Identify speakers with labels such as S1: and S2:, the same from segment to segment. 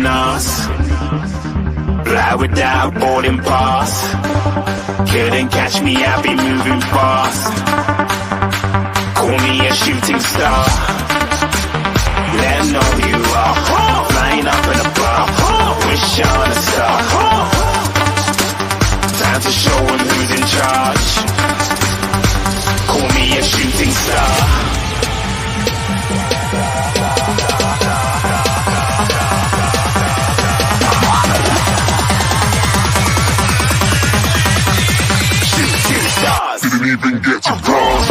S1: us. Fly without boarding pass. Couldn't catch me, I'll be moving fast. Call me a shooting star. Let 'em know who you are. Flying up in a bar. Wish on a star. Time to show 'em who's in charge. Call me a shooting star. Shooting stars. Didn't even get to cross.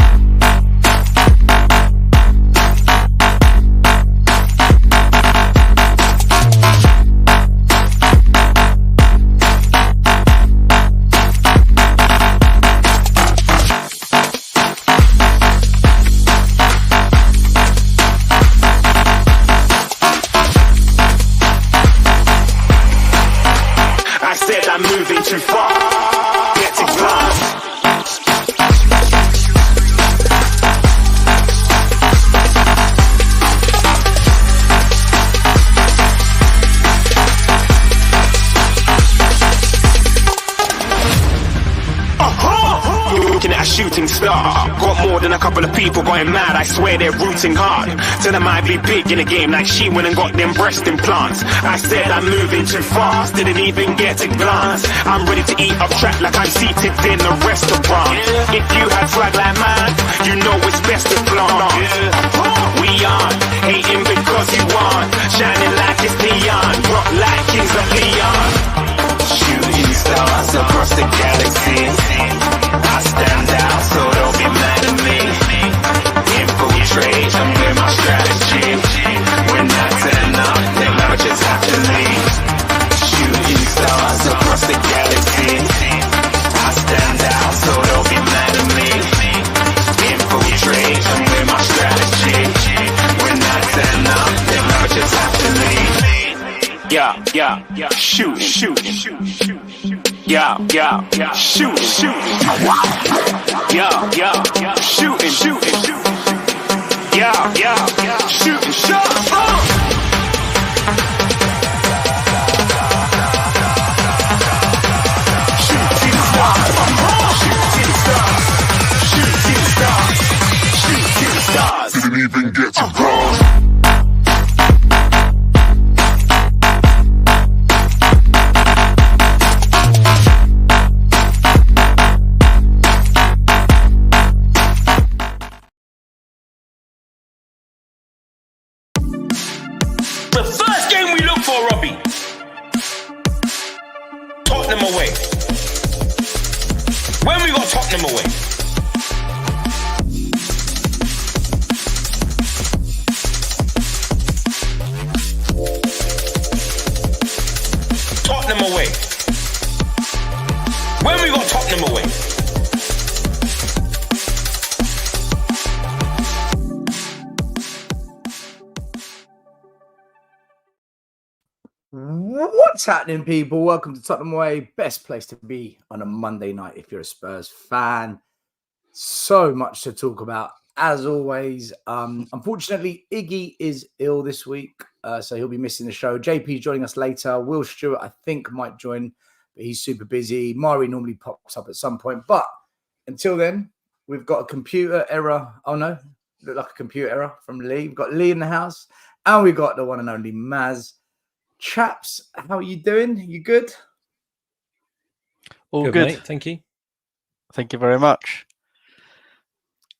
S1: I'm moving too far. Get to glass. Looking at a shooting star. Got more than a couple of people going mad. I swear they're rooting hard. Tell them I be big in the game like she went and got them breast implants. I said I'm moving too fast. Didn't even get a glance. I'm ready to eat up track like I'm seated in a restaurant. If you had swag like mine, you know it's best to flaunt. We aren't hating because you want. Shining like it's neon. Rock like kings of Leon. Shooting stars across the galaxy. I stand out, so don't be mad at me. Infiltrate, I'm with my strategy. When I turn up, then I just have to leave. Shooting stars across the galaxy. I stand out, so don't be mad at me. Infiltrate, I'm with my strategy. When I turn up, then I just have to leave. Yeah, shoot. Yeah, shoot. Yeah, shooting. Yeah, shooting. Shooting stars. Didn't even get to cross.
S2: The first game we look for, Robbie. Tottenham away. When we got Tottenham away? Tottenham away. When we got Tottenham away?
S3: What's happening, people? Welcome to Tottenham Away. Best place to be on a Monday night if you're a Spurs fan. So much to talk about, as always. Unfortunately, Iggy is ill this week, so he'll be missing the show. JP's joining us later. Will Stewart, I think, might join, but he's super busy. Mari normally pops up at some point. But until then, we've got a computer error. Oh, no. Looked like a computer error from Lee. We've got Lee in the house, and we've got the one and only Maz. Chaps, how are you doing? You good?
S4: All good.
S5: Mate, thank you.
S4: Thank you very much.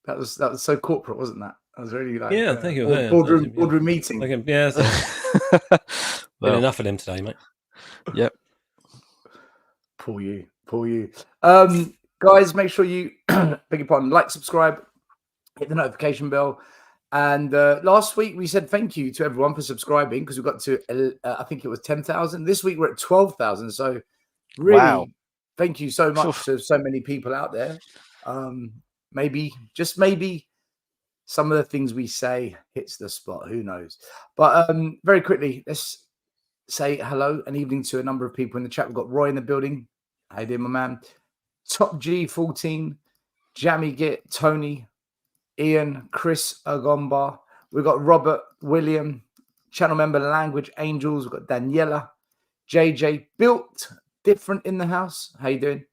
S3: That was so corporate, wasn't that? I was really like,
S5: Thank you.
S3: Boardroom meeting.
S5: Been enough of them today, mate.
S4: Yep.
S3: Pull you. Guys, make sure you beg your pardon, like, subscribe, hit the notification bell. And last week we said thank you to everyone for subscribing because we got to, I think it was 10,000. This week we're at 12,000. So really, Thank you so much to so many people out there. Maybe some of the things we say hits the spot. Who knows? But very quickly, let's say hello and evening to a number of people in the chat. We've got Roy in the building. How you doing, my man? Top G14, Jammy Git, Tony, Ian, Chris Agomba. We've got Robert, William, channel member Language Angels. We've got Daniela, JJ, Built Different in the house. How you doing?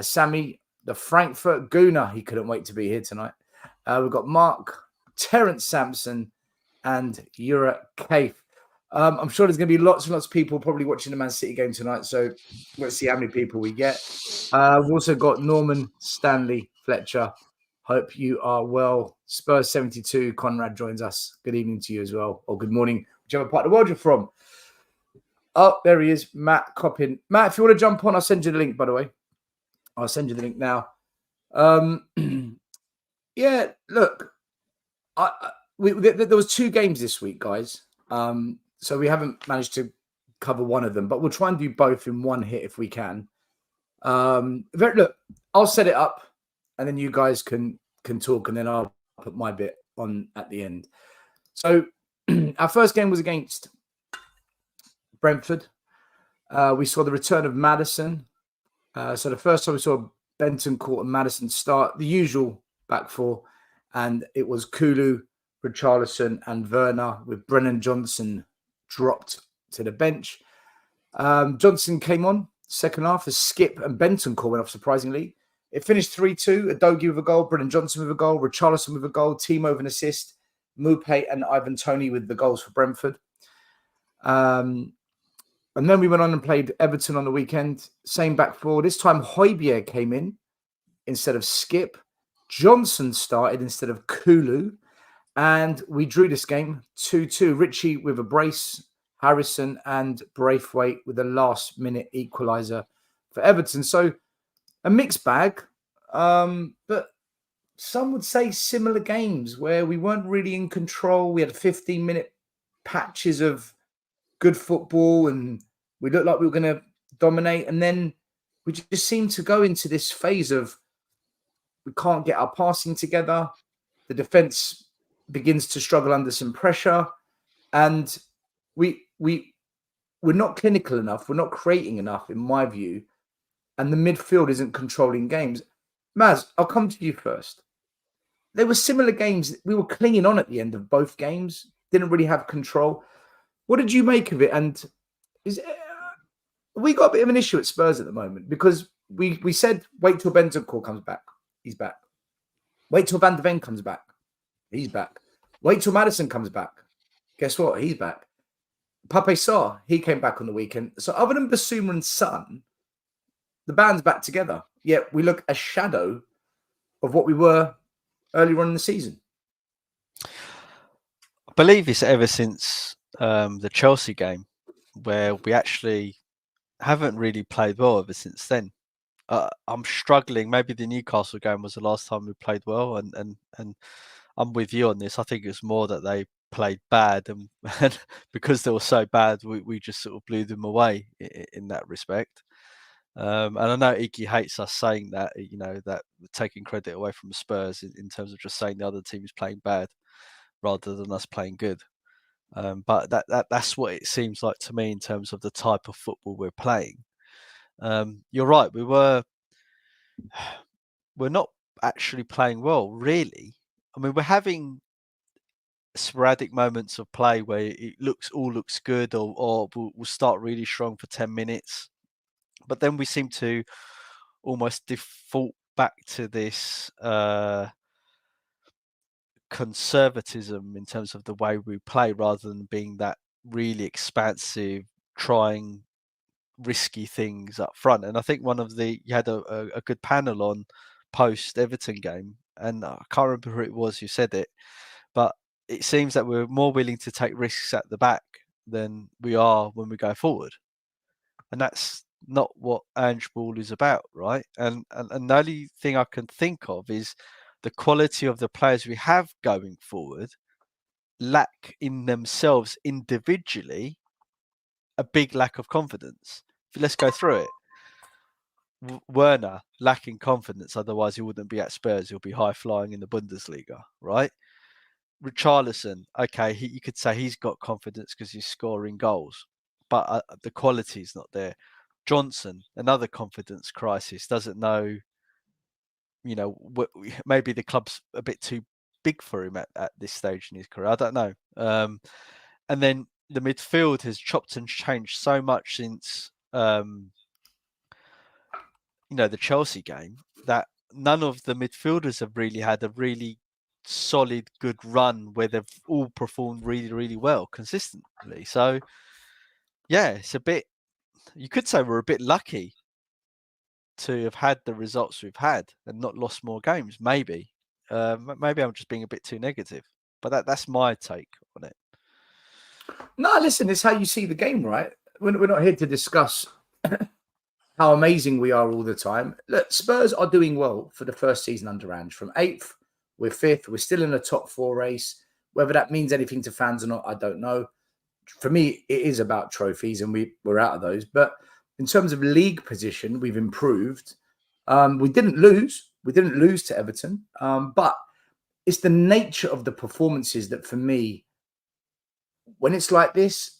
S3: Sammy, the Frankfurt Gooner. He couldn't wait to be here tonight. We've got Mark, Terence Sampson, and Yura Kaif. I'm sure there's going to be lots and lots of people probably watching the Man City game tonight. So let's see how many people we get. We've also got Norman, Stanley, Fletcher. Hope you are well. Spurs 72. Conrad joins us. Good evening to you as well. Or good morning, whichever part of the world you're from. Oh, there he is. Matt Coppin. Matt, if you want to jump on, I'll send you the link, by the way. I'll send you the link now. Yeah, look. There was 2 games this week, guys. So we haven't managed to cover one of them, but we'll try and do both in one hit if we can. Look, I'll set it up, and then you guys can talk, and then I'll put my bit on at the end. So our first game was against Brentford. We saw the return of Maddison. So the first time we saw Bentancur and Maddison start, the usual back four, and it was Kulu, Richarlison, and Werner, with Brennan Johnson dropped to the bench. Johnson came on second half as Skip and Bentancur went off surprisingly. It finished 3-2. Adogi with a goal, Brennan Johnson with a goal, Richarlison with a goal, Timo with an assist, Mupe and Ivan Toney with the goals for Brentford. And then we went on and played Everton on the weekend. Same back four. This time Højbjerg came in instead of Skip. Johnson started instead of Kulu. And we drew this game 2-2. Richie with a brace, Harrison and Braithwaite with a last-minute equaliser for Everton. So a mixed bag, but some would say similar games where we weren't really in control. We had 15-minute patches of good football and we looked like we were going to dominate. And then we just seemed to go into this phase of we can't get our passing together. The defence begins to struggle under some pressure, and we're not clinical enough. We're not creating enough, in my view, and the midfield isn't controlling games. Maz, I'll come to you first. There were similar games. We were clinging on at the end of both games, didn't really have control. What did you make of it? And we got a bit of an issue at Spurs at the moment because we said, wait till Bentancur comes back. He's back. Wait till Van de Ven comes back. He's back. Wait till Maddison comes back. Guess what? He's back. Pape Sarr, he came back on the weekend. So other than Basuma and Son, the band's back together. Yet we look a shadow of what we were earlier on in the season.
S4: I believe it's ever since the Chelsea game where we actually haven't really played well ever since then. I'm struggling. Maybe the Newcastle game was the last time we played well, and I'm with you on this. I think it's more that they played bad, and because they were so bad, we just sort of blew them away in that respect. And I know Iki hates us saying that, you know, that we're taking credit away from Spurs in terms of just saying the other team is playing bad rather than us playing good. But that's what it seems like to me in terms of the type of football we're playing. You're right. We're not actually playing well, really. I mean, we're having sporadic moments of play where it all looks good, or we'll start really strong for 10 minutes, but then we seem to almost default back to this conservatism in terms of the way we play, rather than being that really expansive, trying risky things up front. And I think you had a good panel on post Everton game, and I can't remember who it was who said it, but it seems that we're more willing to take risks at the back than we are when we go forward, and that's not what Ange Ball is about, right? And the only thing I can think of is the quality of the players we have going forward lack in themselves individually a big lack of confidence. Let's go through it. Werner lacking confidence, otherwise he wouldn't be at Spurs. He'll be high flying in the Bundesliga, right? Richarlison, okay, you could say he's got confidence because he's scoring goals, but the quality is not there. Johnson, another confidence crisis, doesn't know, you know, maybe the club's a bit too big for him at this stage in his career. I don't know. And then the midfield has chopped and changed so much since the Chelsea game, that none of the midfielders have really had a really solid, good run where they've all performed really, really well consistently. So, yeah, it's a bit, you could say we're a bit lucky to have had the results we've had and not lost more games, maybe. Maybe I'm just being a bit too negative, but that's my take on it.
S3: No, listen, it's how you see the game, right? We're not here to discuss how amazing we are all the time. Look, Spurs are doing well for the first season under Ange. From 8th, we're 5th. We're still in a top 4 race. Whether that means anything to fans or not, I don't know. For me, it is about trophies, and we're out of those. But in terms of league position, we've improved. We didn't lose. We didn't lose to Everton. But it's the nature of the performances that, for me, when it's like this,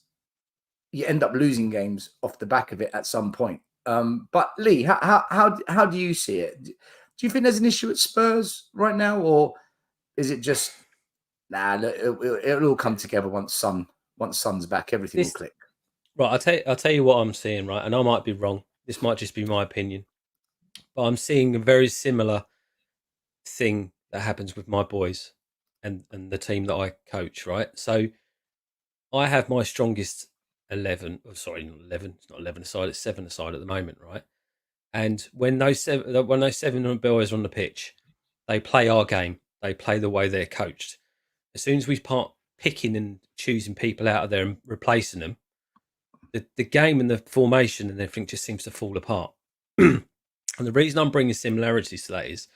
S3: you end up losing games off the back of it at some point. But Lee, how do you see it? Do you think there's an issue at Spurs right now, or is it just it'll all come together once Son's back, everything will click?
S5: Right, I'll tell you what I'm seeing, right, and I might be wrong. This might just be my opinion, but I'm seeing a very similar thing that happens with my boys and the team that I coach. Right, so I have my strongest 11. Oh, sorry, not 11. It's not 11 aside. It's 7 aside at the moment, right? And when those seven boys are on the pitch, they play our game. They play the way they're coached. As soon as we start picking and choosing people out of there and replacing them, the game and the formation and everything just seems to fall apart. And the reason I'm bringing similarities to that is,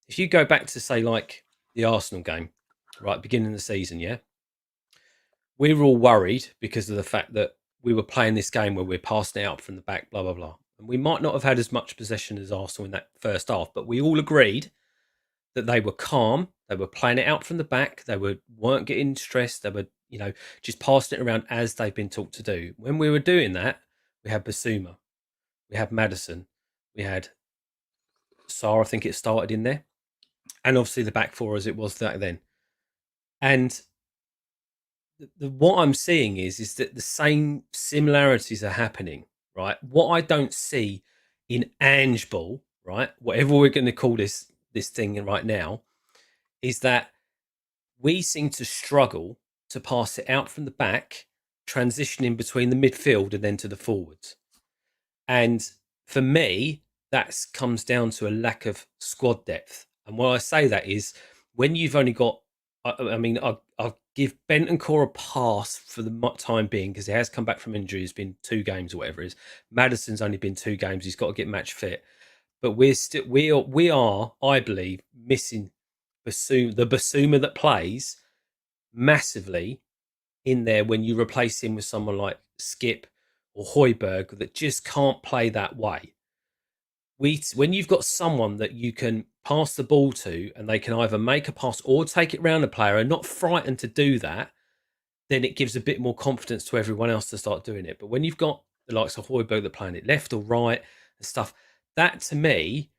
S5: if you go back to, say, like the Arsenal game, right, beginning of the season, yeah, we were all worried because of the fact that we were playing this game where we're passing it out from the back, blah, blah, blah. And we might not have had as much possession as Arsenal in that first half, but we all agreed that they were calm. They were playing it out from the back. They weren't getting stressed. They were, just passing it around as they've been taught to do. When we were doing that, we had Basuma, we had Maddison, we had Sarr, I think it started in there, and obviously the back four as it was that then. And what I'm seeing is that the same similarities are happening, right? What I don't see in Ange Ball, right, whatever we're going to call this thing right now, is that we seem to struggle to pass it out from the back, transitioning between the midfield and then to the forwards. And for me, that comes down to a lack of squad depth. And why I say that is, when you've only got, I'll give Bentancur a pass for the time being, because he has come back from injury. It's been 2 games or whatever it is. Maddison's only been 2 games. He's got to get match fit. But we are, I believe, missing the Basuma that plays massively in there when you replace him with someone like Skip or Højbjerg that just can't play that way. When you've got someone that you can pass the ball to and they can either make a pass or take it round a player and not frightened to do that, then it gives a bit more confidence to everyone else to start doing it. But when you've got the likes of Højbjerg that playing it left or right and stuff, that to me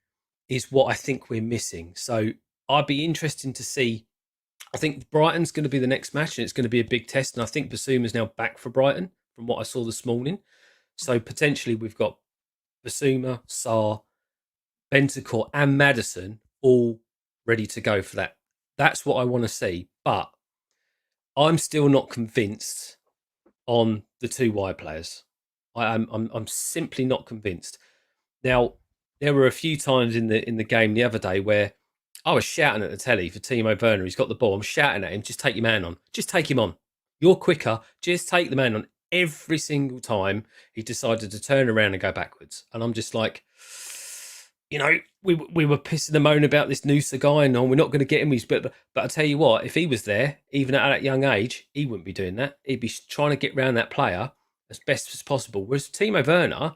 S5: is what I think we're missing. So I'd be interested to see. I think Brighton's going to be the next match, and it's going to be a big test. And I think Basuma's now back for Brighton from what I saw this morning. So potentially we've got Basuma, Sarr, Bentancur and Maddison all ready to go for that. That's what I want to see. But I'm still not convinced on the 2 wide players. I'm simply not convinced. Now, there were a few times in the game the other day where I was shouting at the telly for Timo Werner. He's got the ball. I'm shouting at him, just take your man on. Just take him on. You're quicker. Just take the man on. Every single time he decided to turn around and go backwards. And I'm just like, we were pissing and moaning about this Noosa guy and we're not going to get him. But I tell you what, if he was there, even at that young age, he wouldn't be doing that. He'd be trying to get around that player as best as possible. Whereas Timo Werner,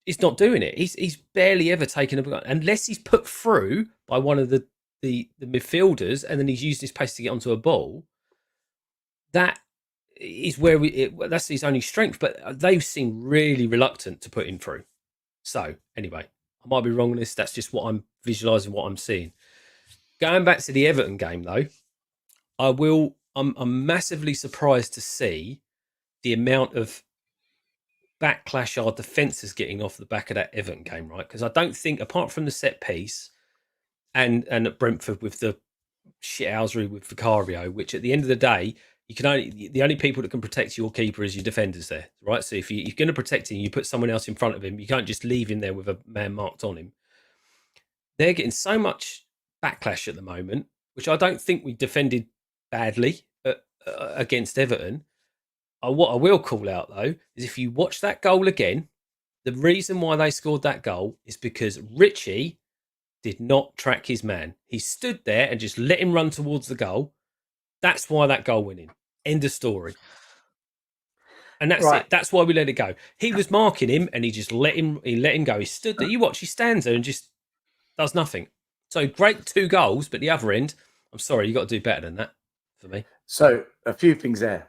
S5: he's not doing it. He's barely ever taken unless he's put through by one of the midfielders and then he's used his pace to get onto a ball. That is where that's his only strength. But they seem really reluctant to put him through. So anyway, I might be wrong on this. That's just what I'm visualising, what I'm seeing. Going back to the Everton game, though, I'm I'm massively surprised to see the amount of backlash our defence is getting off the back of that Everton game, right? Because I don't think, apart from the set piece and at Brentford with the shithousery with Vicario, which at the end of the day, the only people that can protect your keeper is your defenders there, right? So if you're going to protect him, you put someone else in front of him. You can't just leave him there with a man marked on him. They're getting so much backlash at the moment, which I don't think we defended badly against Everton. What I will call out, though, is if you watch that goal again, the reason why they scored that goal is because Richie did not track his man. He stood there and just let him run towards the goal. That's why that goal went in. End of story. And that's it. That's why we let it go. He was marking him and he just let him go. He stood there. You watch, he stands there and just does nothing. So great 2 goals, but the other end, I'm sorry, you got to do better than that for me.
S3: So a few things there.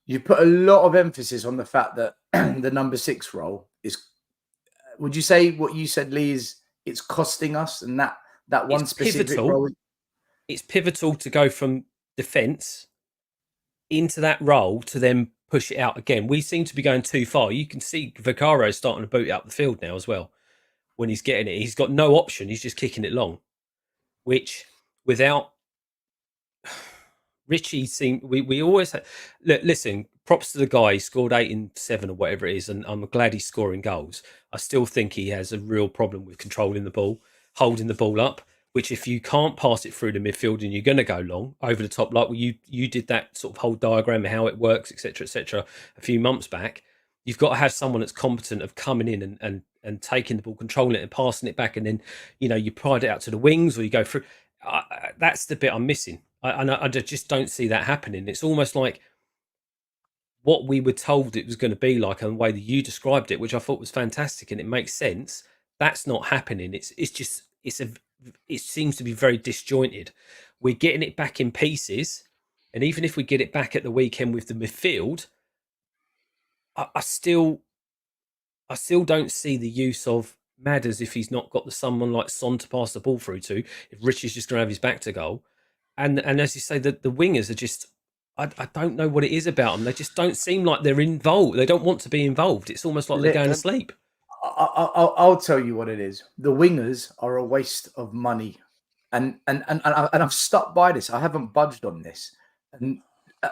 S3: You put a lot of emphasis on the fact that the number 6 role is. Would you say what you said, Lee, is it's costing us, and that one
S5: It's
S3: specific
S5: pivotal.
S3: role?
S5: It's pivotal to go from defence into that role to then push it out again. We seem to be going too far. You can see Vicario starting to boot it up the field now as well. When he's getting it, he's got no option. He's just kicking it long, which without Richie we always listen, props to the guy. He scored 8 in 7 or whatever it is, and I'm glad he's scoring goals. I still think he has a real problem with controlling the ball, holding the ball up, which if you can't pass it through the midfield and you're going to go long over the top, like you did that sort of whole diagram of how it works, etc., a few months back, you've got to have someone that's competent of coming in and taking the ball, controlling it and passing it back, and then you pride it out to the wings or you go through. That's the bit I'm missing. I just don't see that happening. It's almost like what we were told it was going to be like, and the way that you described it, which I thought was fantastic and it makes sense. That's not happening. It seems to be very disjointed. We're getting it back in pieces, and even if we get it back at the weekend with the midfield, I still don't see the use of Madders if he's not got someone like Son to pass the ball through to. If Richie's just going to have his back to goal, and as you say, the wingers are just. I don't know what it is about them. They just don't seem like they're involved. They don't want to be involved. It's almost like they're going to sleep.
S3: I'll tell you what it is. The wingers are a waste of money, and I've stuck by this. I haven't budged on this. And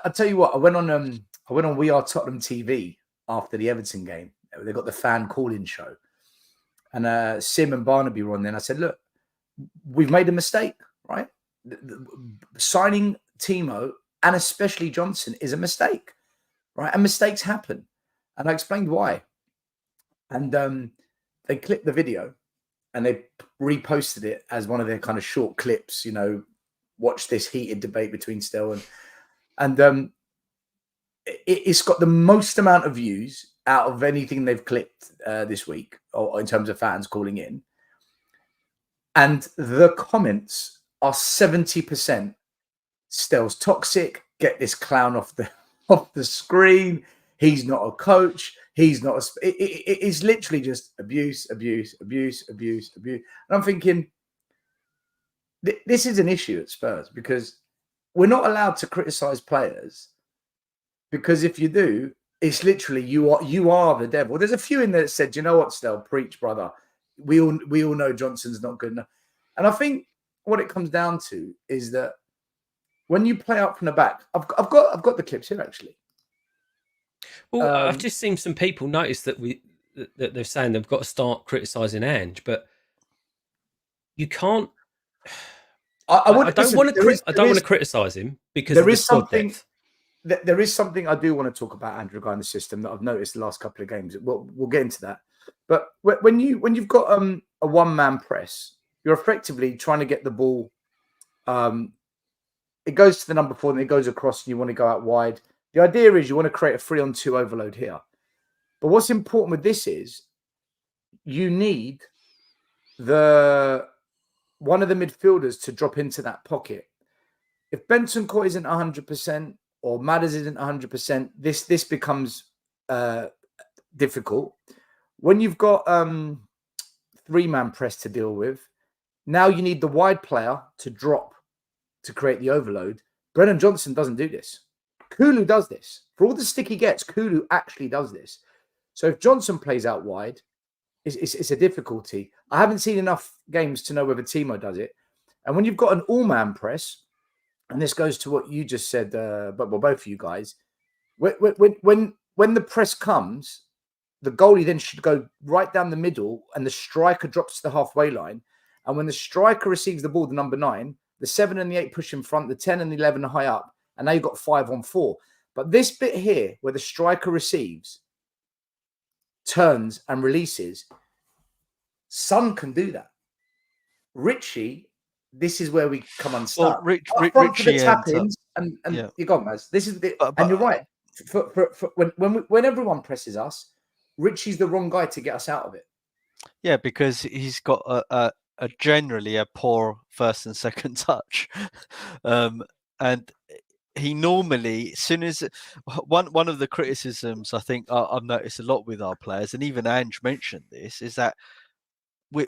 S3: I'll tell you what. I went on We Are Tottenham TV after the Everton game. They got the fan call-in show, and Sim and Barnaby were on there. And I said, "Look, we've made a mistake, right? Signing Timo and especially Johnson is a mistake, right? And mistakes happen." And I explained why. And they clipped the video and they reposted it as one of their kind of short clips, watch this heated debate between Stell and it's got the most amount of views out of anything they've clipped this week, or in terms of fans calling in. And the comments are 70% Stell's toxic. Get this clown off the screen. He's not a coach. He's not it's literally just abuse. And I'm thinking, this is an issue at Spurs because we're not allowed to criticize players, because if you do, it's literally you are the devil. There's a few in there that said, "You know what, Stell, preach, brother. We all know Johnson's not good enough." And I think what it comes down to is that when you play up from the back, I've got the clips here actually.
S5: Well, I've just seen some people notice that they're saying they've got to start criticising Ange, but you can't. I don't want to criticise him because there is something.
S3: There is something I do want to talk about Andrew regarding the system that I've noticed the last couple of games. We'll get into that. But when you've got a one-man press, you're effectively trying to get the ball. It goes to the number 4 and it goes across and you want to go out wide. The idea is you want to create a 3-on-2 overload here. But what's important with this is you need one of the midfielders to drop into that pocket. If Bentancur isn't 100% or Madders isn't 100%, this becomes difficult. When you've got 3-man press to deal with, now you need the wide player to drop to create the overload. Brennan Johnson doesn't do this. Kulu does this. For all the stick he gets, Kulu actually does this. So if Johnson plays out wide, it's a difficulty. I haven't seen enough games to know whether Timo does it. And when you've got an all-man press, and this goes to what you just said, but both of you guys, when the press comes, the goalie then should go right down the middle, and the striker drops to the halfway line. And when the striker receives the ball, the number 9, the 7 and the 8 push in front, the 10 and the 11 are high up, and now you've got 5 on 4. But this bit here, where the striker receives, turns and releases, Son can do that. Richie, this is where we come unstuck.
S4: Well,
S3: Richie tap-ins and
S4: yeah.
S3: You're gone, Maz. This is the, and you're right. When everyone presses us, Richie's the wrong guy to get us out of it.
S4: Yeah, because he's got a generally a poor first and second touch, and he normally, as soon as one of the criticisms I think I've noticed a lot with our players, and even Ange mentioned this, is that we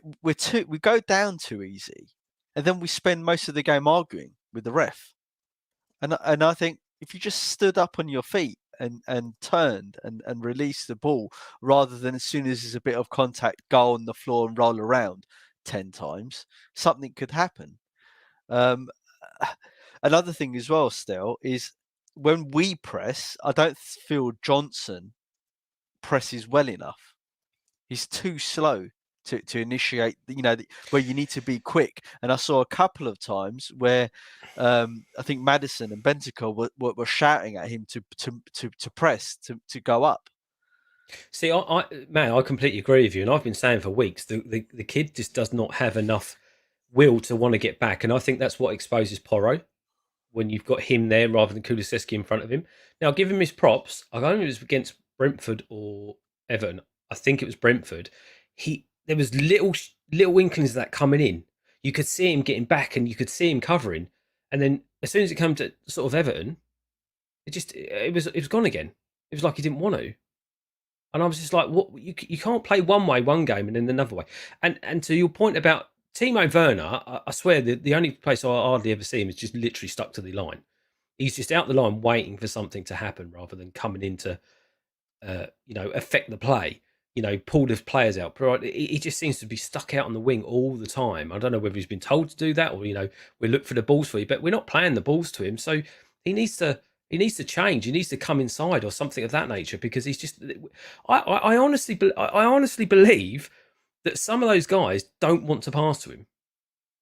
S4: go down too easy, and then we spend most of the game arguing with the ref. And I think if you just stood up on your feet and turned and released the ball, rather than as soon as there's a bit of contact, go on the floor and roll around 10 times, something could happen. Another thing as well, still, is when we press, I don't feel Johnson presses well enough. He's too slow to initiate, where you need to be quick. And I saw a couple of times where I think Maddison and Bentancur were shouting at him to press, to go up.
S5: See, I completely agree with you. And I've been saying for weeks, the kid just does not have enough will to want to get back. And I think that's what exposes Porro, when you've got him there rather than Kulusevski in front of him. Now, give him his props. I don't know if it was against Brentford or Everton. I think it was Brentford. There was little inklings of that coming in. You could see him getting back, and you could see him covering. And then as soon as it came to sort of Everton, it was gone again. It was like he didn't want to. And I was just like, what? You can't play one way one game and then another way. And to your point about Timo Werner, I swear the only place I hardly ever see him is just literally stuck to the line. He's just out the line waiting for something to happen rather than coming in to, affect the play. Pull the players out. He just seems to be stuck out on the wing all the time. I don't know whether he's been told to do that, or we look for the balls for you, but we're not playing the balls to him. So he needs to change. He needs to come inside or something of that nature, because he's just. I honestly believe that some of those guys don't want to pass to him.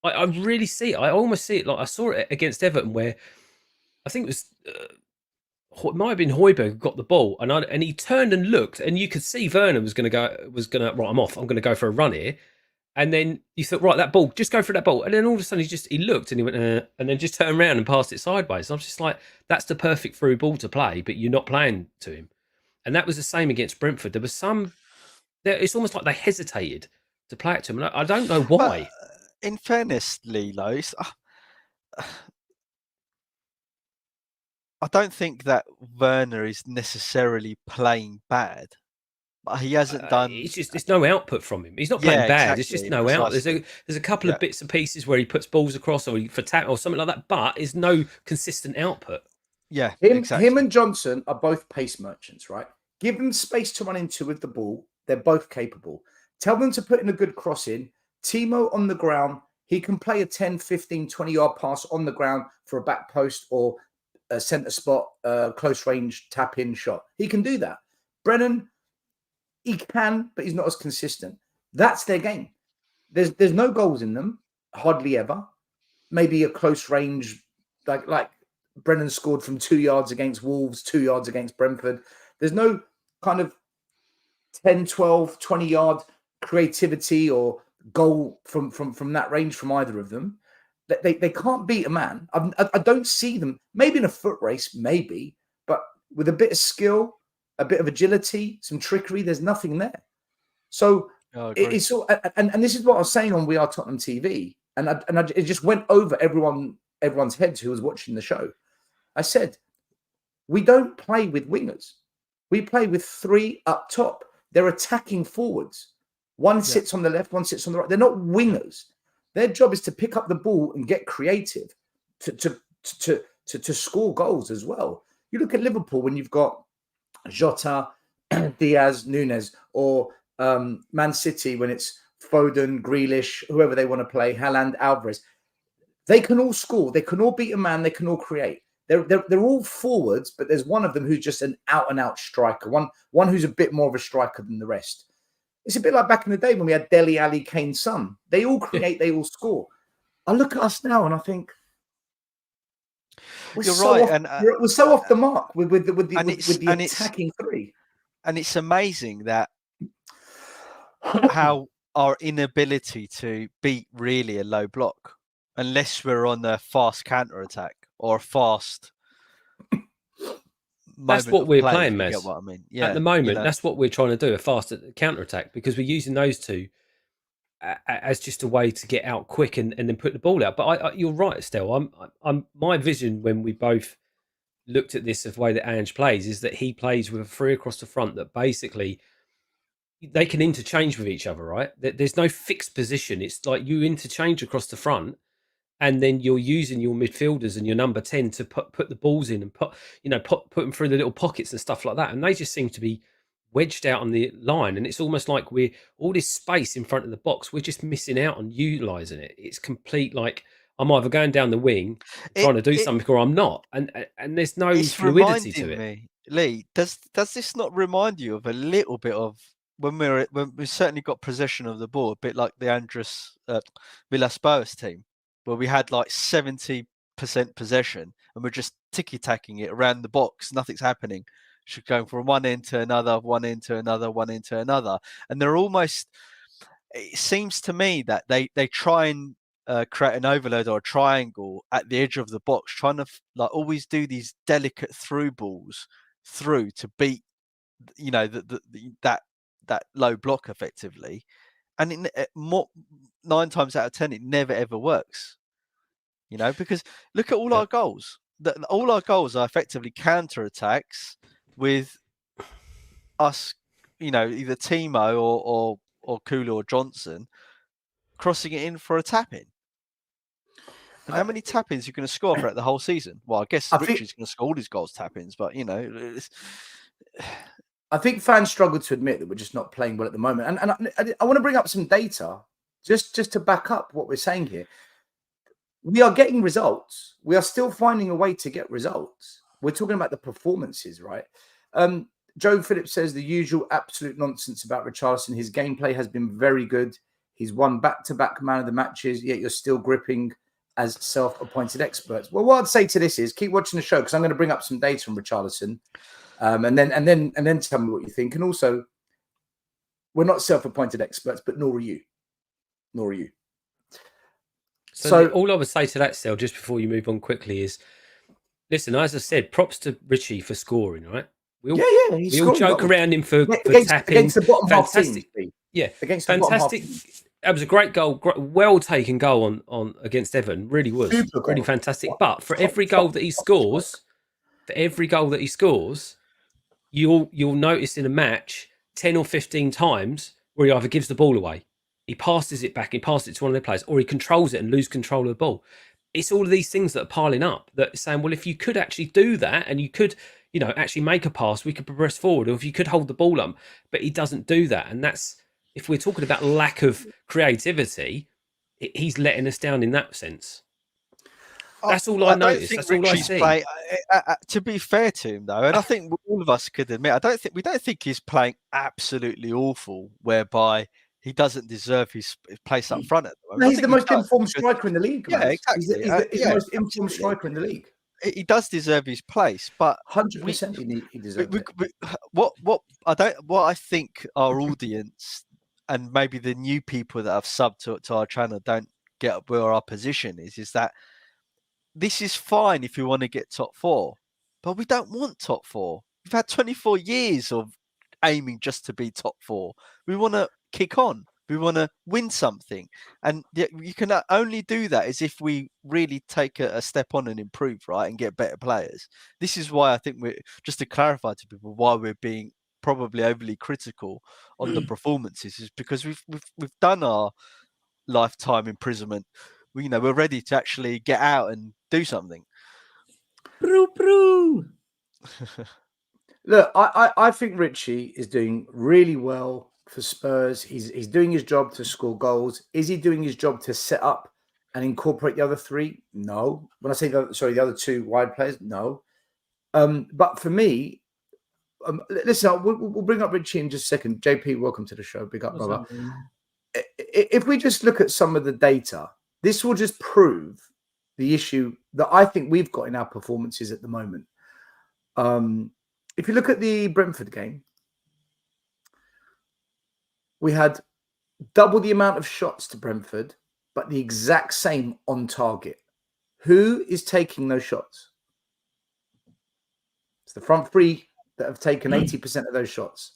S5: I really see it. I almost see it like I saw it against Everton, where I think it was. It might have been Højbjerg who got the ball, and he turned and looked, and you could see Werner was going to right, I'm off. I'm going to go for a run here, and then you thought, right, that ball, just go for that ball, and then all of a sudden he looked and he went, and then just turned around and passed it sideways. And I was just like, that's the perfect through ball to play, but you're not playing to him, and that was the same against Brentford. There was it's almost like they hesitated to play it to him, and I don't know why.
S4: But in fairness, Lilo, I don't think that Werner is necessarily playing bad, but he hasn't done.
S5: It's no output from him. He's not playing bad. Exactly. It's just no out. There's a couple of bits and pieces where he puts balls across or for tap or something like that, but it's no consistent output.
S4: Yeah,
S3: him and Johnson are both pace merchants, right? Give them space to run into with the ball. They're both capable. Tell them to put in a good cross in. Timo on the ground. He can play a 10, 15, 20-yard pass on the ground for a back post or a centre spot, close range tap-in shot. He can do that. Brennan, he can, but he's not as consistent. That's their game. There's no goals in them, hardly ever. Maybe a close range, like Brennan scored from 2 yards against Wolves, 2 yards against Brentford. There's no kind of 10, 12, 20-yard creativity or goal from that range from either of them. They can't beat a man. I don't see them, maybe in a foot race, maybe, but with a bit of skill, a bit of agility, some trickery, there's nothing there. So it's all, and this is what I was saying on We Are Tottenham TV, and it just went over everyone's heads who was watching the show. I said, we don't play with wingers. We play with 3 up top. They're attacking forwards. One sits on the left, one sits on the right. They're not wingers. Their job is to pick up the ball and get creative. to score goals as well. You look at Liverpool when you've got Jota, Diaz, Nunes, or Man City when it's Foden, Grealish, whoever they want to play, Haaland, Alvarez. They can all score. They can all beat a man. They can all create. They're all forwards, but there's one of them who's just an out-and-out striker. One who's a bit more of a striker than the rest. It's a bit like back in the day when we had Dele Alli, Kane, Son. They all create. They all score. I look at us now and I think we're so off the mark with the attacking three.
S4: And it's amazing that how our inability to beat really a low block, unless we're on a fast counter attack or a fast.
S5: That's what we're playing, Mez.
S4: You get what I mean? Yeah,
S5: at the moment, that's what we're trying to do, a fast counter attack, because we're using those two as just a way to get out quick and then put the ball out. But you're right, Estelle. My vision when we both looked at this of the way that Ange plays is that he plays with a three across the front that basically they can interchange with each other, right? There's no fixed position. It's like you interchange across the front, and then you're using your midfielders and your number 10 to put the balls in and put them through the little pockets and stuff like that. And they just seem to be wedged out on the line. And it's almost like we're all this space in front of the box. We're just missing out on utilising it. It's complete, like I'm either going down the wing trying to do something or I'm not. And there's no fluidity to it.
S4: Lee, does this not remind you of a little bit of when we certainly got possession of the ball, a bit like the Andres Villas-Boas team, where we had like 70% possession and we're just ticky-tacking it around the box. Nothing's happening. Should go from one end to another, one end to another, one end to another. And they're almost, it seems to me that they try and create an overload or a triangle at the edge of the box, trying to like always do these delicate through balls through to beat, that low block effectively. And 9 times out of 10, it never ever works. Because look at all our goals. All our goals are effectively counter attacks with us, either Timo or Kulu or Johnson crossing it in for a tap in. And how many tap ins are you going to score throughout the whole season? Well, I guess Richie's going to score all his goals tap ins, but
S3: I think fans struggle to admit that we're just not playing well at the moment. And I want to bring up some data just to back up what we're saying here. We are getting results. We are still finding a way to get results. We're talking about the performances, right? Joe Phillips says the usual absolute nonsense about Richarlison. His gameplay has been very good. He's won back-to-back man of the matches, yet you're still gripping as self-appointed experts. Well, what I'd say to this is keep watching the show because I'm going to bring up some data on Richarlison, and then tell me what you think. And also, we're not self-appointed experts, but nor are you.
S5: So all I would say to that, Stel, just before you move on quickly, is listen. As I said, props to Richie for scoring. Right? We all joke around him for tapping
S3: against the bottom
S5: fantastic.
S3: Half team.
S5: Yeah,
S3: against
S5: fantastic.
S3: The bottom half team.
S5: That was a great goal, well taken goal on against Everton. Really was really fantastic. But for every goal that he scores, you'll notice in a match 10 or 15 times where he either gives the ball away, he passes it back, he passes it to one of their players, or he controls it and loses control of the ball. It's all of these things that are piling up that are saying, well, if you could actually do that and you could, actually make a pass, we could progress forward, or if you could hold the ball up. But he doesn't do that. And that's, if we're talking about lack of creativity, he's letting us down in that sense. That's all I notice. That's all I see.
S4: To be fair to him, though, and I think all of us could admit, we don't think he's playing absolutely awful, whereby he doesn't deserve his place up front at the moment.
S3: No, he's the most informed striker in the league.
S4: Yeah, exactly.
S3: He's the most informed striker in the league.
S4: He does deserve his place, but
S3: 100% he deserves it.
S4: What I think our audience and maybe the new people that have subbed to our channel don't get where our position is that this is fine if you want to get top 4, but we don't want top 4. We've had 24 years of aiming just to be top 4. We want to kick on. We want to win something. And you can only do that as if we really take a step on and improve, right, and get better players. This is why I think we're, just to clarify to people, why we're being probably overly critical on the performances, is because we've done our lifetime imprisonment we're ready to actually get out and do something.
S3: Look, I think Richie is doing really well for Spurs. He's doing his job to score goals. Is he doing his job to set up and incorporate the other three? No. When I say the other two wide players, no. But for me, listen, we'll bring up Richie in just a second. JP, welcome to the show. Big up, brother. If we just look at some of the data, this will just prove the issue that I think we've got in our performances at the moment. If you look at the Brentford game, we had double the amount of shots to Brentford, but the exact same on target. Who is taking those shots? It's the front three that have taken 80% of those shots.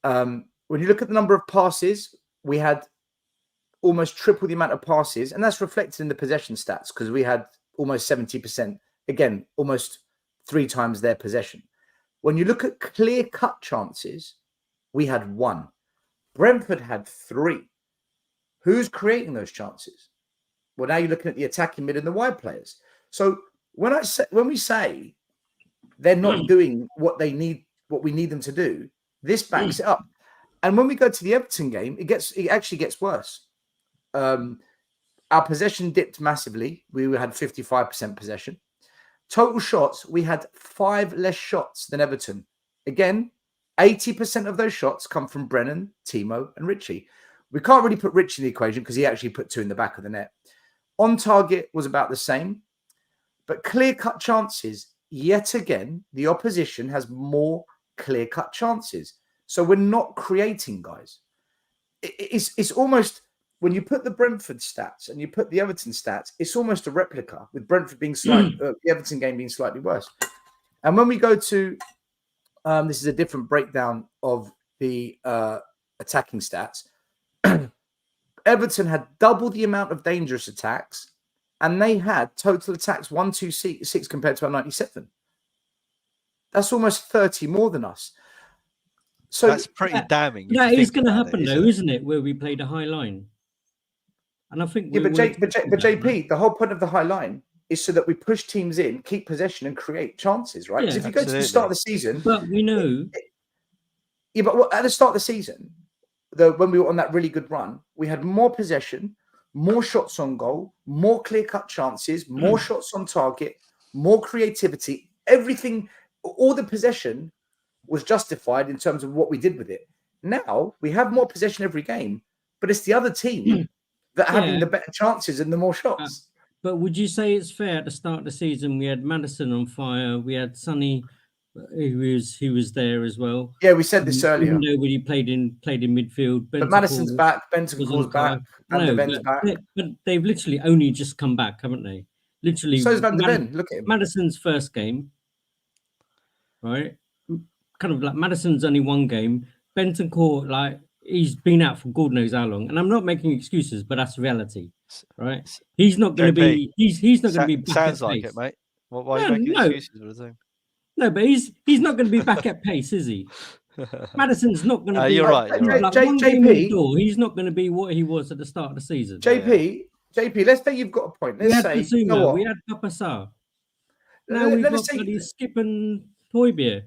S3: When you look at the number of passes, we had almost triple the amount of passes, and that's reflected in the possession stats because we had almost 70%. Again, almost 3 times their possession. When you look at clear-cut chances, we had 1. Brentford had 3. Who's creating those chances? Well, now you're looking at the attacking mid and the wide players. So when we say they're not doing what we need them to do, this backs it up. And when we go to the Everton game, it actually gets worse. Our possession dipped massively. We had 55% possession. Total shots, we had 5 less shots than Everton. Again, 80% of those shots come from Brennan, Timo, and Richie. We can't really put Richie in the equation because he actually put 2 in the back of the net. On target was about the same. But clear-cut chances, yet again, the opposition has more clear-cut chances. So we're not creating, guys. It's almost... When you put the Brentford stats and you put the Everton stats, it's almost a replica, with Brentford being the Everton game being slightly worse. And when we go to, this is a different breakdown of the attacking stats. Everton had double the amount of dangerous attacks, and they had total attacks 126 compared to our 97. That's almost 30 more than us. So
S4: that's pretty damning.
S6: That is going to happen, though, isn't it? Where we played a high line. And I think,
S3: but JP, the whole point of the high line is so that we push teams in, keep possession, and create chances, right? Because if you go to the start of the season,
S6: but we know,
S3: but at the start of the season, when we were on that really good run, we had more possession, more shots on goal, more clear-cut chances, more shots on target, more creativity. Everything, all the possession was justified in terms of what we did with it. Now we have more possession every game, but it's the other team that are having the better chances and the more shots.
S6: But would you say it's fair at the start of the season we had Maddison on fire, we had Sonny who was there as well?
S3: Yeah, we said this earlier.
S6: Nobody played in midfield.
S3: But Maddison's back, Bentancur's back, Van der Ven's back.
S6: But they've literally only just come back, haven't they? Literally.
S3: So is Van der Ven. Look at him.
S6: Maddison's first game, right? Kind of like Maddison's only 1 game. Bentancur, like, he's been out for God knows how long, and I'm not making excuses, but that's reality, right? He's not going to be. He's not going to be. Back
S4: sounds
S6: at
S4: like
S6: pace.
S4: it, mate. Why are you making excuses?
S6: No, but he's not going to be back at pace, is he? Maddison's not going to be.
S4: You're right.
S6: Like JP, he's not going to be what he was at the start of the season.
S3: JP, let's say you've got a point. Let's say
S6: Basuma, we had Papa Sarr. Now we've got Skip and Højbjerg.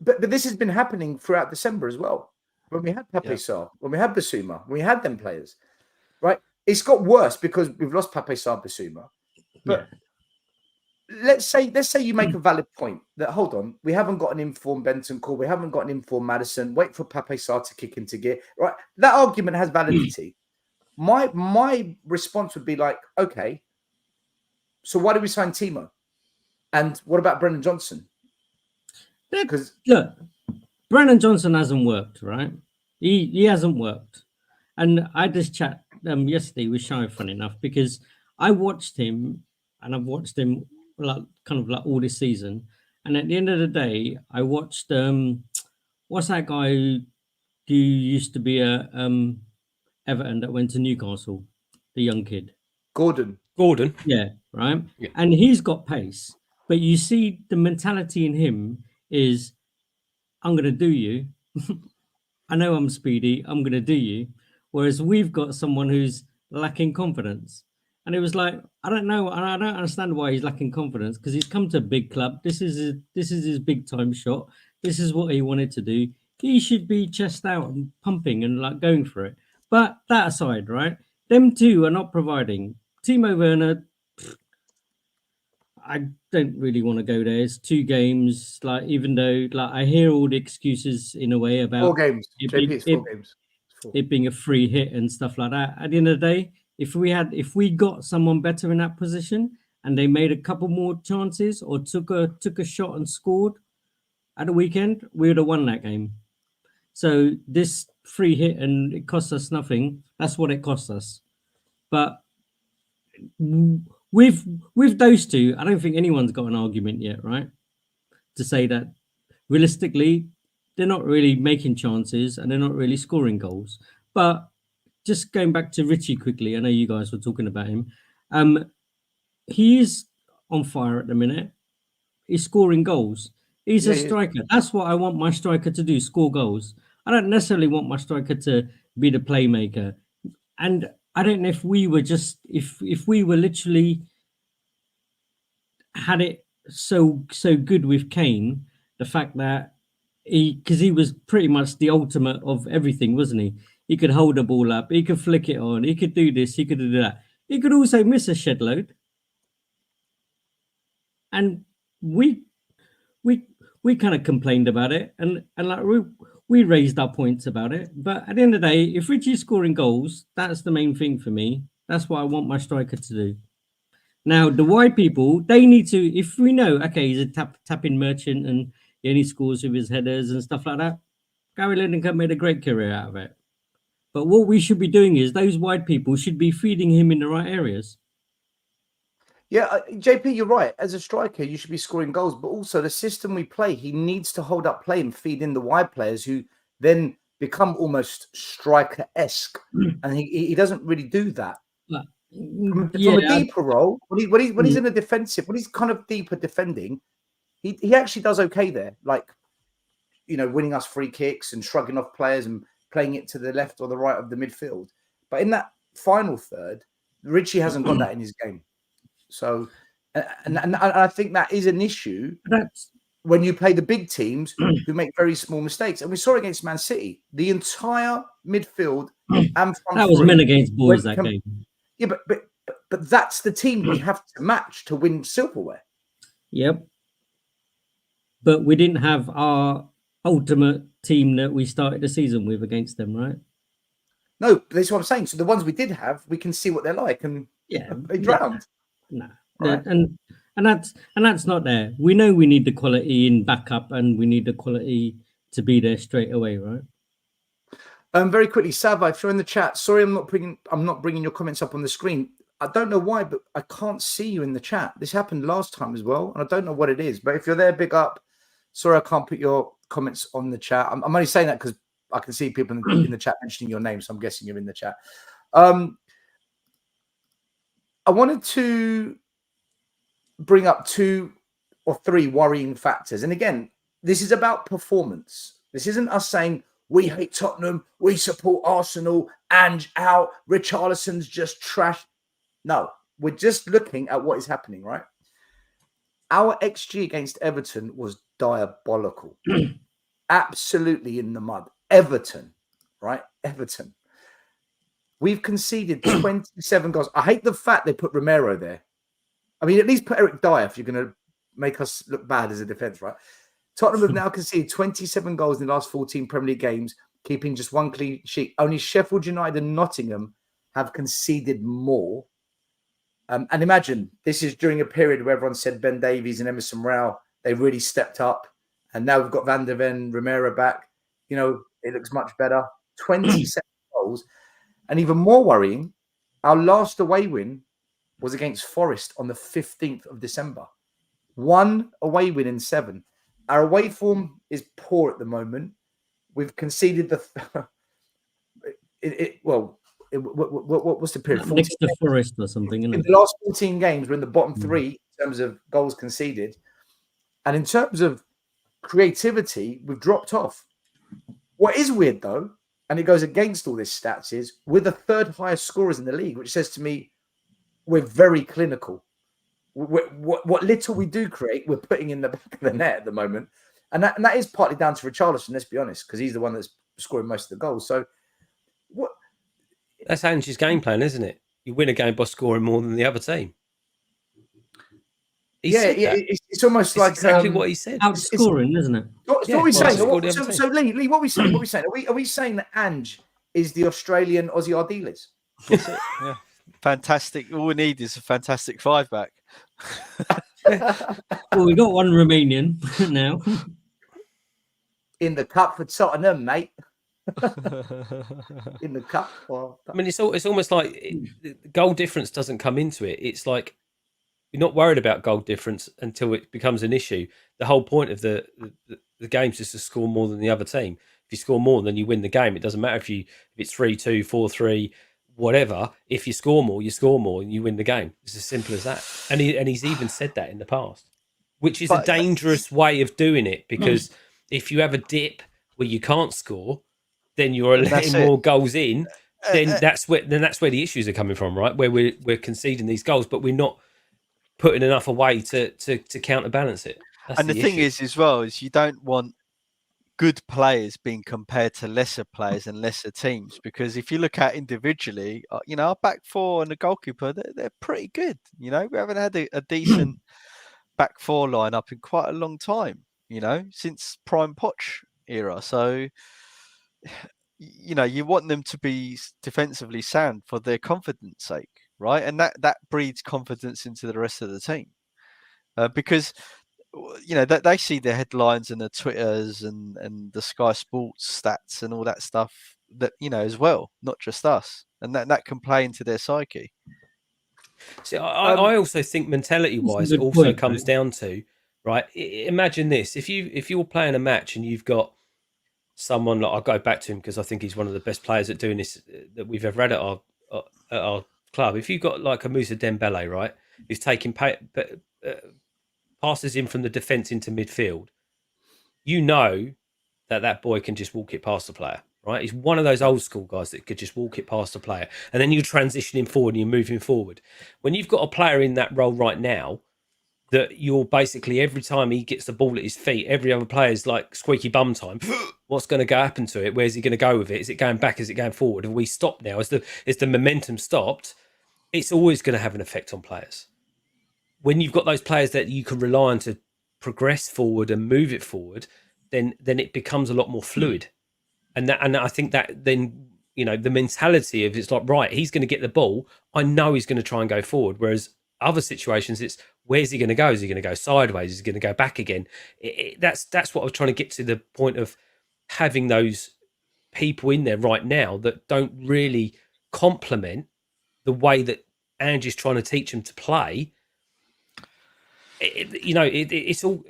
S3: But this has been happening throughout December as well. When we had Pape Sarr, when we had Basuma, when we had them players, right? It's got worse because we've lost Pape Sarr, Basuma. But let's say you make a valid point that, hold on, we haven't got an informed Bentancur, we haven't got an informed Maddison, wait for Pape Sarr to kick into gear, right? That argument has validity. My response would be like, okay, so why did we sign Timo? And what about Brennan Johnson? Because
S6: look, Brennan Johnson hasn't worked, right? He hasn't worked. And I just chat yesterday with Shai, funny enough, because I watched him, and I've watched him like kind of like all this season. And at the end of the day, I watched what's that guy who used to be a Everton that went to Newcastle, the young kid?
S5: Gordon.
S6: Yeah, right.
S5: Yeah.
S6: And he's got pace, but you see the mentality in him is, I'm going to do you. I know I'm speedy. I'm going to do you. Whereas we've got someone who's lacking confidence. And it was like, I don't know, and I don't understand why he's lacking confidence, because he's come to a big club. This is his big time shot. This is what he wanted to do. He should be chest out and pumping and like going for it. But that aside, right? Them two are not providing. Timo Werner, I don't really want to go there. It's 2 games. Like, even though like I hear all the excuses in a way about
S3: 4 games. JP, it's 4 games. It's 4.
S6: It being a free hit and stuff like that. At the end of the day, if we got someone better in that position and they made a couple more chances or took a shot and scored at the weekend, we would have won that game. So this free hit and it cost us nothing. That's what it cost us. But with those two, I don't think anyone's got an argument yet, right? To say that realistically, they're not really making chances and they're not really scoring goals. But just going back to Richie quickly, I know you guys were talking about him. He is on fire at the minute. He's scoring goals. He's a striker. That's what I want my striker to do, score goals. I don't necessarily want my striker to be the playmaker. And I don't know if we were just, if we were literally had it so good with Kane, the fact that because he was pretty much the ultimate of everything, wasn't he? He could hold the ball up, he could flick it on, he could do this, he could do that. He could also miss a shed load. And we kind of complained about it, and like we raised our points about it. But at the end of the day, if Richie's scoring goals, that's the main thing for me. That's what I want my striker to do. Now, the wide people, they need to, if we know, okay, he's a tapping merchant and he only scores with his headers and stuff like that, Gary Lineker made a great career out of it. But what we should be doing is those wide people should be feeding him in the right areas.
S3: Yeah, JP, you're right. As a striker, you should be scoring goals, but also the system we play, he needs to hold up play and feed in the wide players who then become almost striker-esque. And he doesn't really do that. From a deeper role, when he's in a defensive, when he's kind of deeper defending, he actually does okay there. Like, you know, winning us free kicks and shrugging off players and playing it to the left or the right of the midfield. But in that final third, Richie hasn't got that in his game. So, and I think that is an issue when you play the big teams who make very small mistakes. And we saw it against Man City. The entire midfield and front
S6: that was men against boys that game.
S3: Yeah, but that's the team we have to match to win silverware.
S6: Yep. But we didn't have our ultimate team that we started the season with against them, right?
S3: No, that's what I'm saying. So the ones we did have, we can see what they're like, and they drowned.
S6: No, right. and that's not there. We know we need the quality in backup, and we need the quality to be there straight away, right?
S3: Very quickly, Sava, if you're in the chat, sorry, I'm not bringing your comments up on the screen. I don't know why, but I can't see you in the chat. This happened last time as well, and I don't know what it is. But if you're there, big up. Sorry, I can't put your comments on the chat. I'm only saying that because I can see people in the chat mentioning your name, so I'm guessing you're in the chat. I wanted to bring up 2 or 3 worrying factors. And again, this is about performance. This isn't us saying we hate Tottenham, we support Arsenal, and out, Richarlison's just trash. No, we're just looking at what is happening, right? Our XG against Everton was diabolical. Absolutely in the mud. Everton, right? Everton. We've conceded 27 goals. I hate the fact they put Romero there. I mean, at least put Eric Dyer if you're going to make us look bad as a defence, right? Tottenham have now conceded 27 goals in the last 14 Premier League games, keeping just 1 clean sheet. Only Sheffield United and Nottingham have conceded more. And imagine, this is during a period where everyone said Ben Davies and Emerson Rowe, they really stepped up. And now we've got Van der Ven, Romero back. You know, it looks much better. 27 goals. And even more worrying, our last away win was against Forest on the 15th of December. 1 away win in 7. Our away form is poor at the moment. We've conceded what's the period?
S6: Next to Forest or something.
S3: In the last 14 games, we're in the bottom 3 in terms of goals conceded. And in terms of creativity, we've dropped off. What is weird, though, and it goes against all this stats, is we're the 3rd highest scorers in the league, which says to me we're very clinical. What little we do create, we're putting in the back of the net at the moment, and that is partly down to Richarlison. Let's be honest, because he's the one that's scoring most of the goals. So, what?
S5: That's Ange's game plan, isn't it? You win a game by scoring more than the other team.
S3: It's almost like
S5: exactly what he said.
S6: Outscoring, isn't it?
S3: What we're saying. So Lee, what are we saying? What are we saying? Are we saying that Ange is the Australian Aussie Ardiles?
S4: That's it. Yeah, fantastic. All we need is a fantastic 5-back.
S6: Well, we got one Romanian now
S3: in the cup for Tottenham, mate. In the cup.
S5: I mean, it's almost like the goal difference doesn't come into it. It's like you're not worried about goal difference until it becomes an issue. The whole point of the games is to score more than the other team. If you score more, then you win the game. It doesn't matter if it's 3-2, 4-3, whatever. If you score more, and you win the game. It's as simple as that. And he's even said that in the past, which is a dangerous way of doing it, because if you have a dip where you can't score, then you're letting more goals in. Then that's where the issues are coming from, right? Where we're conceding these goals, but we're not putting enough away to counterbalance it. That's the
S4: thing is, as well, is you don't want good players being compared to lesser players and lesser teams, because if you look at individually, our back four and the goalkeeper, they're pretty good. We haven't had a decent back four lineup in quite a long time. Since Prime Poch era. So, you want them to be defensively sound for their confidence sake, right? And that breeds confidence into the rest of the team, because that they see the headlines and the Twitters and the Sky Sports stats and all that stuff that as well, not just us, and that can play into their psyche.
S5: See, I also think mentality-wise, it also comes down to, right. Imagine this: if you're playing a match and you've got someone, like, I'll go back to him because I think he's one of the best players at doing this that we've ever had at our club. If you've got like a Moussa Dembele, right, who's taking passes in from the defence into midfield, that boy can just walk it past the player, right? He's one of those old school guys that could just walk it past the player, and then you transition him forward and you're moving forward. When you've got a player in that role right now, that you're basically, every time he gets the ball at his feet, every other player's like squeaky bum time. What's going to happen to it? Where's he going to go with it? Is it going back? Is it going forward? Have we stopped now? Is the momentum stopped? It's always going to have an effect on players. When you've got those players that you can rely on to progress forward and move it forward, then it becomes a lot more fluid. And I think that then, the mentality of it's like, right, he's going to get the ball. I know he's going to try and go forward. Whereas other situations, it's, where's he going to go? Is he going to go sideways? Is he going to go back again? That's what I was trying to get to, the point of having those people in there right now that don't really complement the way that Angie's trying to teach them to play. It's all,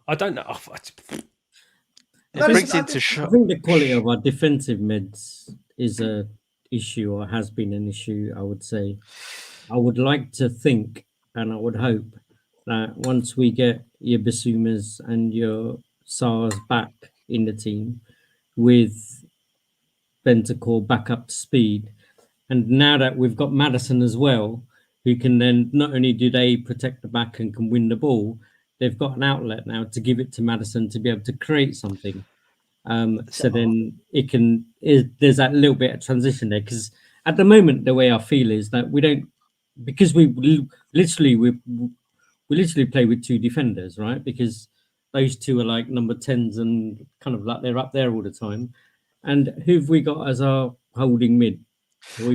S5: I don't know.
S6: I think the quality of our defensive mids is a issue, or has been an issue, I would say. I would like to think, and I would hope, that once we get your Basumas and your SARS back in the team, with Bentancur back up to speed, and now that we've got Maddison as well, who can then, not only do they protect the back and can win the ball, they've got an outlet now to give it to Maddison to be able to create something. So then there's that little bit of transition there, because at the moment the way I feel is that we don't, because we literally play with two defenders, right? Because those two are like number 10s and kind of like they're up there all the time. And who've we got as our holding mid?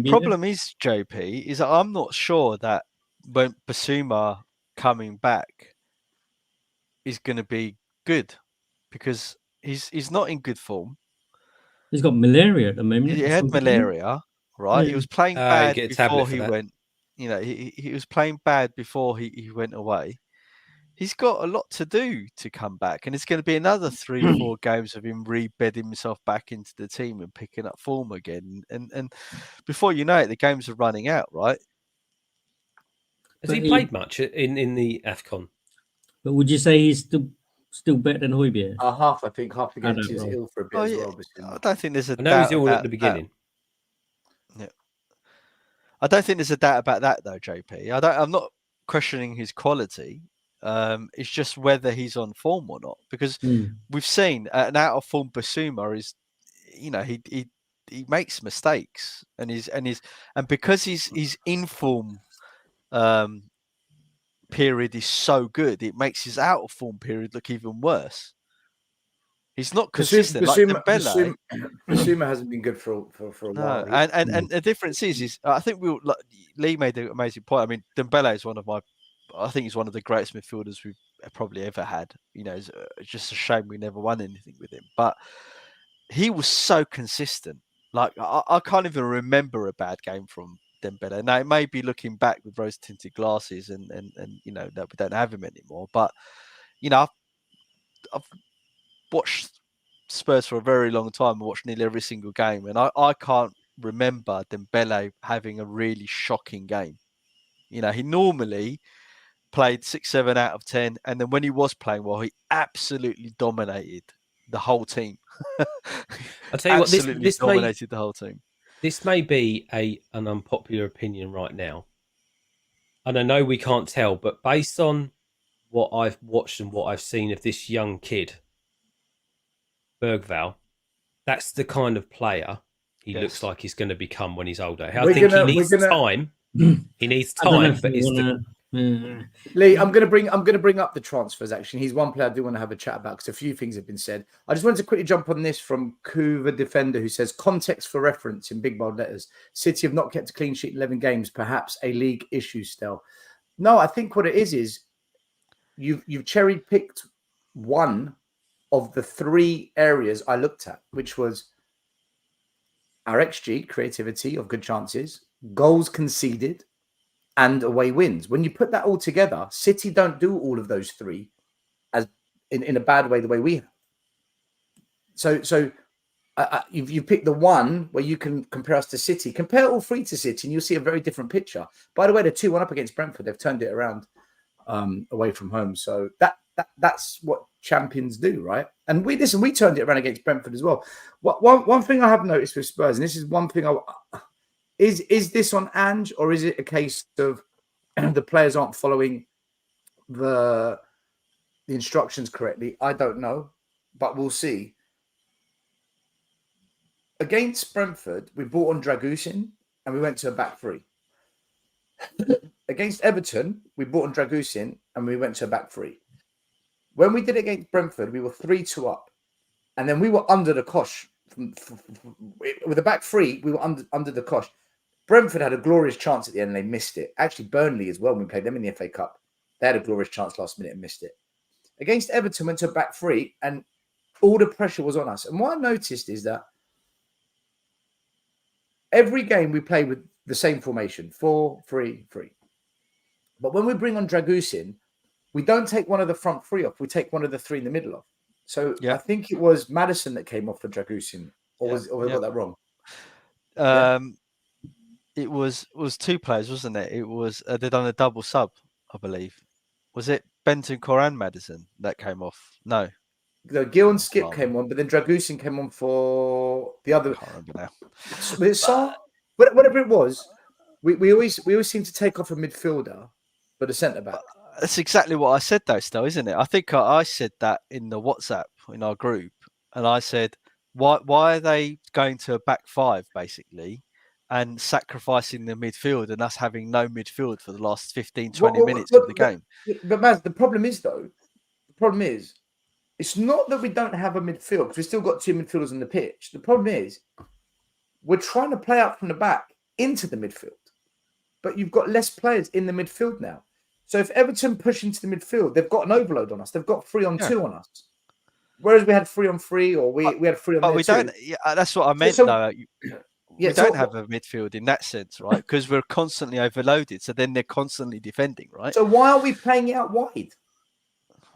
S4: Problem is, JP, is that I'm not sure that when Basuma coming back is going to be good, because he's not in good form.
S6: He's got malaria at the moment.
S4: He had malaria, right?
S6: Yeah.
S4: He was playing bad before he went. He was playing bad before he went away. He's got a lot to do to come back, and it's going to be another 3-4 games of him rebedding himself back into the team and picking up form again. And before you know it, the games are running out, right?
S5: Has he played much in the AFCON?
S6: But would you say he's still better than Højbjerg?
S3: Half, I think. Half against is ill for a bit as well.
S4: I don't think there's a
S5: I know
S4: doubt
S5: he's ill
S4: about
S5: at the beginning.
S4: Yeah. I don't think there's a doubt about that, though, JP. I'm not questioning his quality. It's just whether he's on form or not, because we've seen an out of form Basuma is, he makes mistakes, and because his in form period is so good, it makes his out of form period look even worse. He's not consistent like Dembele.
S3: Basuma hasn't been good for a while.
S4: And the difference is I think Lee made an amazing point. I mean, Dembele is I think he's one of the greatest midfielders we've probably ever had. It's just a shame we never won anything with him. But he was so consistent. Like I can't even remember a bad game from Dembele. Now it may be looking back with rose-tinted glasses, and that we don't have him anymore. But I've watched Spurs for a very long time and watched nearly every single game, and I can't remember Dembele having a really shocking game. He normally played 6, 7 out of 10, and then when he was playing well, he absolutely dominated the whole team.
S5: I'll tell you what, this
S4: dominated the whole team.
S5: This may be an unpopular opinion right now, and I know we can't tell, but based on what I've watched and what I've seen of this young kid, Bergvall, that's the kind of player he looks like he's going to become when he's older. I think he needs time. He needs time, but
S3: Lee, I'm going to bring up the transfers. Actually, he's one player I do want to have a chat about because a few things have been said. I just wanted to quickly jump on this from Kuva Defender, who says context for reference in big bold letters. City have not kept a clean sheet in 11 games, perhaps a league issue still. No, I think what it is you've cherry picked one of the 3 areas I looked at, which was our XG, creativity of good chances, goals conceded, and away wins. When you put that all together, City don't do all of those 3 as in a bad way the way we have. So you pick the one where you can compare us to City. Compare all 3 to City, and you'll see a very different picture. By the way, they're 2-1 up against Brentford. They've turned it around away from home. So that's what champions do, right? And we turned it around against Brentford as well. One thing I have noticed with Spurs, and this is one thing is this on Ange, or is it a case of the players aren't following the instructions correctly? I don't know, but we'll see. Against Brentford, we brought on Dragusin and we went to a back 3. Against Everton, we brought on Dragusin and we went to a back 3. When we did it against Brentford, we were 3-2 up, and then we were under the cosh. With the back 3, we were under the cosh. Brentford had a glorious chance at the end and they missed it. Actually, Burnley as well, when we played them in the FA Cup, they had a glorious chance last minute and missed it. Against Everton, went to a back 3 and all the pressure was on us. And what I noticed is that every game we play with the same formation, 4-3-3. But when we bring on Dragusin, we don't take one of the front 3 off. We take one of the 3 in the middle off. So I think it was Maddison that came off for Dragusin, or I got that wrong?
S4: It was 2 players, wasn't it? It was they'd done a double sub, I believe. Was it Bentancur and Maddison that came off? No.
S3: Gil and Skip came on, but then Dragusin came on for the other.
S4: I can't remember now.
S3: Whatever it was, we always seem to take off a midfielder for the centre back.
S4: That's exactly what I said, though, still, isn't it? I think I said that in the WhatsApp in our group, and I said, why are they going to a back 5 basically? And sacrificing the midfield and us having no midfield for the last 15, 20 minutes of the game.
S3: But Maz, the problem is, it's not that we don't have a midfield, because we've still got 2 midfielders on the pitch. The problem is we're trying to play out from the back into the midfield, but you've got less players in the midfield now. So if Everton push into the midfield, they've got an overload on us. They've got 3-on-2 on us. Whereas we had 3-on-3, or we had 3-on-2.
S4: But we don't. Yeah, that's what I meant, though. We don't have a midfield in that sense, right? Because we're constantly overloaded. So then they're constantly defending, right?
S3: So why are we playing it out wide?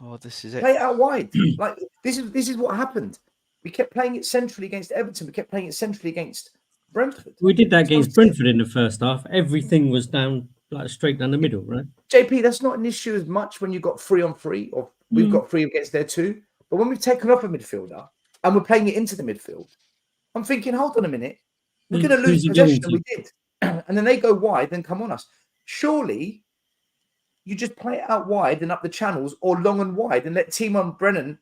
S4: Oh, this is it.
S3: Play it out wide. Like this is what happened. We kept playing it centrally against Everton. We kept playing it centrally against Brentford.
S6: We did that against Brentford in the first half. Everything was down, like straight down the middle, right?
S3: JP, that's not an issue as much when you've got 3-on-3, or we've got 3 against their 2. But when we've taken off a midfielder and we're playing it into the midfield, I'm thinking, hold on a minute. We're going to lose possession, and we did. and then they go wide, then come on us. Surely you just play it out wide and up the channels, or long and wide, and let Timo and Brennan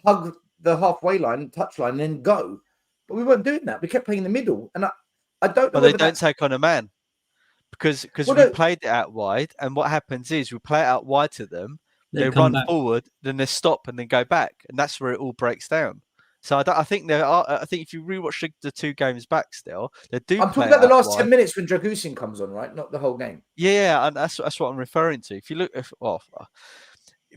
S3: hug the halfway line, touch line, and then go. But we weren't doing that. We kept playing in the middle, and I don't know.
S4: But they don't take on a man because we played it out wide, and what happens is we play it out wide to them. They run forward, then they stop, and then go back, and that's where it all breaks down. So I think if you rewatch the 2 games back, still they do.
S3: I'm talking about the last 10 minutes when Dragusin comes on, right? Not the whole game.
S4: Yeah, and that's what I'm referring to. If you look, if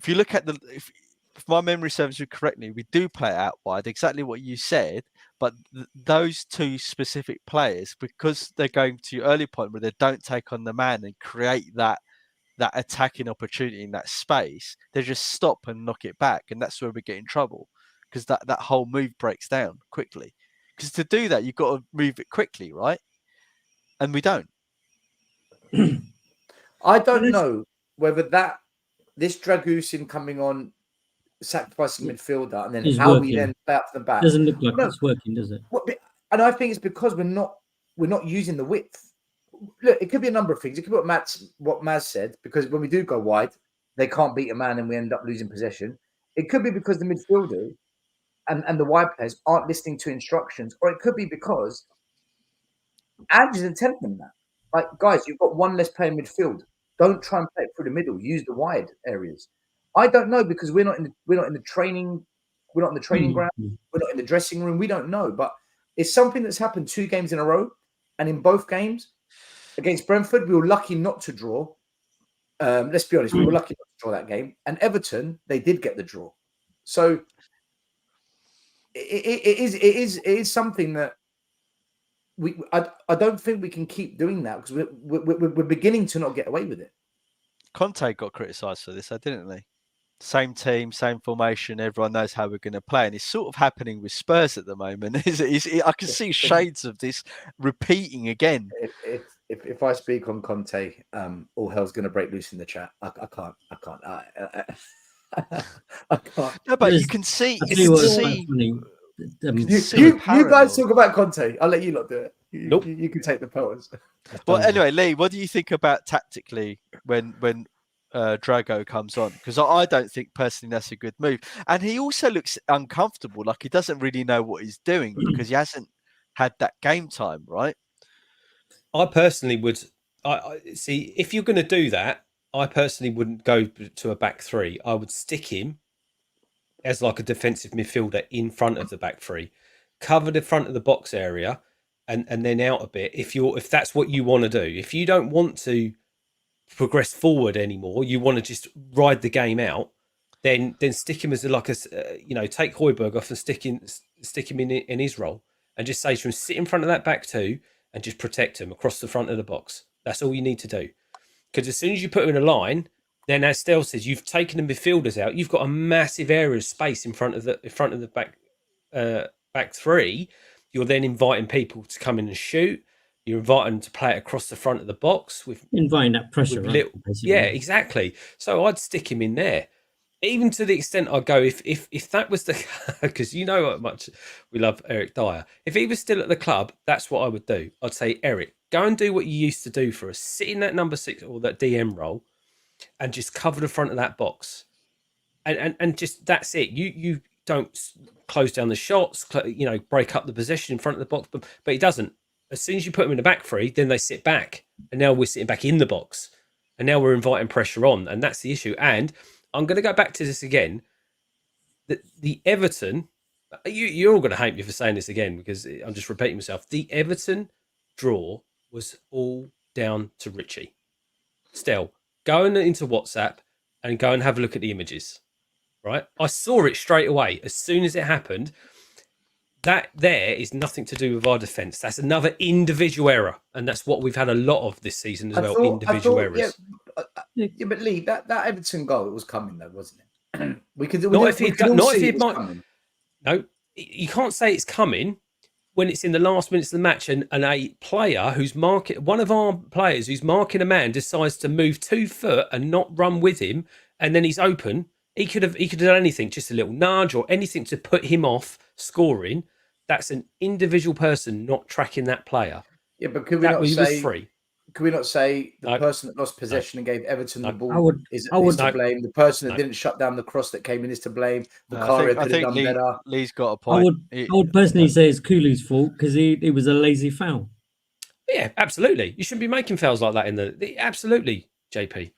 S4: you look at if my memory serves you correctly, we do play it out wide, exactly what you said. But those 2 specific players, because they're going to your early point where they don't take on the man and create that attacking opportunity in that space, they just stop and knock it back, and that's where we get in trouble. Because that whole move breaks down quickly. Because to do that, you've got to move it quickly, right? And we don't.
S3: I don't know whether this Dragusin coming on, sacrificing midfielder, and then how working. We then play out from the back
S6: doesn't look like it's working, does it?
S3: And I think it's because we're not using the width. Look, it could be a number of things. It could be what Maz said, because when we do go wide, they can't beat a man and we end up losing possession. It could be because the midfielders and the wide players aren't listening to instructions, or it could be because Ange isn't telling them that. Like, guys, you've got one less player in midfield. Don't try and play it through the middle. Use the wide areas. I don't know, because we're not in the training. We're not in the training ground. We're not in the dressing room. We don't know, but it's something that's happened 2 games in a row, and in both games against Brentford, we were lucky not to draw. Let's be honest, we were lucky not to draw that game. And Everton, they did get the draw. So it is something that I don't think we can keep doing that, because we're beginning to not get away with it.
S4: Conte got criticised for this, didn't they? Same team, same formation. Everyone knows how we're going to play, and it's sort of happening with Spurs at the moment. I can see shades of this repeating again.
S3: If I speak on Conte, all hell's going to break loose in the chat. I can't. I can't.
S4: No, but you can see.
S3: You guys talk about Conte. I'll let you lot do it. You can take the photos.
S4: Well, anyway, Lee, what do you think about tactically when Drago comes on? Because I don't think personally that's a good move, and he also looks uncomfortable, like he doesn't really know what he's doing because he hasn't had that game time, right?
S5: I personally would. I see, if you're going to do that, I personally wouldn't go to a back 3. I would stick him as like a defensive midfielder in front of the back 3, cover the front of the box area, and then out a bit. If that's what you want to do, if you don't want to progress forward anymore, you want to just ride the game out, then stick him as like a take Højbjerg off and stick him in his role, and just say to him, sit in front of that back 2 and just protect him across the front of the box. That's all you need to do. Because as soon as you put him in a line, then as Stel says, you've taken the midfielders out. You've got a massive area of space in front of the back 3. You're then inviting people to come in and shoot. You're inviting them to play it across the front of the box with
S6: inviting that pressure. Right?
S5: Yeah, exactly. So I'd stick him in there. Even to the extent I'd go, if that was the, because you know how much we love Eric Dyer. If he was still at the club, that's what I would do. I'd say, Eric, go and do what you used to do for us. Sit in that number 6 or that DM role and just cover the front of that box. And just, that's it. You don't close down the shots, break up the possession in front of the box. But he doesn't. As soon as you put them in the back 3, then they sit back. And now we're sitting back in the box. And now we're inviting pressure on. And that's the issue. And I'm going to go back to this again. The Everton, you're all going to hate me for saying this again because I'm just repeating myself. The Everton draw was all down to Richie. Still, go into WhatsApp and go and have a look at the images. Right? I saw it straight away. As soon as it happened, that there is nothing to do with our defence. That's another individual error. And that's what we've had a lot of this season as well, individual errors.
S3: Yeah, but Lee, that Everton goal was coming though, wasn't it?
S5: No, you can't say it's coming when it's in the last minutes of the match and a player who's one of our players who's marking a man decides to move 2 foot and not run with him, and then he's open. He could have done anything, just a little nudge or anything to put him off scoring. That's an individual person not tracking that player.
S3: Yeah, but could we not
S5: he
S3: say
S5: was free.
S3: Could we not say the
S5: No.
S3: person that lost possession and gave Everton the
S5: No.
S3: ball is to
S5: No.
S3: blame? The person that
S5: No.
S3: didn't shut down the cross that came in is to blame.
S4: I
S3: Vicario could have
S4: think
S3: done better.
S4: Lee's got a
S6: I
S4: point.
S6: would personally say it's Kulu's fault because it was a lazy foul.
S5: Yeah, absolutely. You shouldn't be making fouls like that in the absolutely, JP.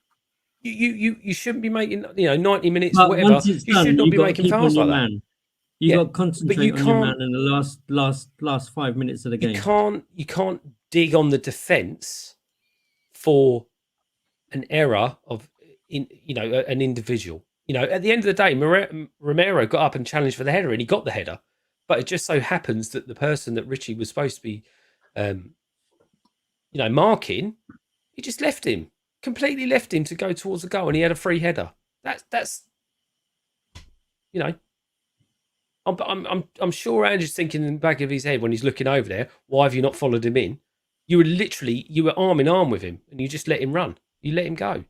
S5: You shouldn't be making 90 minutes
S6: But
S5: or whatever.
S6: once it's
S5: You
S6: done,
S5: should not
S6: you
S5: be
S6: got to
S5: making
S6: keep on
S5: fouls
S6: your
S5: like that.
S6: man. You
S5: Yeah,
S6: got to concentrate on your man in the last 5 minutes of the game.
S5: You can't dig on the defence for an error of an individual. At the end of the day, Romero got up and challenged for the header, and he got the header. But it just so happens that the person that Richie was supposed to be, marking, he just completely left him to go towards the goal, and he had a free header. That's I'm sure Andrew's thinking in the back of his head when he's looking over there, why have you not followed him in? You were arm in arm with him, and you just let him run. You let him go.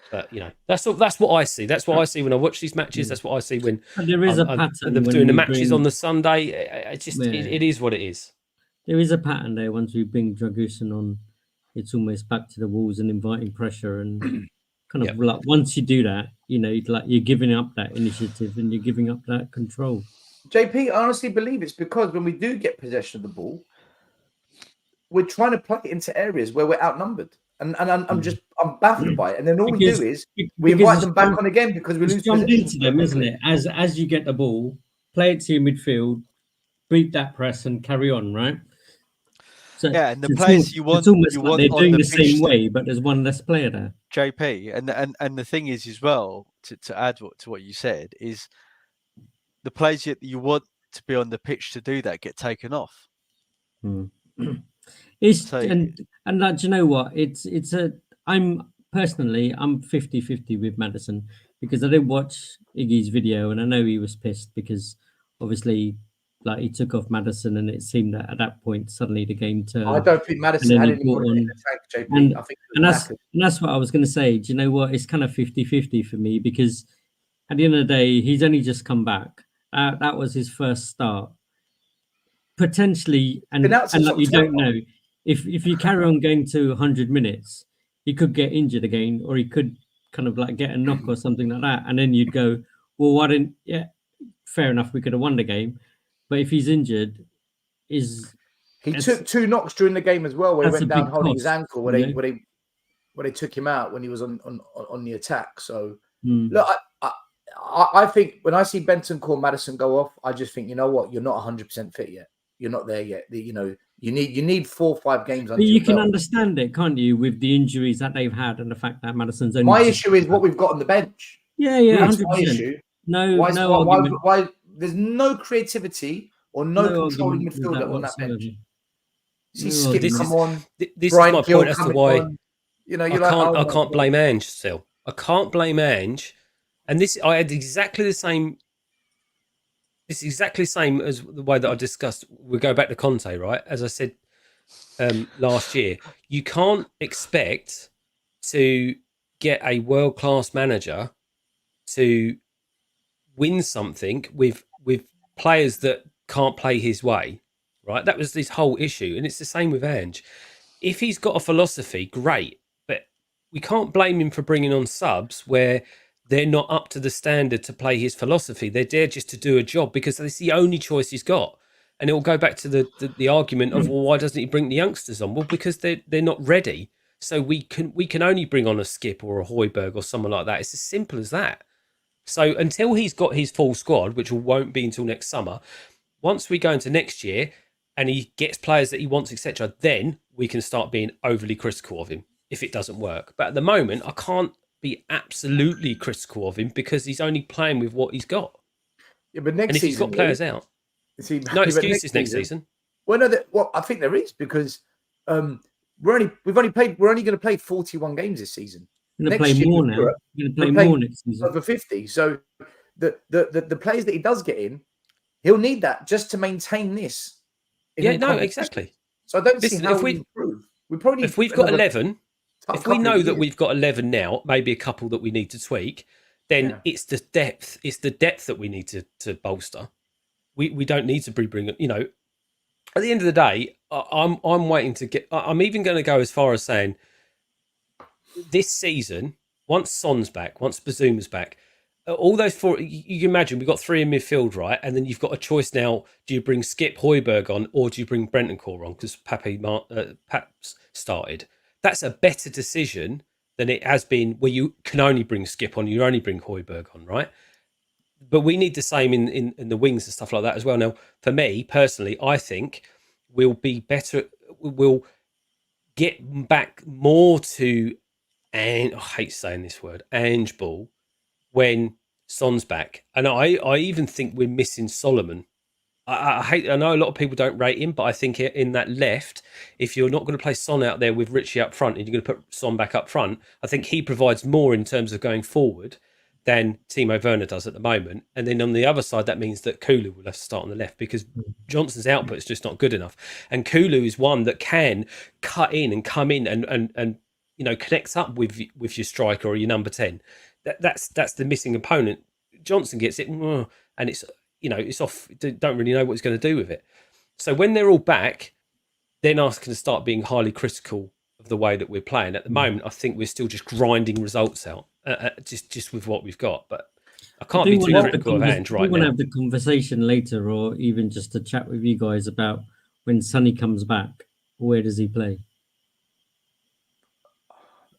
S5: But that's what I see. That's what I see when I watch these matches. That's what I see when
S6: there is a pattern.
S5: they're doing the matches on the Sunday. It is what it is.
S6: There is a pattern there. Once we bring Dragusin on, it's almost back to the walls and inviting pressure and kind of like once you do that, you're giving up that initiative and you're giving up that control.
S3: JP, I honestly believe it's because when we do get possession of the ball, we're trying to plug it into areas where we're outnumbered. And I'm baffled by it. And then all we do is we invite them back on again because we lose
S6: jumped
S3: possession.
S6: into them, isn't it? As you get the ball, play it to your midfield, beat that press and carry on, right? So
S4: and the players you want,
S6: it's almost like they're doing the same
S4: pitch,
S6: way, but there's one less player there.
S4: JP, and the thing is as well, to add to what you said, is the players that you want to be on the pitch to do that get taken off.
S6: And like, do you know what? I'm 50-50 with Maddison because I did watch Iggy's video and I know he was pissed because obviously like he took off Maddison and it seemed that at that point suddenly the game turned.
S3: I don't think Maddison had any more in the tank, JP. I think
S6: and that's what I was going to say. Do you know what? It's kind of 50-50 for me because at the end of the day, he's only just come back. That was his first start. Potentially, and like you don't know. If you carry on going to 100 minutes, he could get injured again, or he could kind of like get a knock or something like that. And then you'd go, well, why didn't? Yeah, fair enough. We could have won the game, but if he's injured,
S3: he took 2 knocks during the game as well, where he went down holding his ankle, where they took him out when he was on the attack. So look, I think when I see Benton call Maddison go off, I just think, you know what, you're not 100% fit yet. You're not there yet. You need 4 or 5 games.
S6: But you can understand it, can't you, with the injuries that they've had and the fact that Maddison's only.
S3: My issue is what we've got on the bench.
S6: Yeah,
S3: that's 100%. My issue. Why there's no creativity or no controlling midfielder on that bench. See, Skip come on.
S5: This is my point as to why. I can't blame Ange still. I can't blame Ange, and I had exactly the same. It's exactly the same as the way that I discussed. We go back to Conte, right? As I said last year, you can't expect to get a world-class manager to win something with players that can't play his way, right? That was this whole issue, and it's the same with Ange. If he's got a philosophy, great, but we can't blame him for bringing on subs where they're not up to the standard to play his philosophy. They're there just to do a job because it's the only choice he's got. And it will go back to the argument of, well, why doesn't he bring the youngsters on? Well, because they're not ready. So we can only bring on a Skip or a Højbjerg or someone like that. It's as simple as that. So until he's got his full squad, which won't be until next summer, once we go into next year and he gets players that he wants, etc., then we can start being overly critical of him if it doesn't work. But at the moment, I can't be absolutely critical of him because he's only playing with what he's got.
S3: Yeah, but
S5: if he's got players out, no excuses next season.
S3: Well, no, I think there is because we're only going to play 41 games this season.
S6: We're going to play more now. We're going to play more next season.
S3: Over 50. So the players that he does get in, he'll need that just to maintain this.
S5: Exactly.
S3: So I don't see how we improve.
S5: If we've got 11. If we know that we've got 11 now, maybe a couple that we need to tweak, then it's the depth. It's the depth that we need to bolster. We don't need to bring. At the end of the day, I'm waiting to get. I'm even going to go as far as saying this season, once Son's back, once Bazoom's back, all those four. You can imagine we've got three in midfield, right? And then you've got a choice now: do you bring Skip Højbjerg on, or do you bring Bentancur on because Pap's started? That's a better decision than it has been where you can only bring Skip on, you only bring Højbjerg on, right? But we need the same in the wings and stuff like that as well. Now, for me personally, I think we'll be better. We'll get back more to, and I hate saying this word, Ange ball, when Son's back. And I even think we're missing Solomon. I know a lot of people don't rate him, but I think in that left, if you're not going to play Son out there with Richie up front and you're going to put Son back up front, I think he provides more in terms of going forward than Timo Werner does at the moment. And then on the other side, that means that Kulu will have to start on the left because Johnson's output is just not good enough. And Kulu is one that can cut in and come in and connects up with your striker or your number 10. That's the missing component. Johnson gets it, and it's off. Don't really know what he's going to do with it. So when they're all back, then I can start being highly critical of the way that we're playing. At the moment, I think we're still just grinding results out, just with what we've got. But I can't be too critical of Ange right now.
S6: We want to have the conversation later, or even just to chat with you guys about when Sonny comes back. Where does he play?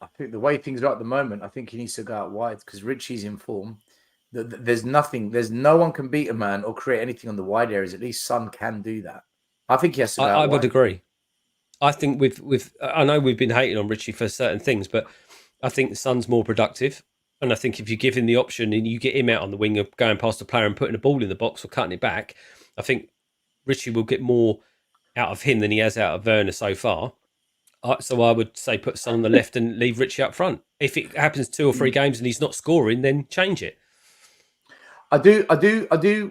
S3: I think the way things are at the moment, I think he needs to go out wide because Richie's in form. There's no one can beat a man or create anything on the wide areas. At least Son can do that. I think he has to go out
S5: I would
S3: wide.
S5: agree. I think I know we've been hating on Richie for certain things, but I think the Son's more productive. And I think if you give him the option and you get him out on the wing of going past the player and putting a ball in the box or cutting it back, I think Richie will get more out of him than he has out of Werner so far. So I would say put Son on the left and leave Richie up front. If it happens 2 or 3 games and he's not scoring, then change it.
S3: I do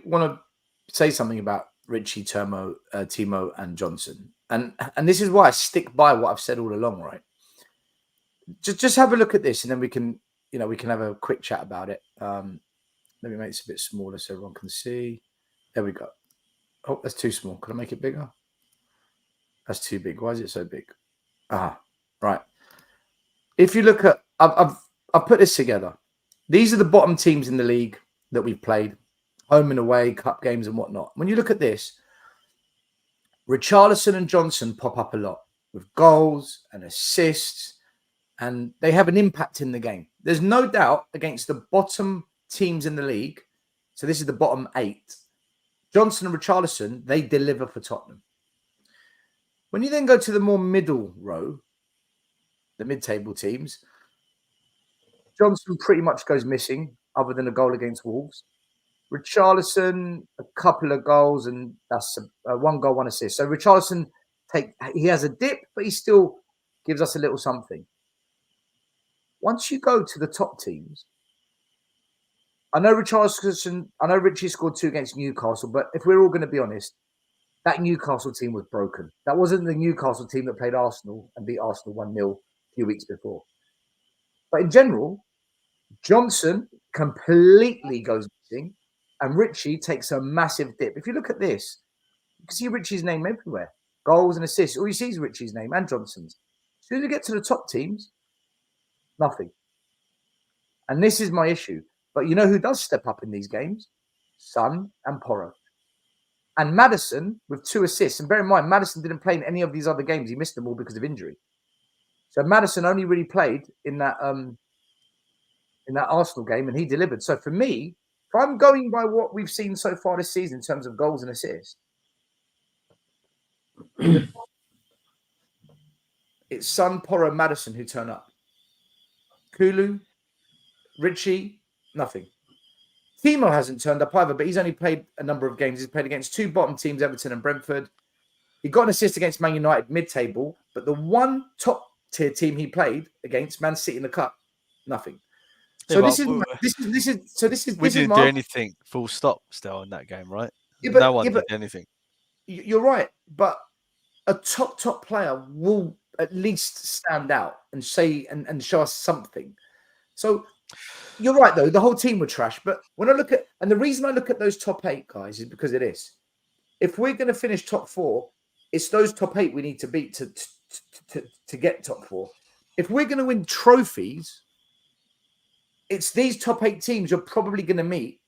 S3: want to say something about Richie, Timo, and Johnson, and this is why I stick by what I've said all along. Right? Just have a look at this, and then we can have a quick chat about it. Let me make this a bit smaller so everyone can see. There we go. Oh, that's too small. Can I make it bigger? That's too big. Why is it so big? Right. If you look at, I've put this together. These are the bottom teams in the league that we've played, home and away, cup games and whatnot. When you look at this, Richarlison and Johnson pop up a lot with goals and assists, and they have an impact in the game. There's no doubt against the bottom teams in the league, so this is the bottom 8, Johnson and Richarlison, they deliver for Tottenham. When you then go to the more middle row, the mid-table teams, Johnson pretty much goes missing other than a goal against Wolves. Richarlison, a couple of goals, and that's 1 goal, 1 assist. So Richarlison, he has a dip, but he still gives us a little something. Once you go to the top teams, I know Richie scored 2 against Newcastle, but if we're all going to be honest, that Newcastle team was broken. That wasn't the Newcastle team that played Arsenal and beat Arsenal 1-0 a few weeks before. But in general, Johnson completely goes missing and Richie takes a massive dip. If you look at this, you can see Richie's name everywhere. Goals and assists. All you see is Richie's name and Johnson's. As soon as you get to the top teams, nothing. And this is my issue. But you know who does step up in these games? Son and Porro. And Maddison with 2 assists. And bear in mind, Maddison didn't play in any of these other games. He missed them all because of injury. So Maddison only really played in that Arsenal game, and he delivered. So for me, if I'm going by what we've seen so far this season in terms of goals and assists, it's Son, Porro, Maddison who turn up. Kulu, Richie, nothing. Timo hasn't turned up either, but he's only played a number of games. He's played against 2 bottom teams, Everton and Brentford. He got an assist against Man United mid-table, but the one top-tier team he played against, Man City in the Cup, nothing. So
S4: Yeah,
S3: this is
S4: we didn't do anything full stop still in that game, right?
S3: Yeah, but,
S4: no one did anything.
S3: You're right, but a top player will at least stand out and say and show us something. So you're right, though. The whole team were trash. But when I look at, and the reason I look at those top 8 guys is because of this. If we're going to finish top 4, It's those top 8 we need to beat to get top 4. If we're going to win trophies, it's these top 8 teams you're probably going to meet,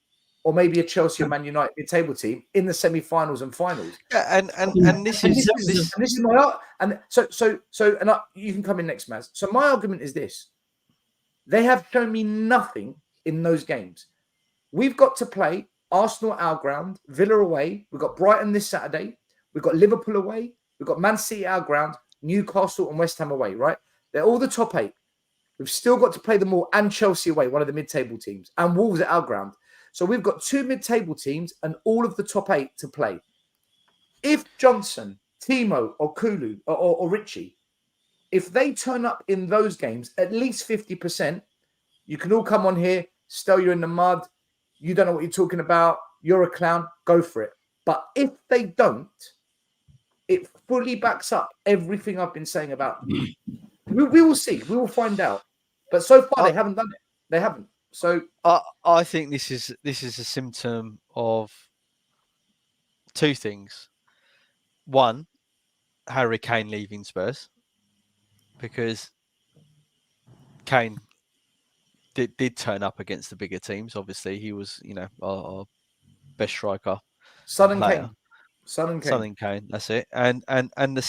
S3: or maybe a Chelsea or Man United mid-table team in the semi-finals and finals.
S4: Yeah, and this is
S3: my and you can come in next, Maz. So my argument is this: they have shown me nothing in those games. We've got to play Arsenal at our ground, Villa away. We've got Brighton this Saturday. We've got Liverpool away. We've got Man City at our ground, Newcastle and West Ham away. Right? They're all the top 8. We've still got to play them all, and Chelsea away, one of the mid-table teams, and Wolves at our ground. So we've got 2 mid-table teams and all of the top 8 to play. If Johnson, Timo, or Kulu, or Richie, if they turn up in those games, at least 50%, you can all come on here, Stel, you're in the mud, you don't know what you're talking about, you're a clown, go for it. But if they don't, it fully backs up everything I've been saying about them. We will see. We will find out. But so far, they haven't done it. They haven't. So
S4: I think this is a symptom of 2 things. One, Harry Kane leaving Spurs, because Kane did turn up against the bigger teams. Obviously, he was, our best striker.
S3: Son and Kane.
S4: That's it. And the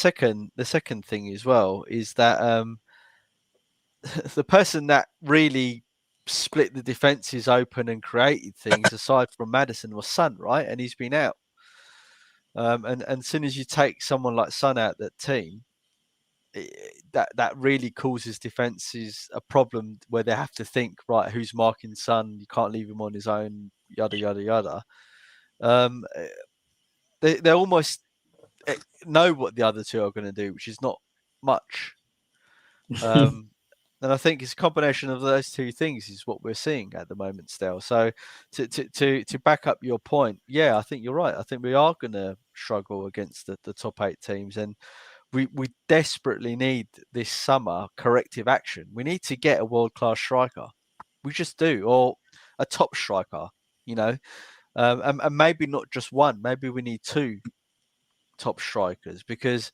S4: second thing as well is that the person that really split the defenses open and created things aside from Maddison was Son, right? And he's been out. And as soon as you take someone like Son out that team, that really causes defenses a problem where they have to think, right, who's marking Son? You can't leave him on his own, yada yada yada. They almost know what the other 2 are going to do, which is not much. And I think it's a combination of those 2 things is what we're seeing at the moment still. So to back up your point, yeah, I think you're right. I think we are going to struggle against the top 8 teams, and we desperately need this summer corrective action. We need to get a world-class striker. We just do, or a top striker, and maybe not just one. Maybe we need 2 top strikers, because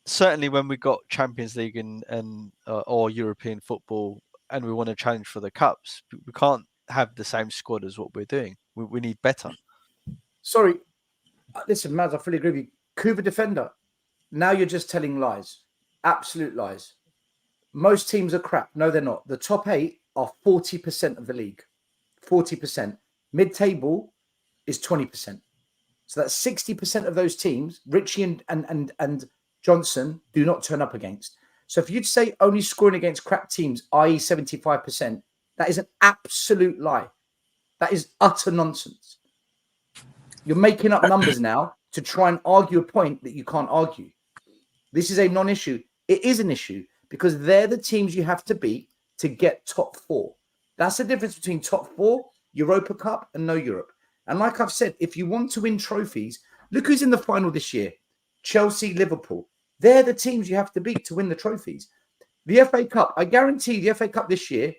S4: certainly when we got Champions League and or European football and we want to challenge for the cups, we can't have the same squad as what we're doing. We need better.
S3: Sorry. Listen, Maz, I fully agree with you. Cuba defender. Now you're just telling lies. Absolute lies. Most teams are crap. No, they're not. The top 8 are 40% of the league. 40%. Mid-table is 20%. So that's 60% of those teams, Richie and Johnson, do not turn up against. So if you'd say only scoring against crap teams, i.e. 75%, that is an absolute lie. That is utter nonsense. You're making up numbers now to try and argue a point that you can't argue. This is a non-issue. It is an issue because they're the teams you have to beat to get top 4. That's the difference between top 4, Europa Cup, and no Europe. And like I've said, if you want to win trophies, look who's in the final this year. Chelsea, Liverpool. They're the teams you have to beat to win the trophies. The FA Cup, I guarantee the FA Cup this year,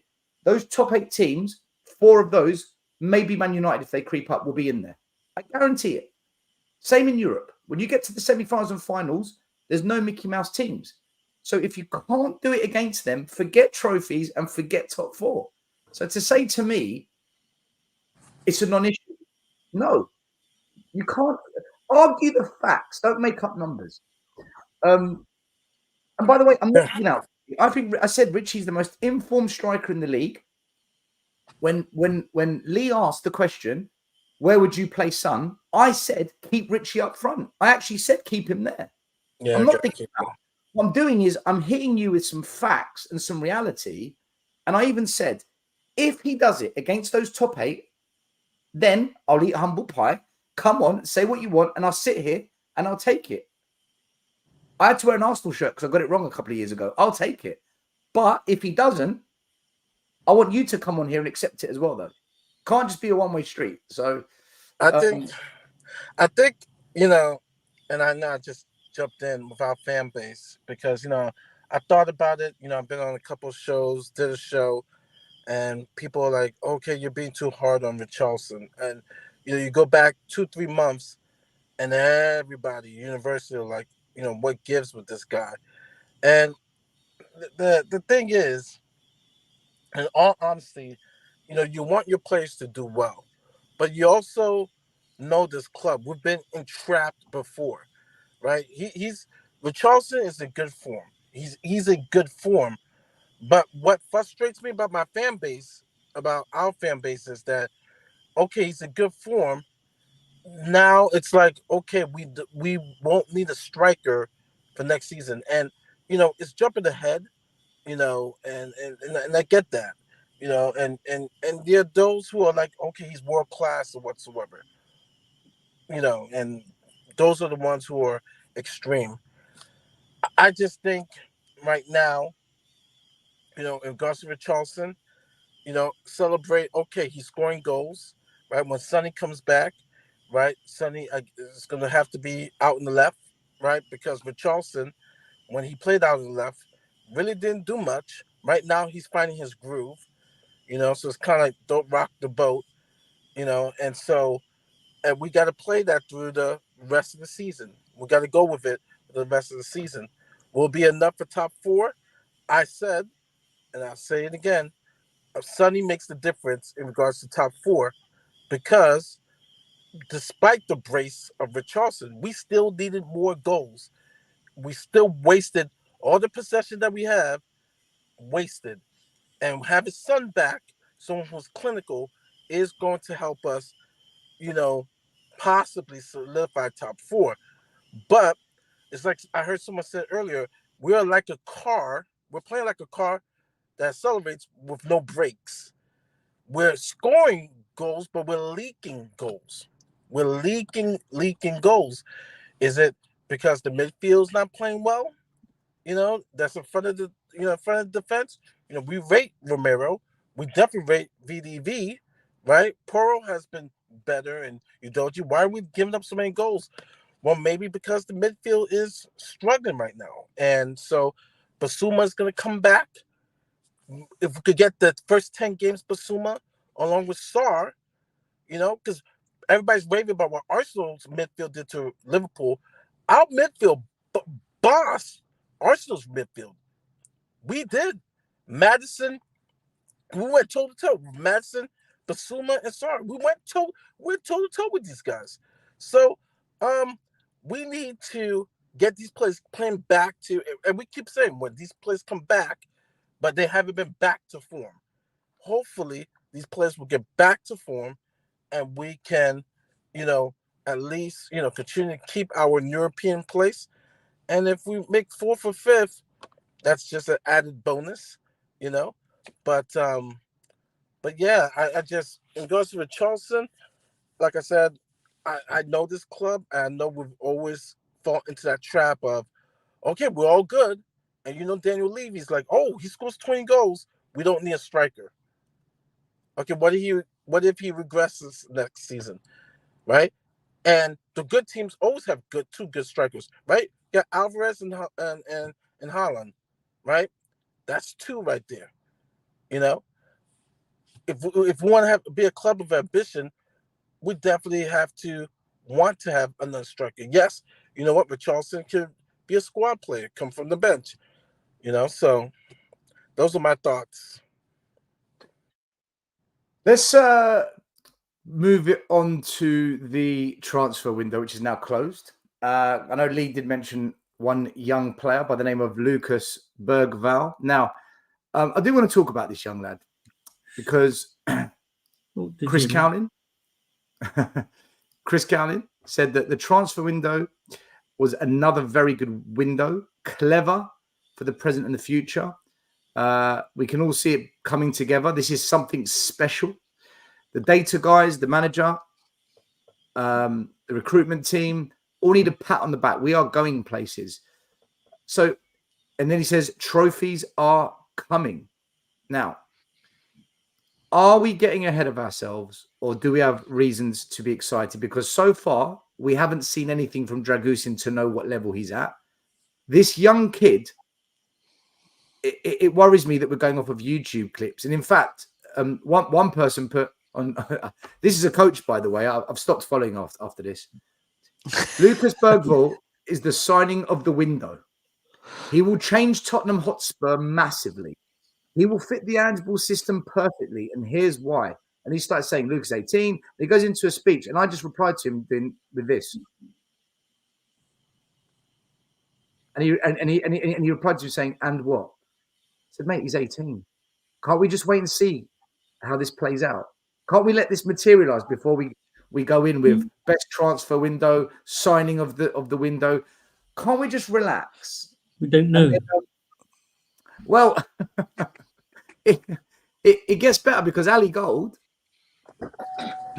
S3: those top 8 teams, 4 of those, maybe Man United, if they creep up, will be in there. I guarantee it. Same in Europe. When you get to the semi-finals and finals, there's no Mickey Mouse teams. So if you can't do it against them, forget trophies and forget top 4. So to say to me, it's a non-issue. No, you can't argue the facts. Don't make up numbers. And by the way, I'm not, I think I said Richie's the most informed striker in the league. When Lee asked the question, where would you play Son? I said, keep Richie up front. I actually said, keep him there. Yeah, I'm not thinking about. What I'm doing is I'm hitting you with some facts and some reality. And I even said, if he does it against those top 8, then I'll eat humble pie. Come on, say what you want, and I'll sit here and I'll take it. I had to wear an Arsenal shirt because I got it wrong a couple of years ago. I'll take it. But if he doesn't, I want you to come on here and accept it as well, though. Can't just be a one-way street. So
S7: I think, and I know I just jumped in with our fan base because, I thought about it. I've been on a couple of shows, did a show, and people are like, okay, you're being too hard on Richarlison. And, you go back 2-3 months and everybody universally like, what gives with this guy. And the thing is, in all honesty, you want your players to do well, but you also know this club. We've been entrapped before, right? He's Richarlison is in good form. He's in good form. But what frustrates me about our fan base, is that okay, he's in good form. Now it's like, okay, we won't need a striker for next season, and it's jumping ahead, and I get that, and there are those who are like, okay, he's world class or whatsoever, and those are the ones who are extreme. I just think right now, in regards to Richarlison, celebrate. Okay, he's scoring goals, right? When Sonny comes back, right? Sonny is going to have to be out in the left, right? Because Richarlison, when he played out in the left, really didn't do much. Right now, he's finding his groove, so it's kind of like don't rock the boat, and we got to play that through the rest of the season. We got to go with it for the rest of the season. Will it be enough for top 4? I said, and I'll say it again, Sonny makes the difference in regards to top 4, because despite the brace of Richarlison, we still needed more goals. We still wasted all the possession that we have, wasted. And having Son back, someone who's clinical, is going to help us, possibly solidify top 4. But it's like I heard someone say earlier, we're like a car. We're playing like a car that accelerates with no brakes. We're scoring goals, but we're leaking goals. We're leaking goals. Is it because the midfield's not playing well? That's in front of the defense. We rate Romero. We definitely rate VDV, right? Poro has been better, and Udoji. Why are we giving up so many goals? Well, maybe because the midfield is struggling right now, and so Basuma is going to come back. If we could get the first 10 games Basuma along with Sarr, because everybody's raving about what Arsenal's midfield did to Liverpool. Our midfield boss Arsenal's midfield. We did. Madison, we went toe to toe with Madison, Basuma, and Sarr. We went toe to toe with these guys. So, we need to get these players playing back to, and we keep saying when these players come back, but they haven't been back to form. Hopefully, these players will get back to form, and we can, at least, continue to keep our European place. And if we make 4th or 5th, that's just an added bonus, But yeah, I just, in regards to Richarlison, like I said, I know this club, and I know we've always fallen into that trap of, okay, we're all good. And Daniel Levy's like, oh, he scores 20 goals. We don't need a striker. Okay, what if he regresses next season, right? And the good teams always have two good strikers, right? You got Alvarez and Haaland, right? That's 2 right there. If we want to be a club of ambition, we definitely have to want to have another striker. Yes, you know what? Richarlison could be a squad player, come from the bench. So those are my thoughts.
S3: Let's move it on to the transfer window, which is now closed. I know Lee did mention one young player by the name of Lucas Bergvall. Now, I do want to talk about this young lad because Chris Cowlin said that the transfer window was another very good window, clever for the present and the future. We can all see it coming together. This is something special. The data guys, the manager, the recruitment team, all need a pat on the back. We are going places. So, and then he says, trophies are coming. Now, are we getting ahead of ourselves, or do we have reasons to be excited? Because so far, we haven't seen anything from Dragusin to know what level he's at. This young kid, it worries me that we're going off of YouTube clips. And in fact, one person put on, this is a coach, by the way. I've stopped following after this. Lucas Bergvall is the signing of the window. He will change Tottenham Hotspur massively. He will fit the Ansball system perfectly, and here's why. And he starts saying Lucas 18. He goes into a speech, and I just replied to him with this. And he replied to me saying, "And what?" I said, "Mate, he's 18. Can't we just wait and see how this plays out? Can't we let this materialize before we go in with best transfer window, signing of the window? Can't we just relax?"
S6: We don't know.
S3: Then, well, it gets better because Ali Gold,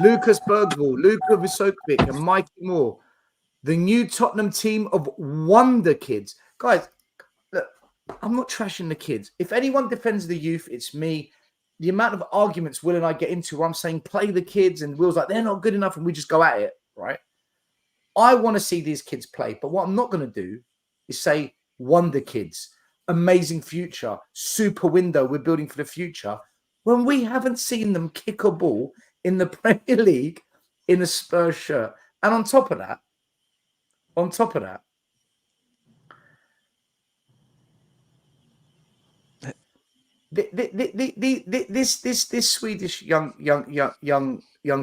S3: Lucas Bergvall, Luka Visokovic, and Mikey Moore, the new Tottenham team of wonder kids. Guys, look, I'm not trashing the kids. If anyone defends the youth, it's me. The amount of arguments Will and I get into where I'm saying play the kids, and Will's like, they're not good enough, and we just go at it, right? I want to see these kids play, but what I'm not going to do is say wonder kids, amazing future, super window, we're building for the future, when we haven't seen them kick a ball in the Premier League in a Spurs shirt. And on top of that, this Swedish young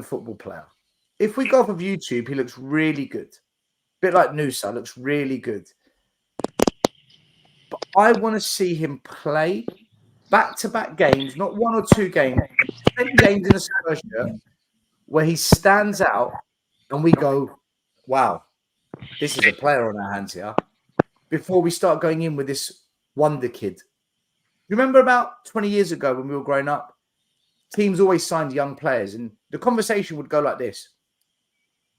S3: football player, if we go off of YouTube, he looks really good. A bit like Nusa, looks really good. But I want to see him play back-to-back games, not one or two games, 10 games in a Spurs shirt, where he stands out and we go, wow, this is a player on our hands here, before we start going in with this wonder kid. You remember about 20 years ago when we were growing up, teams always signed young players, and the conversation would go like this.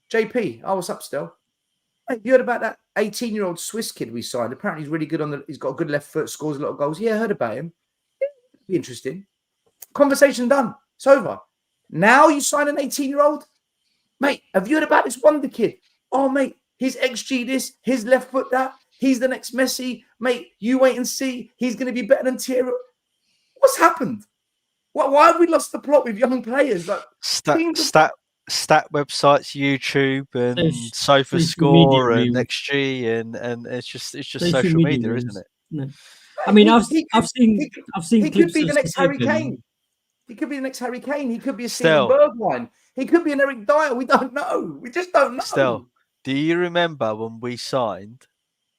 S3: JP, what's up still? Hey, you heard about that 18-year-old Swiss kid we signed? Apparently he's really good he's got a good left foot, scores a lot of goals. Yeah, I heard about him. Be interesting. Conversation done. It's over. Now you sign an 18-year-old? Mate, have you heard about this wonder kid? Oh, mate, his XG this, his left foot that. He's the next Messi. Mate, you wait and see. He's going to be better than Thierry. What's happened? Why have we lost the plot with young players? Like
S4: stat websites, YouTube, and SofaScore, and XG, and it's just social media, isn't it?
S6: No. I mean, I've seen.
S3: He could be the next Harry Kane. He could be the next Harry Kane. He could be a Steven Bergwijn. He could be an Eric Dyer. We don't know. We just don't know.
S4: Still, do you remember when we signed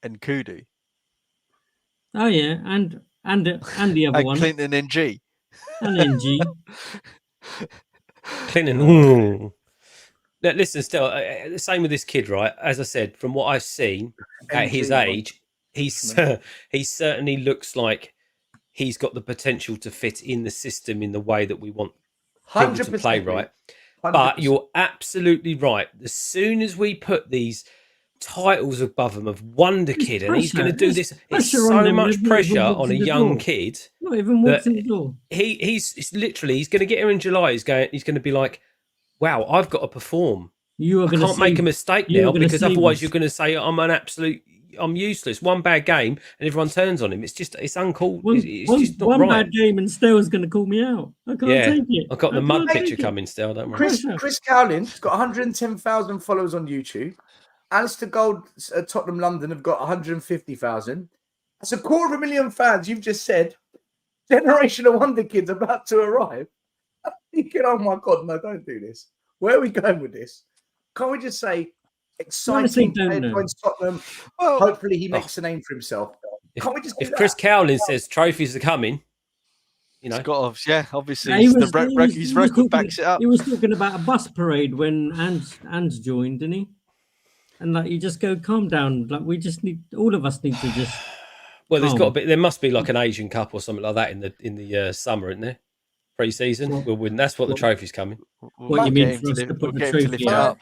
S4: Nkudu?
S6: Oh yeah, and the other one,
S4: Clinton NG.
S6: And NG.
S5: Clinton. Listen, still, the same with this kid, right? As I said, from what I've seen at his age, he certainly looks like he's got the potential to fit in the system in the way that we want people to play, right? 100%. But you're absolutely right. As soon as we put these titles above him of wonder kid, and he's going to do this, it's so much pressure on a young kid.
S6: Not even walks in the door.
S5: He's going to get here in July. He's going to be like, wow, I've got to perform. I can't make a mistake now, because otherwise you're going to say I'm useless. One bad game and everyone turns on him. It's uncalled. It's just not right.
S6: One bad game and Stell's going to call me out. I can't take it.
S5: I've got the mud picture coming, Stell. Don't worry.
S3: Chris Cowling's got 110,000 followers on YouTube. Alistair Gold at Tottenham London have got 150,000. That's 250,000 fans. You've just said generational wonder kids about to arrive. I'm thinking, oh my God, no, don't do this. Where are we going with this? Can't we just say exciting player joins Tottenham? Well, hopefully he makes a name for himself. Can't we just do
S5: if Chris Cowling says trophies are coming,
S4: he's got to, obviously his record backs it up.
S6: He was talking about a bus parade when Ange joined, didn't he? And you just go, calm down. We just all of us need to just.
S5: Well, there must be like an Asian Cup or something like that in the summer, isn't there? Pre-season, we'll win. That's what the trophy's coming.
S6: What you mean for us to put the trophy up?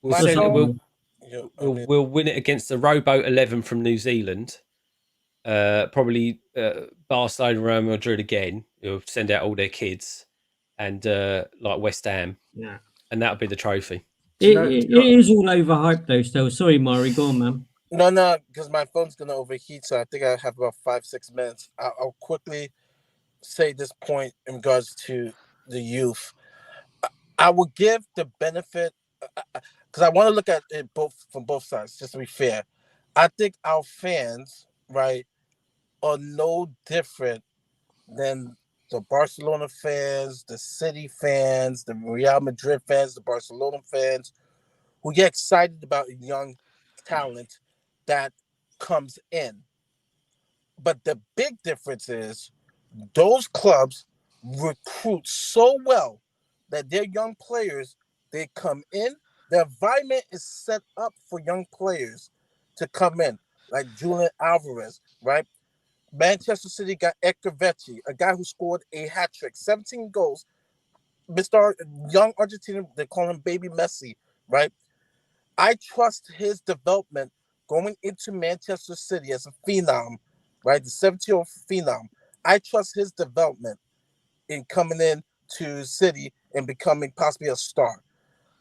S5: We'll win it against the rowboat 11 from New Zealand. Probably Barcelona, Real Madrid again. They'll send out all their kids, and like West Ham.
S6: Yeah,
S5: and that'll be the trophy.
S6: It is all overhyped though. Still, sorry, Mari, go on, man.
S7: No, because my phone's gonna overheat, so I think I have about 5-6 minutes. I'll quickly say this point in regards to the youth. I will give the benefit. because I want to look at it from both sides, just to be fair. I think our fans, right, are no different than the Barcelona fans, the City fans, the Real Madrid fans, the Barcelona fans, who get excited about young talent that comes in. But the big difference is those clubs recruit so well that their young players, they come in, the environment is set up for young players to come in, like Julian Alvarez, right? Manchester City got Eckervetti, a guy who scored a hat trick, 17 goals. Mr. Young Argentinian, they call him Baby Messi, right? I trust his development going into Manchester City as a phenom, right? The 17-year-old phenom. I trust his development in coming in to City and becoming possibly a star.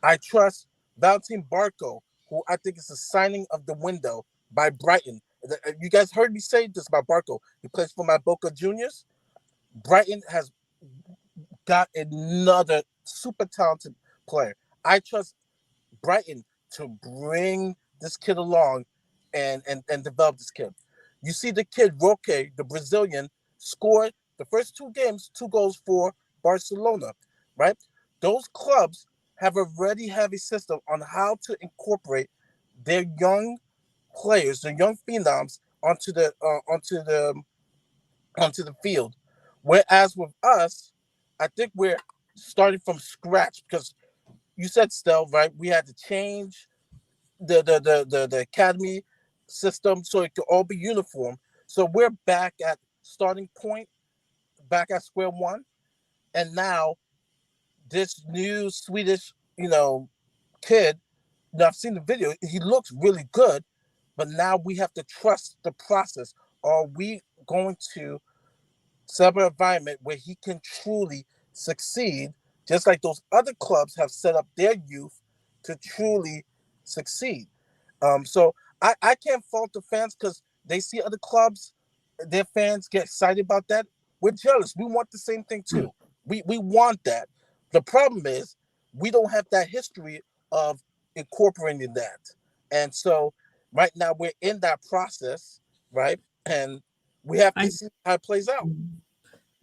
S7: I trust Valentin Barco, who I think is the signing of the window by Brighton. You guys heard me say this about Barco. He plays for my Boca Juniors. Brighton has got another super talented player. I trust Brighton to bring this kid along and develop this kid. You see the kid, Roque, the Brazilian, scored the first 2 games, 2 goals for Barcelona, right? Those clubs have already have a system on how to incorporate their young players, their young phenoms onto the field. Whereas with us, I think we're starting from scratch because you said, Stel, right? We had to change the academy system so it could all be uniform. So we're back at starting point, back at square one, and now this new Swedish, kid. Now I've seen the video; he looks really good, but now we have to trust the process. Are we going to set up an environment where he can truly succeed, just like those other clubs have set up their youth to truly succeed? So I can't fault the fans because they see other clubs, their fans get excited about that. We're jealous. We want the same thing too. We want that. The problem is we don't have that history of incorporating that. And so right now we're in that process, right? And we have to see how it plays out.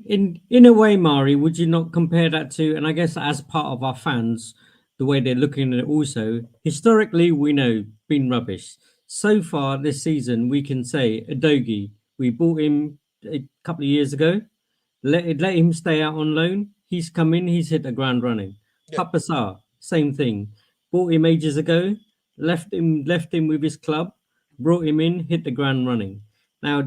S6: In a way, Mari, would you not compare that to, and I guess as part of our fans, the way they're looking at it also, historically, we know, been rubbish. So far this season, we can say, Udogie, we bought him a couple of years ago, let him stay out on loan. He's come in, he's hit the ground running.
S7: Yeah.
S6: Papa Sarr, same thing. Bought him ages ago, left him with his club, brought him in, hit the ground running. Now,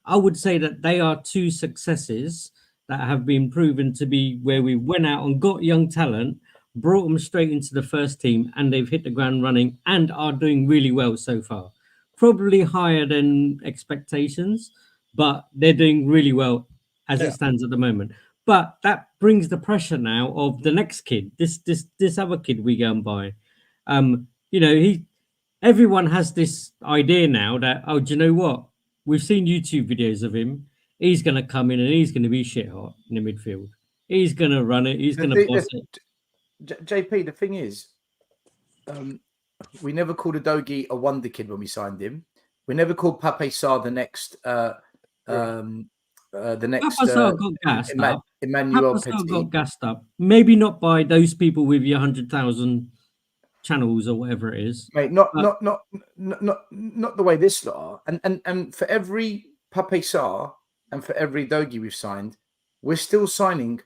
S6: I would say that they are 2 successes that have been proven to be where we went out and got young talent, brought them straight into the first team, and they've hit the ground running and are doing really well so far. Probably higher than expectations, but they're doing really well as it stands at the moment. But that brings the pressure now of the next kid, this other kid we go and buy. Everyone has this idea now that, oh, do you know what? We've seen YouTube videos of him. He's going to come in and he's going to be shit hot in the midfield. He's going to run it. He's going to boss it.
S3: JP, the thing is, we never called Udogie a wonder kid when we signed him. We never called Pape Sarr the next
S6: Papa Sarr got gassed up.
S3: Emmanuel
S6: Papa Sarr
S3: Petit.
S6: got gassed up. Maybe not by those people with your 100,000 channels or whatever it is,
S3: mate. Not the way this lot are. And for every Pape Sarr and for every Udogie we've signed, we're still signing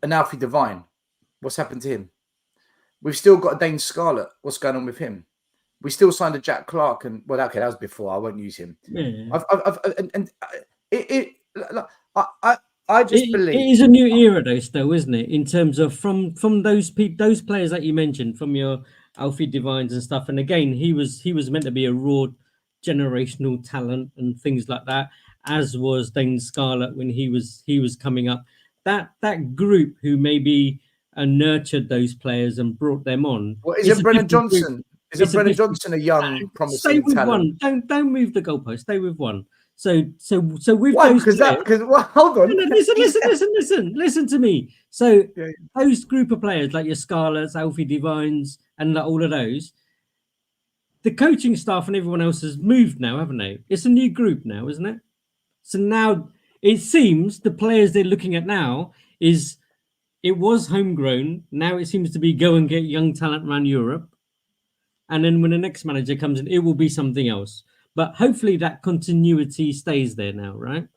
S3: an Alfie Devine. What's happened to him? We've still got a Dane Scarlett. What's going on with him? We still signed a Jack Clark, and that was before. I won't use him.
S6: Yeah.
S3: I just believe
S6: it is a new era, though, still, isn't it? In terms of from those players that you mentioned, from your Alfie Devines and stuff. And again, he was meant to be a raw generational talent and things like that, as was Dane Scarlett when he was coming up. That group who maybe nurtured those players and brought them on.
S3: Well, isn't Brennan Johnson? Isn't Brennan Johnson a young, promising
S6: Stay with
S3: talent?
S6: one. Don't move the goalpost. Stay with one. So with
S3: Why?
S6: those
S3: Because well, hold on.
S6: no, listen to me. So those group of players like your Scarlets, Alfie Divines, and all of those, the coaching staff and everyone else has moved now, haven't they? It's a new group now, isn't it? So now it seems the players they're looking at now is it was homegrown. Now it seems to be go and get young talent around Europe. And then when the next manager comes in, it will be something else. But hopefully that continuity stays there now, right?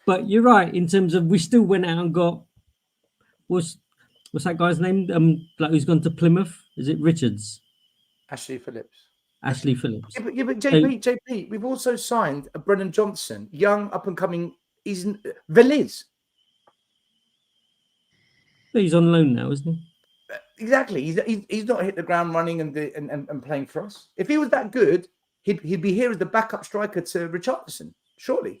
S6: But you're right in terms of we still went out and got what's that guy's name? Like who's gone to Plymouth? Is it Richards?
S3: Ashley Phillips.
S6: Ashley Phillips.
S3: Yeah, but JP, we've also signed a Brennan Johnson, young up and coming. He's Veliz.
S6: He's on loan now, isn't he?
S3: Exactly. He's not hit the ground running and playing for us. If he was that good, he'd be here as the backup striker to Richarlison, surely.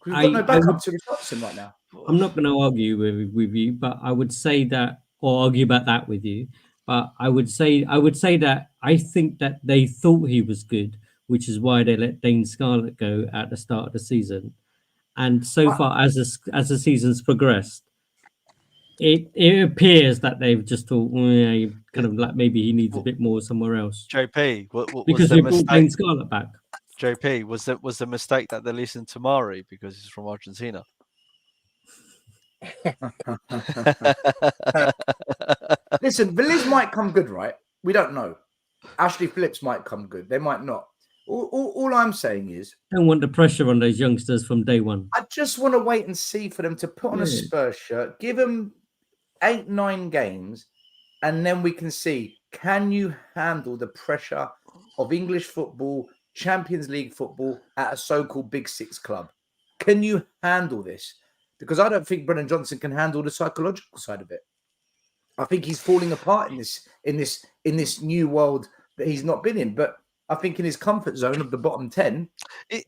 S3: We've got no backup to Richarlison right now.
S6: I'm not going to argue with you, but I would say that, or argue about that with you. But I would say that I think that they thought he was good, which is why they let Dane Scarlett go at the start of the season. And so far, as the season's progressed, it appears that they've just thought, kind of like maybe he needs a bit more somewhere else.
S4: JP,
S6: because they brought Dane Scarlett back.
S4: JP, was the mistake that they listened to Mari because he's from Argentina?
S3: Listen, Veliz might come good, right? We don't know. Ashley Phillips might come good. They might not. All I'm saying is,
S6: don't want the pressure on those youngsters from day one.
S3: I just want to wait and see for them to put on a Spurs shirt, give them 8-9 games, and then we can see, can you handle the pressure of English football, Champions League football at a so-called Big Six club? Can you handle this? Because I don't think Brennan Johnson can handle the psychological side of it. I think he's falling apart in this new world that he's not been in. But I think in his comfort zone of the bottom 10,
S4: the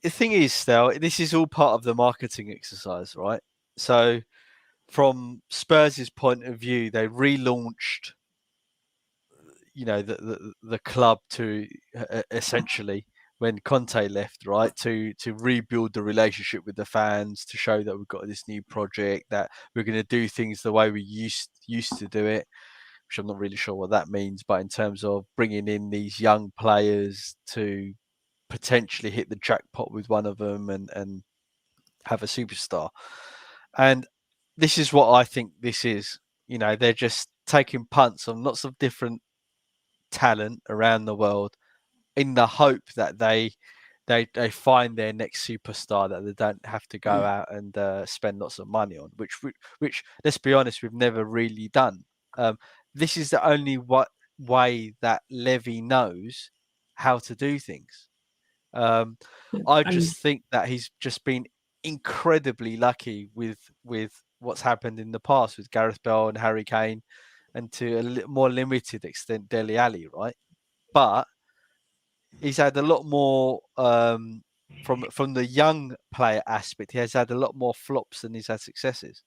S4: thing is, still, this is all part of the marketing exercise, right? So, from Spurs' point of view, they relaunched, the club to essentially when Conte left, right, to rebuild the relationship with the fans, to show that we've got this new project, that we're going to do things the way we used to do it, which I'm not really sure what that means, but in terms of bringing in these young players to potentially hit the jackpot with one of them and have a superstar. And this is what I think this is. They're just taking punts on lots of different talent around the world in the hope that they find their next superstar that they don't have to go out and spend lots of money on, which let's be honest, we've never really done. This is the only way that Levy knows how to do things. I just think that he's just been incredibly lucky with what's happened in the past with Gareth Bale and Harry Kane, and to a more limited extent Dele Alli, right? But he's had a lot more from the young player aspect. He has had a lot more flops than he's had successes.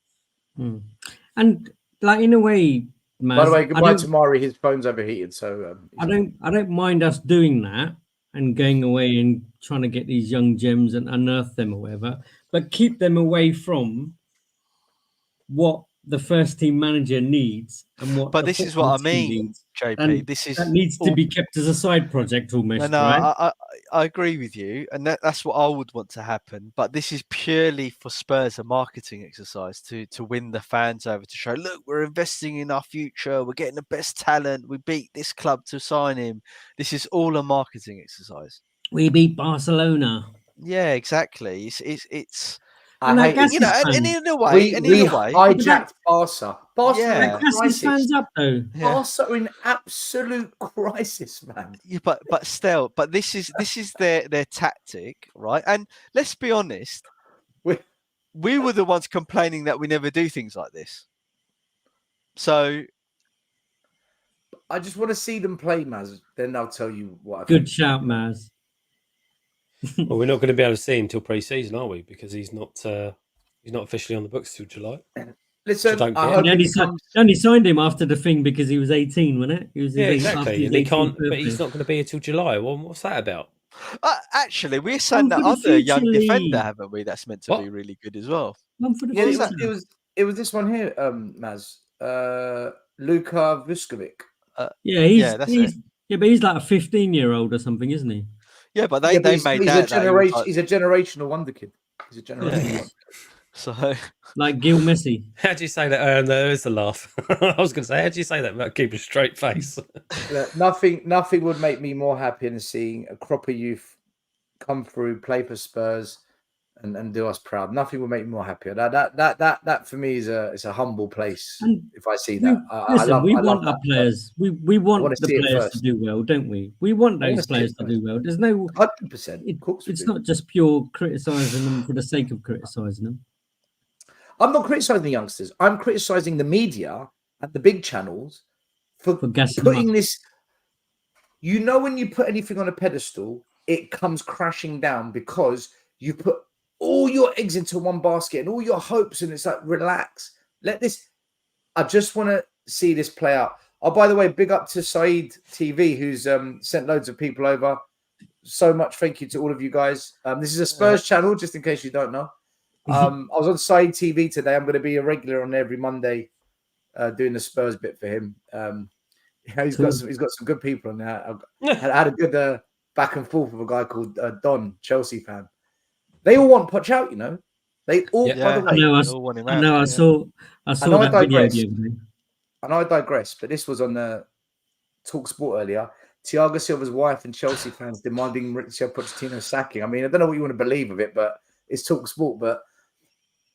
S6: And like in a way, Maz,
S3: by the way, goodbye to Mari. His phone's overheated, so
S6: I don't mind us doing that and going away and trying to get these young gems and unearth them or whatever, but keep them away from what the first team manager needs and what.
S4: But this is what I mean,
S6: needs.
S4: JP.
S6: And that needs to be kept as a side project almost.
S4: No,
S6: right?
S4: I agree with you, and that's what I would want to happen. But this is purely for Spurs, a marketing exercise to win the fans over, to show, look, we're investing in our future, we're getting the best talent, we beat this club to sign him. This is all a marketing exercise.
S6: We beat Barcelona.
S4: Yeah, exactly. It's.
S3: I hate it.
S4: And in a way,
S3: we hijacked Barca. Barca
S6: that
S3: crisis.
S6: Fans up though.
S3: Yeah. Barca are in absolute crisis, man.
S4: Yeah, but still, this is their tactic, right? And let's be honest, we were the ones complaining that we never do things like this. So
S3: I just want to see them play, Maz. Then I'll tell you what.
S6: Good shout, Maz.
S5: Well, we're not going to be able to see him until pre-season, are we? Because he's not officially on the books till July.
S3: Listen,
S5: don't
S3: I
S5: get.
S3: hope
S6: They
S3: he
S6: only,
S3: becomes.
S6: they only signed him after the thing because he was 18, wasn't it? He was his
S5: Yeah,
S6: eight- after
S5: exactly.
S6: his
S5: And he
S6: 18th
S5: can't. But
S6: birthday.
S5: he's not going to be here till July. Well, what's that about?
S4: Actually, we're saying that
S6: for the
S4: other young
S6: future,
S4: defender,
S6: Lee.
S4: haven't we? That's meant to
S5: What?
S4: be really good as well.
S6: One for the
S3: Yeah,
S6: future.
S3: it was this one here, Maz. Luka Vuskovic.
S6: Yeah,
S4: that's it.
S6: but he's like a 15-year-old or something, isn't he?
S4: Yeah, but
S3: Yeah,
S4: they
S3: but
S4: made
S3: he's
S4: that.
S3: a
S4: He was like,
S3: he's a generational wonder kid. He's a generational wonder.
S4: so
S6: Like Gil Messi.
S5: How do you say that? There is a laugh. I was going to say, how do you say that about keeping a straight face?
S3: Look, nothing would make me more happy than seeing a crop of youth come through, play for Spurs, and do us proud. Nothing would make me more happier. That for me is a humble place.
S6: And
S3: if I see
S6: we,
S3: that, I love
S6: our
S3: that.
S6: players. We want
S3: wanna
S6: the
S3: see it
S6: players
S3: first.
S6: to do well, don't we? We want
S3: I wanna
S6: those
S3: see it
S6: players to
S3: first.
S6: do well. There's no
S3: 100%. Of course, we
S6: it's
S3: do.
S6: not just pure criticizing them for the sake of criticizing them.
S3: I'm not criticizing the youngsters. I'm criticizing the media and the big channels for
S6: gassing them
S3: putting
S6: up.
S3: this. You know, when you put anything on a pedestal, it comes crashing down because you put all your eggs into one basket and all your hopes, and it's like, relax. Let this. I just want to see this play out. Oh, by the way, big up to Saeed TV, who's sent loads of people over. So much thank you to all of you guys. This is a Spurs channel, just in case you don't know. I was on Saeed TV today. I'm going to be a regular on every Monday, doing the Spurs bit for him. He's got some good people on there. I had a good back and forth with a guy called Don, Chelsea fan. They all want Poch out, you know. They all. By the way,
S6: I saw that video the other day.
S3: I know I digress, but this was on the Talk Sport earlier. Thiago Silva's wife and Chelsea fans demanding Mauricio Pochettino's sacking. I mean, I don't know what you want to believe of it, but it's Talk Sport. But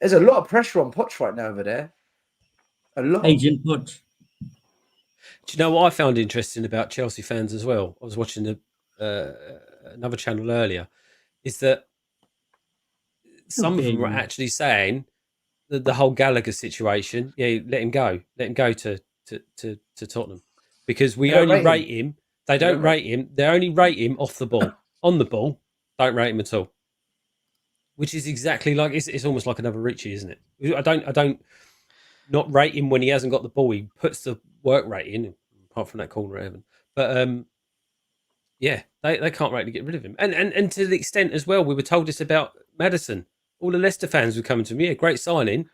S3: there's a lot of pressure on Poch right now over there. A lot.
S6: Agent Poch.
S5: Do you know what I found interesting about Chelsea fans as well? I was watching another channel earlier. Is that some of them were actually saying that the whole Gallagher situation, yeah, let him go to Tottenham, because we only rate him. They don't rate him. They only rate him off the ball. On the ball, don't rate him at all. Which is exactly like it's almost like another Richie, isn't it? I don't not rate him when he hasn't got the ball. He puts the work rate in, apart from that corner at Evan. But yeah, they can't rate to get rid of him. And to the extent as well, we were told this about Maddison. All the Leicester fans were coming to me. Yeah, great signing.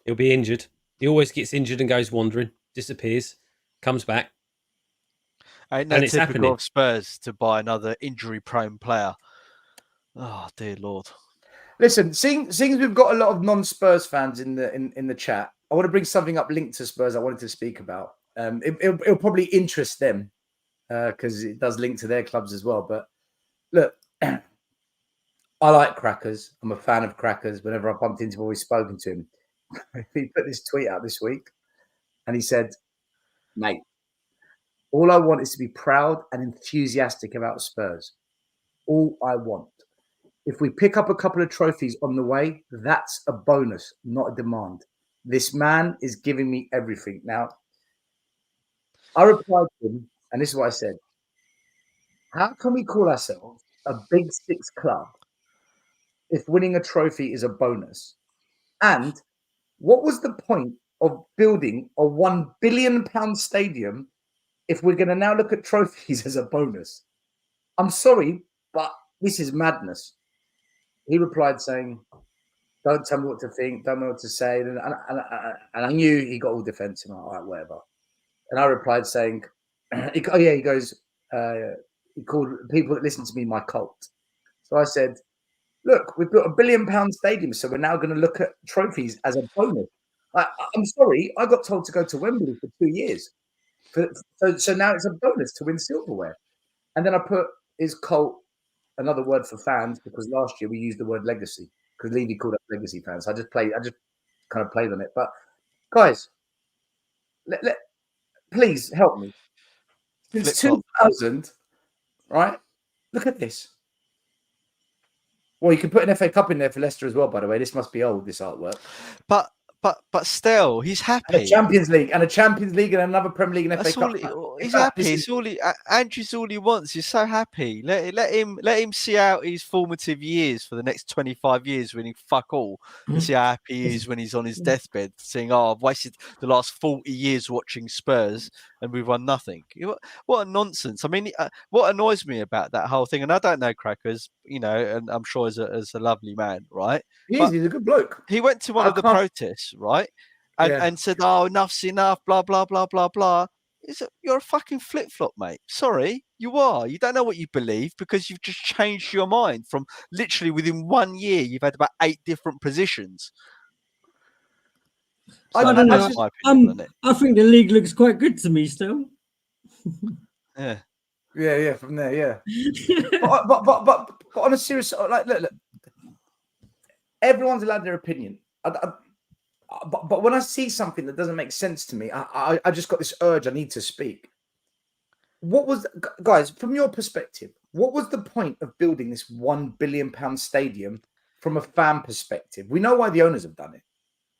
S5: He'll be injured. He always gets injured and goes wandering, disappears, comes back.
S4: Ain't no typical of Spurs to buy another injury-prone player. Oh dear Lord!
S3: Listen, seeing we've got a lot of non-Spurs fans in the chat, I want to bring something up linked to Spurs. I wanted to speak about. It'll probably interest them because it does link to their clubs as well. But look, I like Crackers. I'm a fan of Crackers. Whenever I bumped into him, I've always spoken to him. He put this tweet out this week, and he said, "Mate, all I want is to be proud and enthusiastic about Spurs. All I want. If we pick up a couple of trophies on the way, that's a bonus, not a demand. This man is giving me everything." Now, I replied to him, and this is what I said. How can we call ourselves a Big Six club if winning a trophy is a bonus? And what was the point of building a £1 billion stadium if we're going to now look at trophies as a bonus? I'm sorry, but this is madness. He replied saying, "Don't tell me what to think, don't know what to say." And I knew he got all defensive. All right, whatever. And I replied saying, he goes, he called people that listen to me my cult. So I said, look, we've got £1 billion stadium, so we're now going to look at trophies as a bonus. I'm sorry, I got told to go to Wembley for 2 years. So now it's a bonus to win silverware. And then I put, is cult another word for fans? Because last year we used the word legacy, because Levy called us legacy fans. So I just kind of played on it. But guys, please help me. Since 2000, right? Look at this. Well, you can put an FA Cup in there for Leicester as well, by the way. This must be old, this artwork.
S4: But but still, he's
S3: And a
S4: happy.
S3: Champions League, and another Premier League and FA
S4: That's
S3: Cup.
S4: he's happy. It's all Andrew's all he wants. He's so happy. Let him see out his formative years for the next 25 years, winning fuck all, and see how happy he is when he's on his deathbed, saying, "Oh, I've wasted the last 40 years watching Spurs and we've won nothing." What a nonsense! I mean, what annoys me about that whole thing, and I don't know Crackers, and I'm sure as a lovely man, right?
S3: He's a good bloke.
S4: He went to one of the protests, right? And said, "Oh, enough's enough, blah, blah, blah, blah, blah." You're a fucking flip-flop, mate. Sorry, you are. You don't know what you believe because you've just changed your mind from literally within 1 year. You've had about 8 different positions.
S6: So I don't know. I think the league looks quite good to me still.
S3: Yeah. From there, yeah. but on a serious, like, look, everyone's allowed their opinion. But when I see something that doesn't make sense to me, I just got this urge. I need to speak. Guys, from your perspective, what was the point of building this £1 billion stadium from a fan perspective? We know why the owners have done it,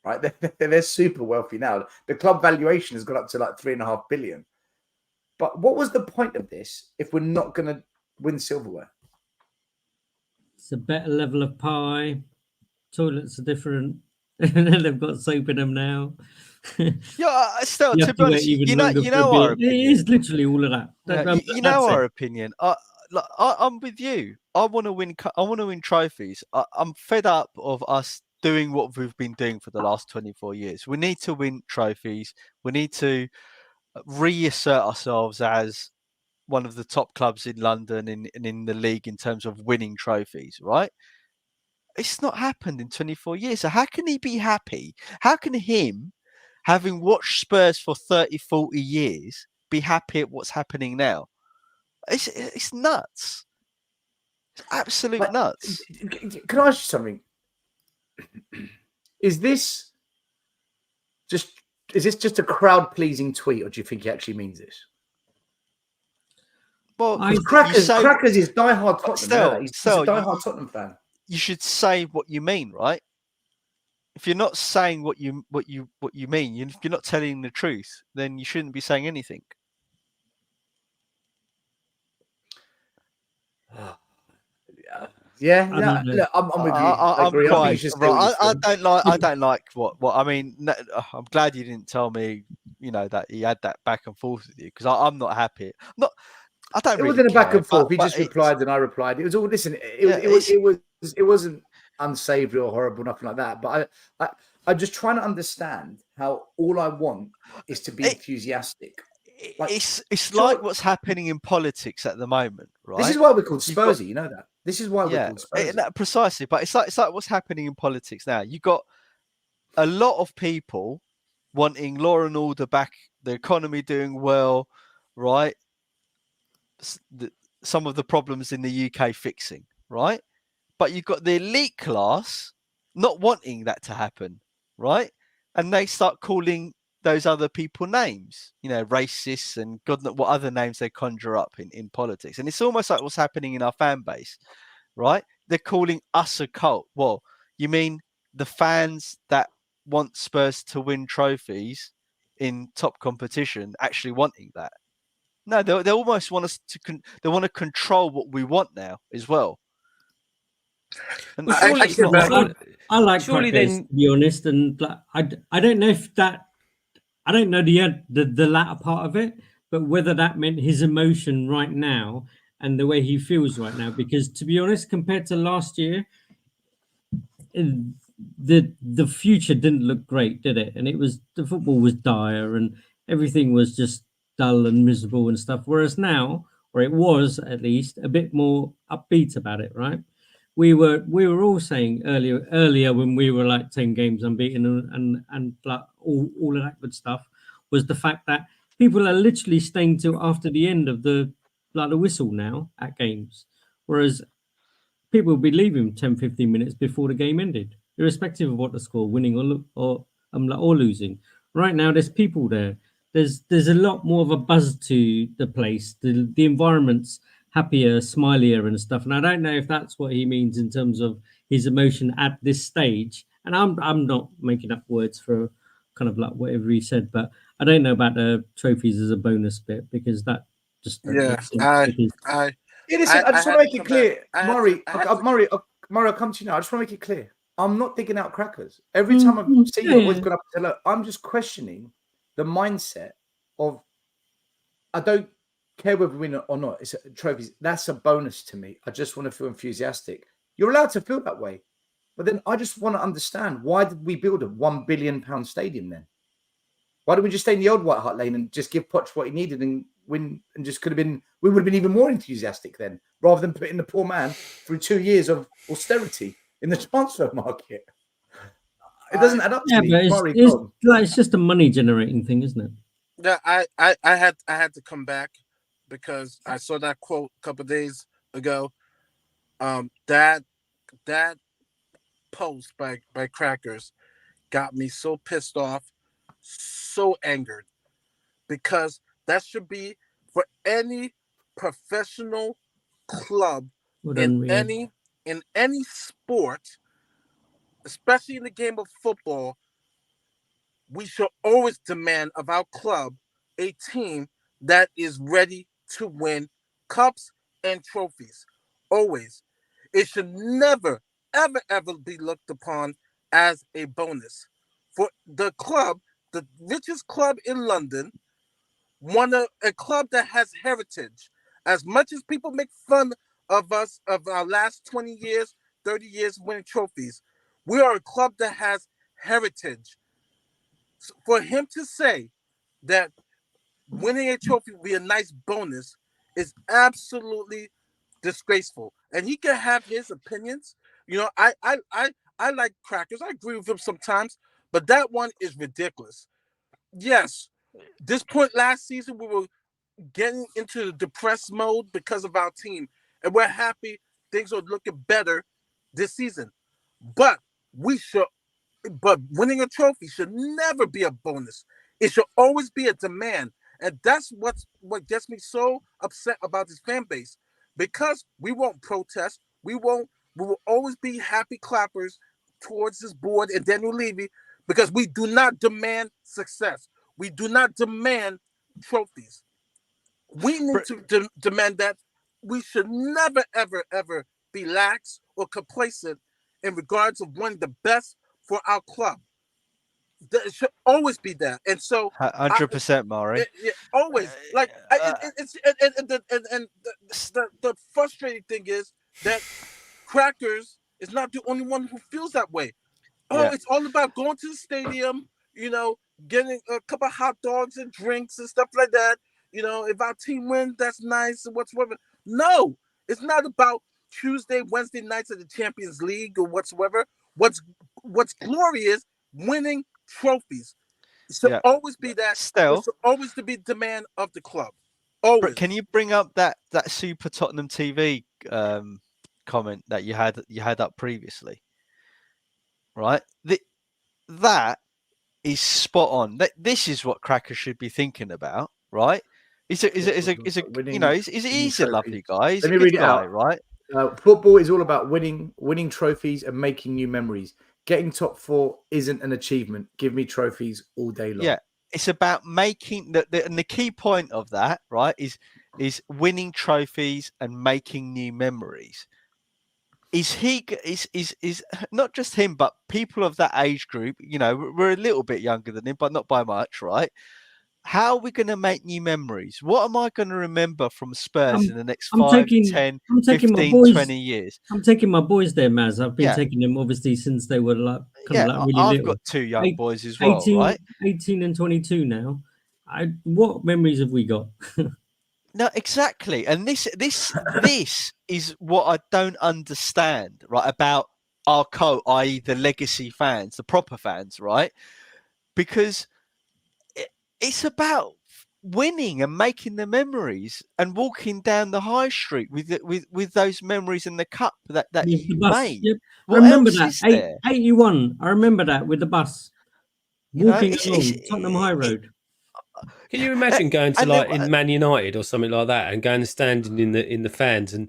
S3: right? They're super wealthy now. The club valuation has gone up to like $3.5 billion. But what was the point of this if we're not going to win silverware?
S6: It's a better level of pie. Toilets are different. They've got soap in them now.
S4: Yeah, still, to be honest, you know our opinion.
S6: It is literally all of that.
S4: You know our opinion. I'm with you. I want to win. I want to win trophies. I'm fed up of us doing what we've been doing for the last 24 years. We need to win trophies. We need to reassert ourselves as one of the top clubs in London and in the league in terms of winning trophies, right? It's not happened in 24 years. So how can he be happy? How can him, having watched Spurs for 30, 40 years, be happy at what's happening now? It's nuts. It's absolute nuts.
S3: Can I ask you something? Is this just a crowd-pleasing tweet, or do you think he actually means this?
S4: Well,
S3: Crackers is diehard Tottenham. He's a diehard Tottenham fan.
S4: You should say what you mean, right? If you're not saying what you mean, if you're not telling the truth, then you shouldn't be saying anything.
S3: Yeah. Look, I'm with you.
S4: I don't like what I mean. I'm glad you didn't tell me, that he had that back and forth with you, because I'm not happy. I don't.
S3: It wasn't a back and forth. He just replied and I replied. It was all. Listen, it wasn't unsavory or horrible, nothing like that. But I'm just trying to understand how all I want is to be enthusiastic.
S4: It's like what's happening in politics at the moment, right?
S3: This is why we're called Spursy. You know that. This is why we're called Spursy.
S4: Precisely. But it's like what's happening in politics now. You got a lot of people wanting law and order back, the economy doing well, right? Some of the problems in the UK fixing, right? But you've got the elite class not wanting that to happen, right? And they start calling those other people names, racists and God knows what other names they conjure up in politics. And it's almost like what's happening in our fan base, right? They're calling us a cult. Well, you mean the fans that want Spurs to win trophies in top competition actually wanting that? No, they almost want us to. They want to control what we want now as well. And
S6: I like Crackers, to be honest, and I don't know if that. I don't know the latter part of it, but whether that meant his emotion right now and the way he feels right now. Because to be honest, compared to last year, the future didn't look great, did it? And the football was dire and everything was just dull and miserable and stuff. Whereas now, or it was at least, a bit more upbeat about it, right? We were all saying earlier when we were like 10 games unbeaten and like all of that good stuff, was the fact that people are literally staying till after the end of the whistle now at games, whereas people will be leaving 10-15 minutes before the game ended, irrespective of what the score, winning or losing. Right now, there's people there. There's a lot more of a buzz to the place. The environment's happier, smilier and stuff. And I don't know if that's what he means in terms of his emotion at this stage And I'm not making up words for kind of like whatever he said, but I don't know about the trophies as a bonus bit because that just don't
S7: Yeah,
S6: make sense. Because
S3: Listen, I just want to make it clear, Murray.
S7: Murray.
S3: Murray, I'll come to you now. I just want to make it clear. I'm not digging out crackers. Every time I've seen you, I've always gone up and said, look, I'm just questioning the mindset of I don't care whether we win or not. It's trophies. That's a bonus to me. I just want to feel enthusiastic. You're allowed to feel that way. But then I just want to understand, why did we build a £1 billion stadium then? Why didn't we just stay in the old White Hart Lane and just give Poch what he needed and win, and just we would have been even more enthusiastic then, rather than putting the poor man through 2 years of austerity in the transfer market. It doesn't add up to me.
S6: But it's just a money generating thing, isn't it?
S7: Yeah, I had to come back because I saw that quote a couple of days ago. That post by Crackers got me so pissed off, so angered, because that should be for any professional club in any sport, especially in the game of football. We should always demand of our club a team that is ready to win cups and trophies. Always. It should never, ever, ever be looked upon as a bonus. For the club, the richest club in London, a club that has heritage. As much as people make fun of us, of our last 20 years, 30 years winning trophies, we are a club that has heritage. So for him to say that winning a trophy would be a nice bonus is absolutely disgraceful. And he can have his opinions. You know, I like Crackers. I agree with him sometimes, but that one is ridiculous. Yes, this point last season we were getting into the depressed mode because of our team, and we're happy things are looking better this season. But winning a trophy should never be a bonus. It should always be a demand. And that's what gets me so upset about this fan base. Because we won't protest. We will always be happy clappers towards this board and Daniel Levy, because we do not demand success. We do not demand trophies. We need to demand that we should never, ever, ever be lax or complacent in regards of wanting the best for our club. It should always be that, and so
S4: 100%, Murray.
S7: Always like the frustrating thing is that Crackers is not the only one who feels that way. It's all about going to the stadium, you know, getting a couple of hot dogs and drinks and stuff like that. You know, if our team wins, that's nice and whatsoever. No, it's not about Tuesday, Wednesday nights of the Champions League or whatsoever. What's glorious, winning trophies. It should always be that. Still, it should always be the demand of the club. Always.
S4: Can you bring up that Super Tottenham TV comment that you had up previously? Right, that is spot on. This is what Cracker should be thinking about, right? He's a lovely guy. He's a good guy, right?
S3: Football is all about winning trophies and making new memories. Getting top 4 isn't an achievement. Give me trophies all day long.
S4: Yeah, it's about making and the key point of that, right, is winning trophies and making new memories. Is not just him, but people of that age group? You know, we're a little bit younger than him, but not by much, right? How are we going to make new memories? What am I going to remember from Spurs in the next 5, 10, 15, 20 years?
S6: I'm taking my boys there, Maz. I've been taking them obviously since they were like really
S4: I've
S6: little.
S4: got 2 young boys as well,
S6: 18,
S4: right?
S6: 18 and 22 now. What memories have we got?
S4: No, exactly. And this is what I don't understand, right, about our cult, i.e. the legacy fans, the proper fans, right? Because it's about winning and making the memories and walking down the high street with those memories in the cup that you made.
S6: Yep.
S4: What
S6: I remember
S4: else
S6: that.
S4: is there?
S6: 81. I remember that with the bus. Walking along Tottenham High Road.
S5: Can you imagine going to in Man United or something like that and going and standing in the fans and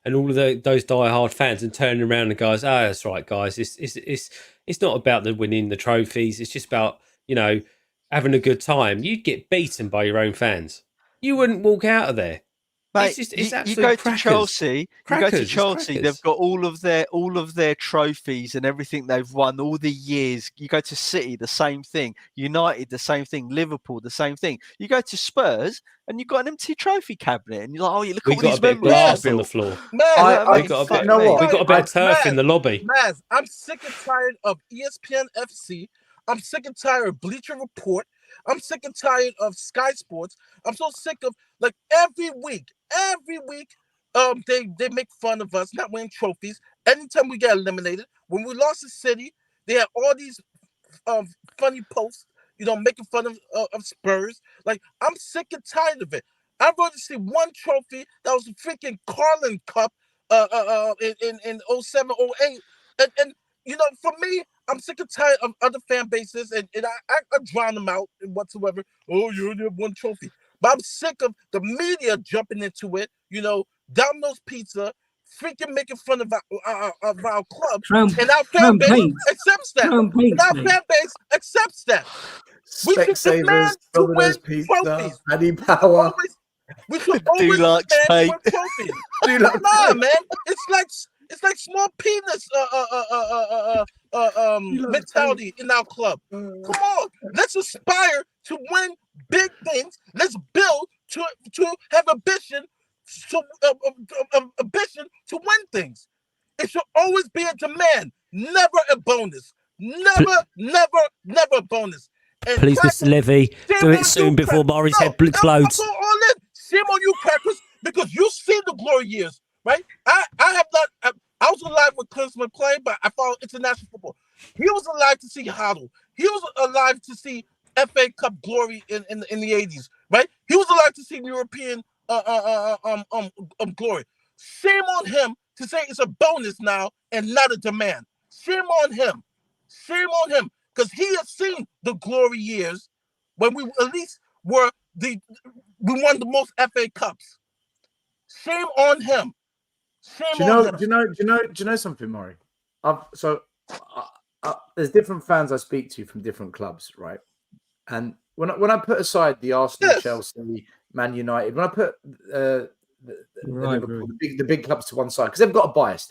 S5: and all of those die-hard fans, and turning around and goes, "Oh, that's right, guys. It's not about the winning the trophies. It's just about having a good time." You'd get beaten by your own fans. You wouldn't walk out of there.
S4: Mate,
S5: It's
S4: you
S5: absolute
S4: go to
S5: crackers.
S4: Chelsea. You go to
S5: Crackers, it's
S4: Chelsea. They've
S5: crackers.
S4: got all of their trophies and everything they've won all the years. You go to City, the same thing. United, the same thing. Liverpool, the same thing. You go to Spurs, and you've got an empty trophy cabinet, and you're like, "Oh, you look
S5: We
S4: at all
S5: got
S4: these
S5: a bit of
S4: memories
S5: glass
S4: you
S5: on the
S4: built."
S5: floor.
S7: Man,
S5: We got a bit.
S3: you know what?
S5: We got a bit of turf in the lobby.
S7: Maz, I'm sick and tired of ESPN FC. I'm sick and tired of Bleacher Report. I'm sick and tired of Sky Sports. I'm so sick of every week, they make fun of us not winning trophies. Anytime we get eliminated, when we lost to City, they had all these funny posts, making fun of Spurs. I'm sick and tired of it. I'd rather see one trophy that was the freaking Carling Cup in 07, 08. And for me, I'm sick and tired of other fan bases, and I drown them out and whatsoever. Oh, you only have one trophy. But I'm sick of the media jumping into it, Domino's Pizza, freaking making fun of our club. And our fan base accepts that. And our fan base accepts that. We should demand to win trophies.
S3: Paddy Power.
S7: We should always demand to win trophies. Nah, man. It's like small penis mentality in our club. Come on, let's aspire to win big things. Let's build to have ambition to win things. It should always be a demand, never a bonus. Never a bonus. And
S5: please, Mr. Levy, do it soon before Murray's head explodes.
S7: I'll go all in. Shame on you, crackers, because you see the glory years, right? I have not. I was alive when Klinsmann played, but I followed international football. He was alive to see Hoddle. He was alive to see FA Cup glory in the 80s, right? He was alive to see European glory. Shame on him to say it's a bonus now and not a demand. Shame on him. Shame on him, because he has seen the glory years when we at least we won the most FA Cups. Shame on him.
S3: Do you know something, Murray? There's different fans I speak to from different clubs, right? And when I put aside the Arsenal, Chelsea, Man United, when I put the big clubs to one side, because they've got a bias.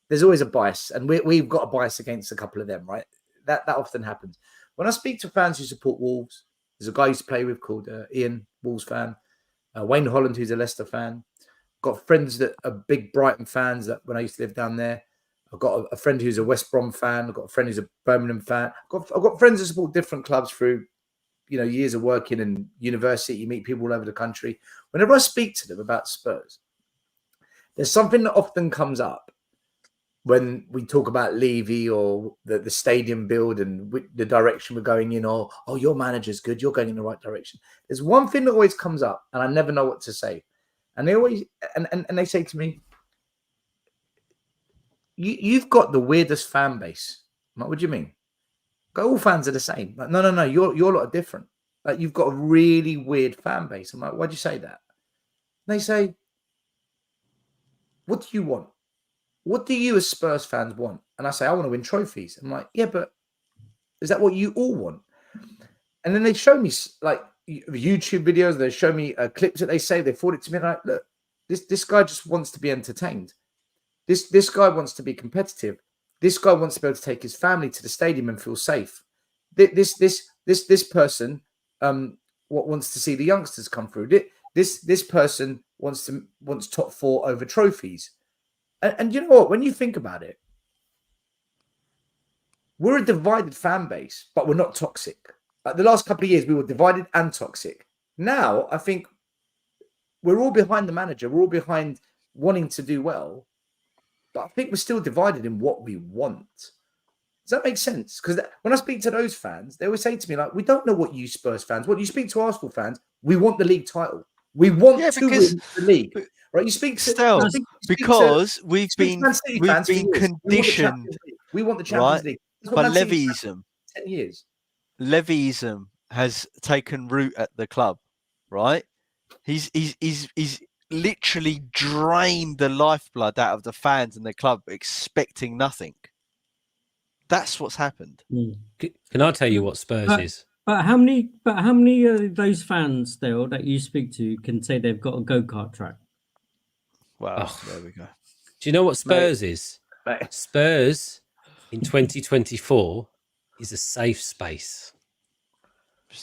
S3: There's always a bias, and we've got a bias against a couple of them, right? That often happens. When I speak to fans who support Wolves, there's a guy I used to play with called Ian, Wolves fan. Wayne Holland, who's a Leicester fan. Got friends that are big Brighton fans that when I used to live down there. I've got a friend who's a West Brom fan. I've got a friend who's a Birmingham fan. I've got friends that support different clubs through, years of working in university. You meet people all over the country. Whenever I speak to them about Spurs, there's something that often comes up when we talk about Levy or the stadium build and the direction we're going in, or, oh, your manager's good, you're going in the right direction. There's one thing that always comes up, and I never know what to say. And they always and they say to me, you've got the weirdest fan base. I'm like, what do you mean? All fans are the same. Like, no, you're a lot different. Like, you've got a really weird fan base. I'm like, why'd you say that? And they say, what do you want? What do you as Spurs fans want? And I say, I want to win trophies. I'm like, yeah, but is that what you all want? And then they show me like YouTube videos. They show me clips that they say. They forward it to me. And I'm like, look, this guy just wants to be entertained. This guy wants to be competitive. This guy wants to be able to take his family to the stadium and feel safe. This person wants to see the youngsters come through. This person wants top four over trophies. And you know what? When you think about it, we're a divided fan base, but we're not toxic. Like the last couple of years, we were divided and toxic. Now, I think we're all behind the manager. We're all behind wanting to do well. But I think we're still divided in what we want. Does that make sense? Because when I speak to those fans, they always say to me, like, we don't know what you Spurs fans want. You speak to Arsenal fans, we want the league title. We want to win the league. Right? You speak to
S4: because we've been conditioned.
S3: We want the Champions League.
S4: But Levyism.
S3: 10 years.
S4: Levyism has taken root at the club, right? He's literally drained the lifeblood out of the fans and the club, expecting nothing. That's what's happened.
S5: Can I tell you what Spurs is?
S6: But how many of those fans still that you speak to can say they've got a go-kart track?
S4: Well, there we go.
S5: Do you know what Spurs is?
S3: Mate.
S5: Spurs in 2024 is a safe space.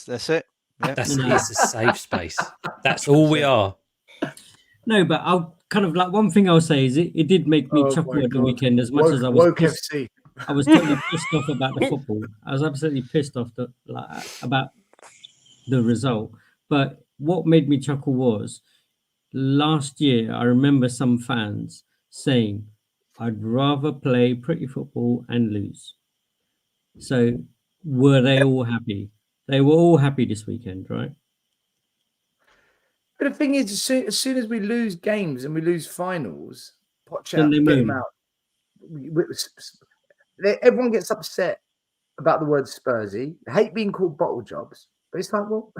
S4: That's it. Yeah.
S5: It's a safe space. That's all we are.
S6: No, but I'll kind of like one thing I'll say is it did make me chuckle at the weekend as much as I was
S3: woke
S6: pissed.
S3: FC.
S6: I was totally pissed off about the football. I was absolutely pissed off about the result. But what made me chuckle was last year, I remember some fans saying, I'd rather play pretty football and lose. So were they all happy? They were all happy this weekend, right?
S3: But the thing is, as soon as we lose games and we lose finals, watch
S6: Then
S3: out,
S6: they
S3: get
S6: moan.
S3: them out. Everyone gets upset about the word Spursy. They hate being called bottle jobs. But it's like, well,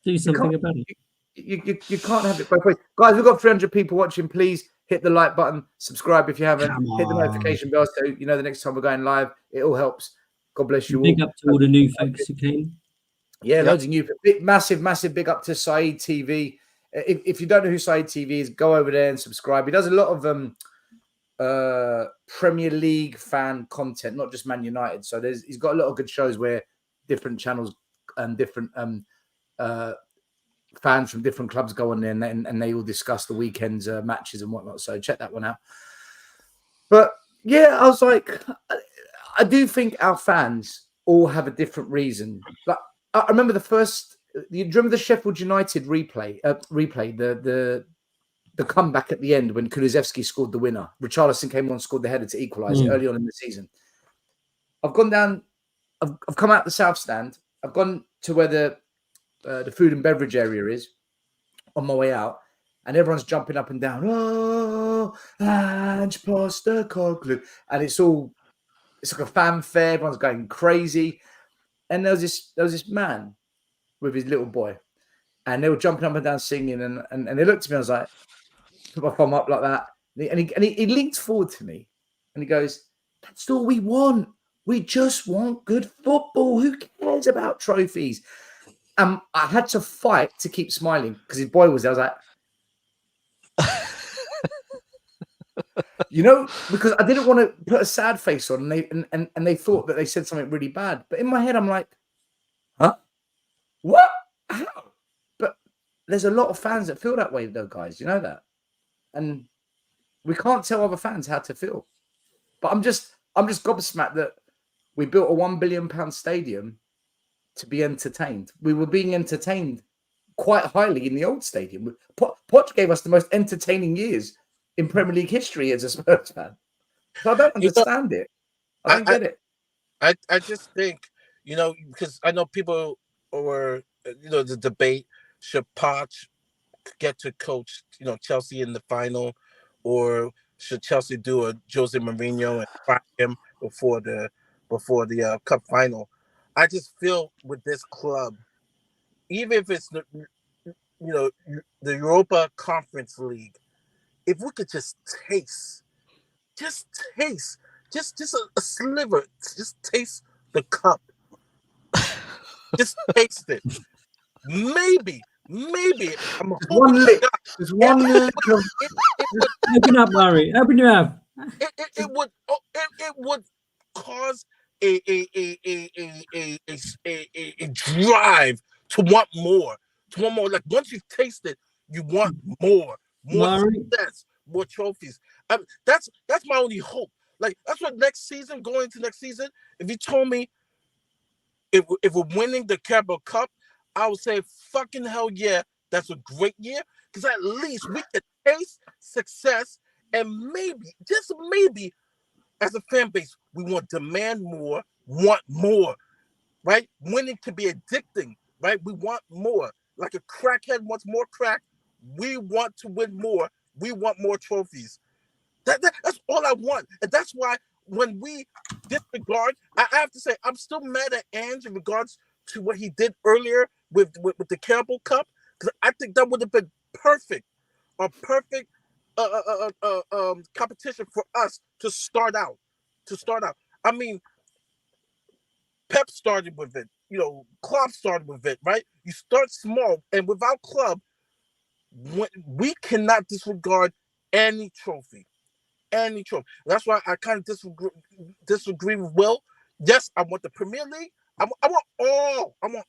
S6: Do something about it.
S3: you can't have it both ways. Guys, we've got 300 people watching. Please hit the like button, subscribe if you haven't, hit the notification bell so you know the next time we're going live. It all helps. God bless you all.
S6: Big up to all the new folks who came.
S3: Yeah, loads of new, massive big up to Saeed TV. If you don't know who Saeed TV is, go over there and subscribe. He does a lot of Premier League fan content, not just Man United. So he's got a lot of good shows where different channels and different fans from different clubs go on there and they all discuss the weekend's matches and whatnot. So check that one out. But yeah, I was like, I do think our fans all have a different reason. Like I remember do you remember the Sheffield United replay, the comeback at the end when Kulusevski scored the winner. Richarlison came on, scored the header to equalise it early on in the season. I've gone down, I've come out the south stand. I've gone to where the food and beverage area is on my way out, and everyone's jumping up and down. Oh, Ange Postecoglou, and it's like a fanfare. Everyone's going crazy, and there was this man with his little boy, and they were jumping up and down singing, and they looked at me. I was like, put my thumb up like that, and he leaned forward to me, and he goes, "That's all we want. We just want good football. Who cares about trophies?" I had to fight to keep smiling because his boy was there. I was like, because I didn't want to put a sad face on, and they thought that they said something really bad. But in my head, I'm like, huh? What? How? But there's a lot of fans that feel that way, though, guys. You know that, and we can't tell other fans how to feel. But I'm just gobsmacked that we built a £1 billion stadium to be entertained. We were being entertained quite highly in the old stadium. Poch gave us the most entertaining years in Premier League history as a Spurs fan. So I don't understand it. I don't get it.
S7: I just think, because I know people were, the debate, should Poch get to coach, Chelsea in the final, or should Chelsea do a Jose Mourinho and fire him before the cup final? I just feel with this club, even if it's the Europa Conference League, if we could just taste a sliver, just taste the cup, just taste it. Maybe I'm
S3: one lick. Just one lick.
S6: Open up, Larry. Open your mouth.
S7: It would cause a drive to want more. Like once you've tasted, you want more success, more trophies. That's my only hope. Like that's what going into next season. If you told me if we're winning the Carabao Cup, I would say fucking hell yeah, that's a great year because at least we can taste success and maybe, just maybe, as a fan base, we want more, right? Winning can be addicting, right? We want more. Like a crackhead wants more crack. We want to win more. We want more trophies. That's all I want. And that's why when we disregard, I have to say, I'm still mad at Ange in regards to what he did earlier with the Carabao Cup, because I think that would have been perfect. a perfect competition for us to start out. I mean, Pep started with it. You know, Klopp started with it, right? You start small, and without Club, we cannot disregard any trophy. Any trophy. That's why I kind of disagree with Will. Yes, I want the Premier League. I want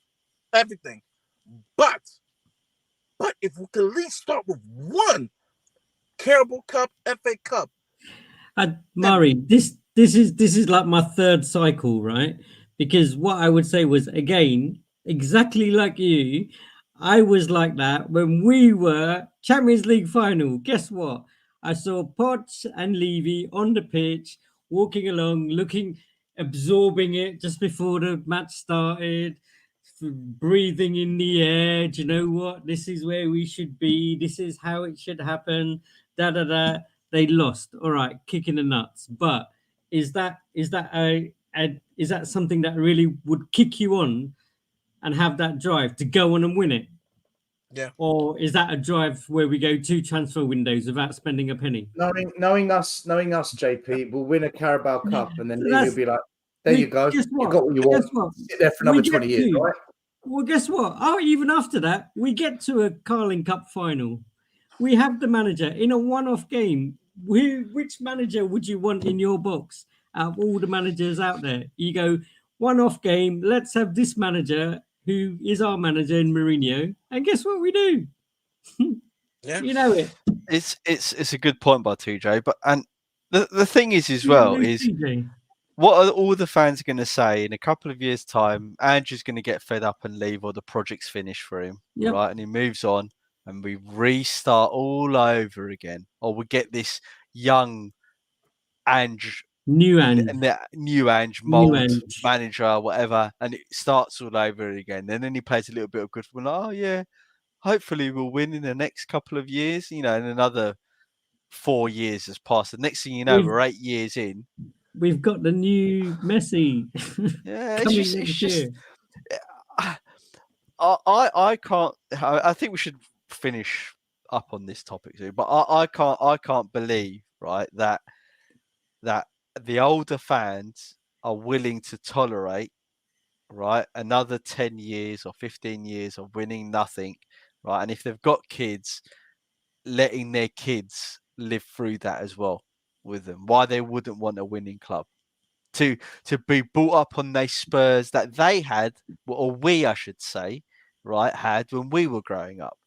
S7: everything. But if we could at least start with one Carabao Cup, FA Cup.
S6: Murray, this is like my third cycle, right? Because what I would say was, again, exactly like you, I was like that when we were Champions League final. Guess what? I saw Potts and Levy on the pitch, walking along, looking, absorbing it just before the match started, breathing in the air. Do you know what? This is where we should be. This is how it should happen. Da da da. They lost. All right, kicking the nuts. But is that is that something that really would kick you on and have that drive to go on and win it?
S7: Yeah.
S6: Or is that a drive where we go 2 transfer windows without spending a penny?
S3: Knowing us, JP, we'll win a Carabao Cup, and then
S6: That's-
S3: you'll be like, "There you go.
S6: Guess
S3: You
S6: what?
S3: got what you
S6: Guess
S3: want.
S6: what?
S3: Sit there for
S6: We
S3: another
S6: get
S3: 20 years,
S6: to-
S3: right?"
S6: Well, guess what? Oh, even after that, we get to a Carling Cup final. We have the manager in a one-off game. Which manager would you want in your box out of all the managers out there? You go one-off game. Let's have this manager who is our manager in Mourinho, and guess what we do?
S7: Yeah.
S6: You know it.
S4: It's a good point by 2J, but and the thing is as well is
S6: TJ.
S4: what are all the fans going to say in a couple of years' time? Andrew's going to get fed up and leave, or the project's finished for him,
S6: Yep.
S4: right? And he moves on, and we restart all over again, or we get this young Ange,
S6: New Ange.
S4: new Ange
S6: New
S4: mold
S6: Ange.
S4: manager, whatever, and it starts all over again. And then he plays a little bit of good football. Oh yeah, hopefully we'll win in the next couple of years. You know, in another 4 years has passed. The next thing you know, we're 8 years in.
S6: We've got the new Messi.
S4: Yeah,
S6: coming
S4: it's
S6: next
S4: just
S6: year.
S4: I can't. I think we should finish up on this topic too. But I can't believe, right, that the older fans are willing to tolerate, right, another 10 years or 15 years of winning nothing, right? And if they've got kids, letting their kids live through that as well with them. Why they wouldn't want a winning club. To be brought up on the Spurs that they had, or we, I should say, right, had when we were growing up.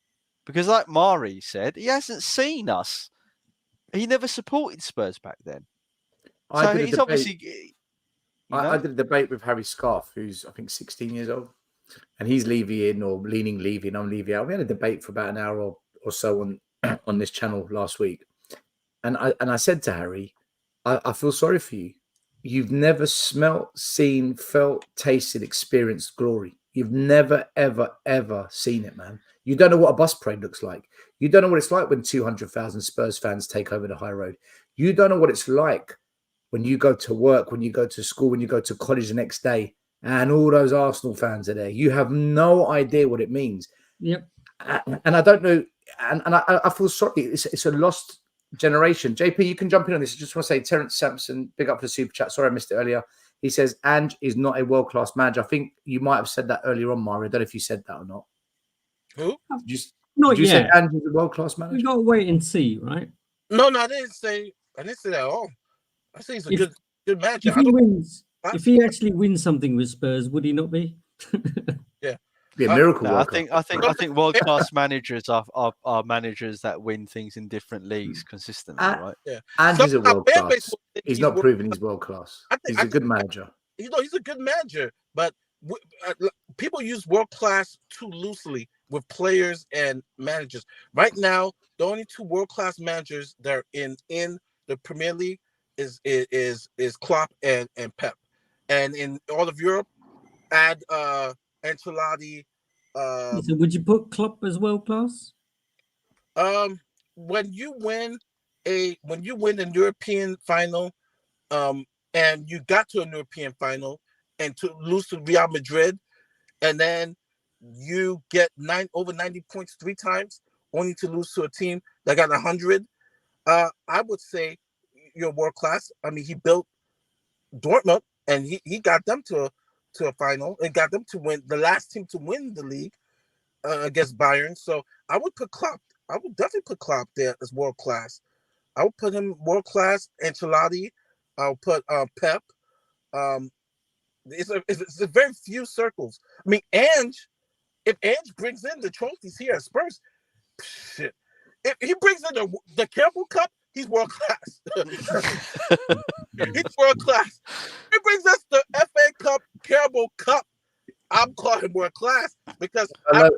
S4: Because like Mari said, he hasn't seen us. He never supported Spurs back then. So he's obviously...
S3: I did a debate with Harry Scarf, who's, I think, 16 years old. And he's Levy in or leaning Levy and I'm Levy out. We had a debate for about an hour or so on this channel last week. And I said to Harry, I feel sorry for you. You've never smelt, seen, felt, tasted, experienced glory. You've never, ever, ever seen it, man. You don't know what a bus parade looks like. You don't know what it's like when 200,000 Spurs fans take over the high road. You don't know what it's like when you go to work, when you go to school, when you go to college the next day, and all those Arsenal fans are there. You have no idea what it means.
S6: Yep.
S3: And I don't know, and I feel sorry. It's a lost generation. JP, you can jump in on this. I just want to say, Terence Sampson, big up for the super chat. Sorry, I missed it earlier. He says, Ange is not a world-class manager. I think you might have said that earlier on, Mario. I don't know if you said that or not.
S7: Who?
S6: Not
S3: did you
S6: yet.
S3: say Ange is a world-class manager?
S6: We got to wait and see, right?
S7: No, I didn't say that at all. I think he's a good manager.
S6: If he actually wins something with Spurs, would he not be?
S7: Yeah.
S3: Be a miracle.
S4: No, I think world class managers are managers that win things in different leagues consistently, right?
S7: Yeah.
S3: And he's a world class. He's not proven he's world class. He's a good manager.
S7: He's a good manager, but people use world class too loosely with players and managers. Right now, the only two world class managers that are in the Premier League is Klopp and Pep, and in all of Europe, add Ancelotti.
S6: So would you put Klopp as world class?
S7: When you win a European final, and you got to a European final and to lose to Real Madrid, and then you get over 90 points 3 times, only to lose to a team that got 100. I would say you're world class. I mean, he built Dortmund and he got them to a final and got them to win, the last team to win the league against Bayern. So I would put Klopp. I would definitely put Klopp there as world class. I would put him world class. Ancelotti. I'll put Pep. It's a very few circles. I mean, if Ange brings in the trophies here at Spurs, shit. If he brings in the Campbell Cup, he's world class. He's world class. He brings us the FA Cup, Campbell Cup. I'm calling him world class because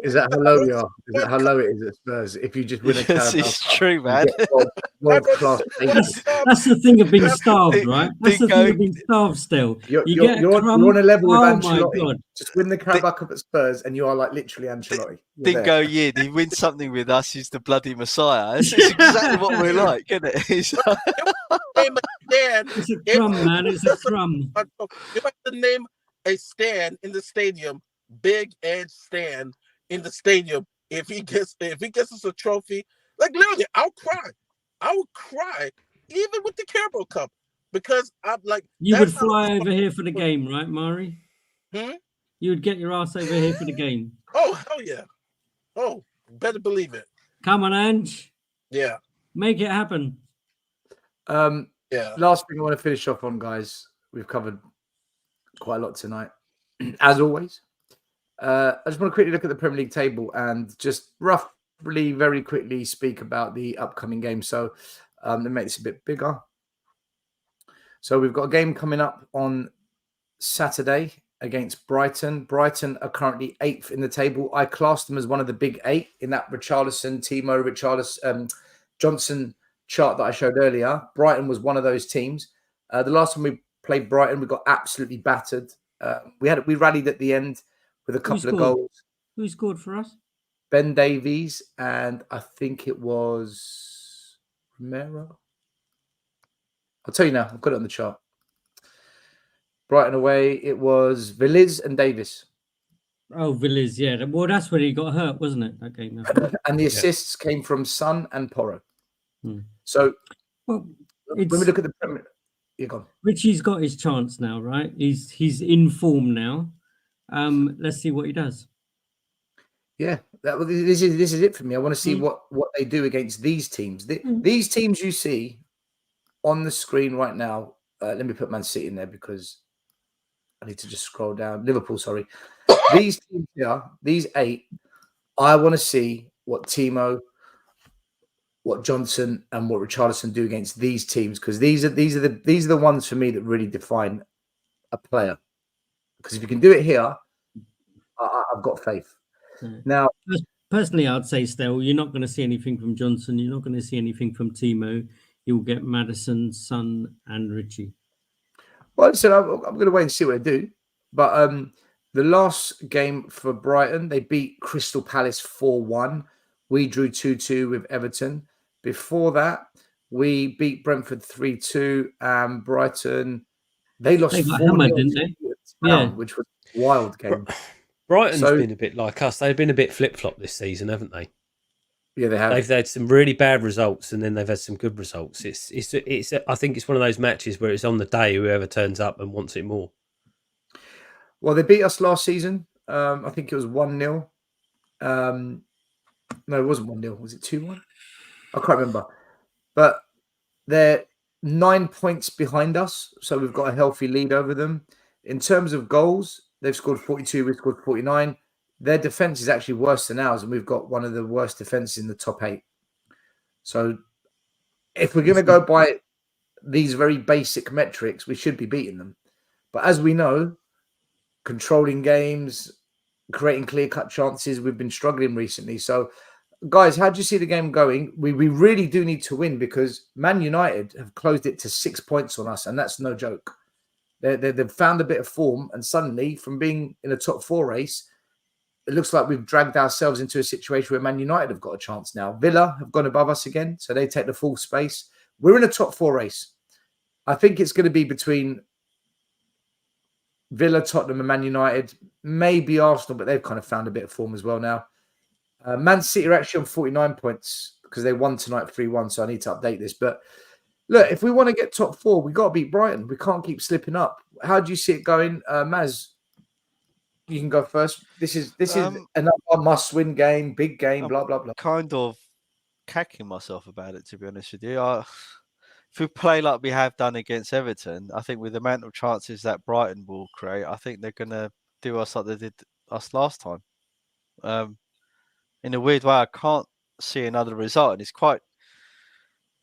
S3: is that how low we are? Is that how low it is at Spurs? If you just win a
S4: Yes,
S3: Carabao
S4: it's
S3: Cup,
S4: true, man.
S3: world class.
S6: That's the thing of being starved, right? That's the thing of being starved still.
S3: You're on a level with Ancelotti.
S6: My God.
S3: Just win the Carabao Cup at Spurs and you are like literally Ancelotti.
S4: Dingo Yin, he wins something with us, he's the bloody messiah. It's exactly what we're like, isn't it?
S6: It's a crumb, man. It's a crumb.
S7: You have to name a stand in the stadium, big Edge stand in the stadium. If he gets us a trophy, like literally, I'll cry. I would cry even with the Carabao Cup because I'm like.
S6: You would fly over here for the game, right, Mari? You would get your ass over here for the game.
S7: Oh hell yeah! Oh, better believe it.
S6: Come on, Ange.
S7: Yeah,
S6: make it happen.
S7: Yeah.
S3: Last thing I want to finish off on, guys. We've covered quite a lot tonight, as always. I just want to quickly look at the Premier League table and just roughly, very quickly speak about the upcoming game. So let me make this a bit bigger. So we've got a game coming up on Saturday against Brighton. Brighton are currently 8th in the table. I classed them as one of the big 8 in that Richarlison, Johnson chart that I showed earlier. Brighton was one of those teams. The last time we played Brighton, we got absolutely battered. We rallied at the end with a couple of goals.
S6: Who scored for us?
S3: Ben Davies, and I think it was Romero. I'll tell you now. I've got it on the chart. Brighton away, it was Villiers and Davis.
S6: Oh, Villiers, yeah. Well, that's when he got hurt, wasn't it? That game.
S3: And the assists came from Son and Porro. So when we look at the Premier, you're gone.
S6: Richie's got his chance now, right? He's in form now. Let's see what he does.
S3: Yeah, this is it for me. I want to see what they do against these teams. These teams you see on the screen right now. Let me put Man City in there because I need to just scroll down. Liverpool, sorry. These teams here, these 8. I want to see what Timo, what Johnson, and what Richarlison do against these teams because these are the ones for me that really define a player. Because if you can do it here, I've got faith. Now,
S6: personally, I'd say still you're not going to see anything from Johnson. You're not going to see anything from Timo. You'll get Maddison, Son, and Richie.
S3: Well, listen, I'm going to wait and see what they do. But the last game for Brighton, they beat Crystal Palace 4-1. We drew 2-2 with Everton. Before that, we beat Brentford 3-2. Brighton, they lost 4-0,
S6: didn't they?
S3: Yeah, which was a wild game.
S5: Brighton's been a bit like us. They've been a bit flip-flop this season, haven't they?
S3: Yeah, they have.
S5: They've had some really bad results, and then they've had some good results. It's. I think it's one of those matches where it's on the day whoever turns up and wants it more.
S3: Well, they beat us last season. I think it was 1-0. No, it wasn't 1-0. Was it 2-1? I can't remember. But they're 9 points behind us, so we've got a healthy lead over them. In terms of goals, they've scored 42. We've scored 49. Their defense is actually worse than ours, and we've got one of the worst defenses in the top 8. So if we're going to go by these very basic metrics, we should be beating them. But as we know, controlling games, creating clear-cut chances, we've been struggling recently. So, guys, how do you see the game going? We really do need to win because Man United have closed it to 6 points on us, and that's no joke. They've found a bit of form, and suddenly, from being in a top 4 race, it looks like we've dragged ourselves into a situation where Man United have got a chance now. Villa have gone above us again, so they take the full space. We're in a top 4 race. I think it's going to be between Villa, Tottenham, and Man United. Maybe Arsenal, but they've kind of found a bit of form as well now. Man City are actually on 49 points because they won tonight 3-1, so I need to update this. But look, if we want to get top 4, we got to beat Brighton. We can't keep slipping up. How do you see it going? Maz, you can go first. This is another must-win game, big game, blah, blah, blah.
S4: Kind of cacking myself about it, to be honest with you. If we play like we have done against Everton, I think with the amount of chances that Brighton will create, I think they're going to do us like they did us last time. In a weird way, I can't see another result, and it's quite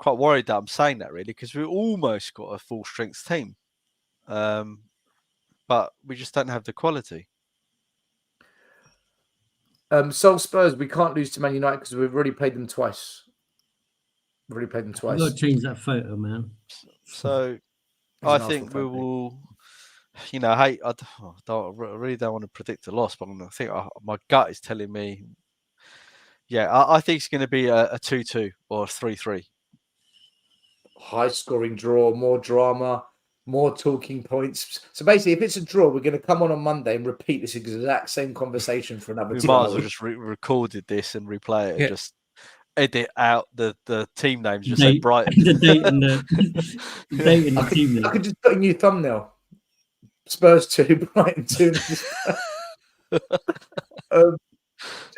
S4: worried that I'm saying that, really, because we almost got a full-strength team, but we just don't have the quality.
S3: Spurs, we can't lose to Man United because we've already played them twice.
S6: You've got to change that photo, man.
S4: So I think we will, I really don't want to predict a loss, but I think my gut is telling me, I think it's going to be a 2-2 or a 3-3.
S3: High-scoring draw, more drama, more talking points. So basically, if it's a draw, we're going to come on Monday and repeat this exact same conversation for another 2
S4: might
S3: hours.
S4: as well just recorded this and replay it and just edit out the team names. Just say Brighton.
S6: The date and the team name.
S3: I could just put a new thumbnail. Spurs 2, Brighton 2.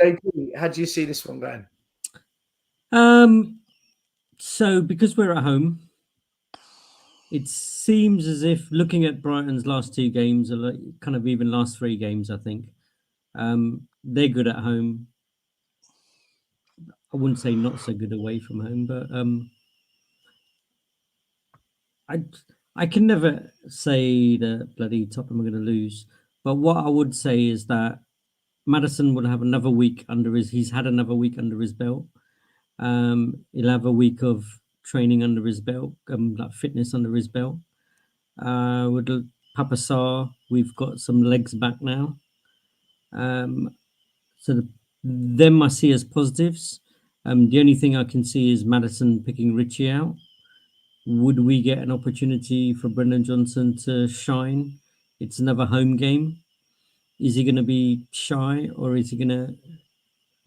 S3: JP, how do you see this one going?
S6: So because we're at home, it seems as if looking at Brighton's last 2 games, or kind of even last 3 games, I think they're good at home. I wouldn't say not so good away from home, but I can never say that bloody Tottenham are going to lose. But what I would say is that Maddison will have another week he's had another week under his belt. He'll have a week of training under his belt, like fitness under his belt. With Papa Sarr, we've got some legs back now. So them I see as positives. The only thing I can see is Maddison picking Richie out. Would we get an opportunity for Brendan Johnson to shine? It's another home game. Is he going to be shy, or is he going to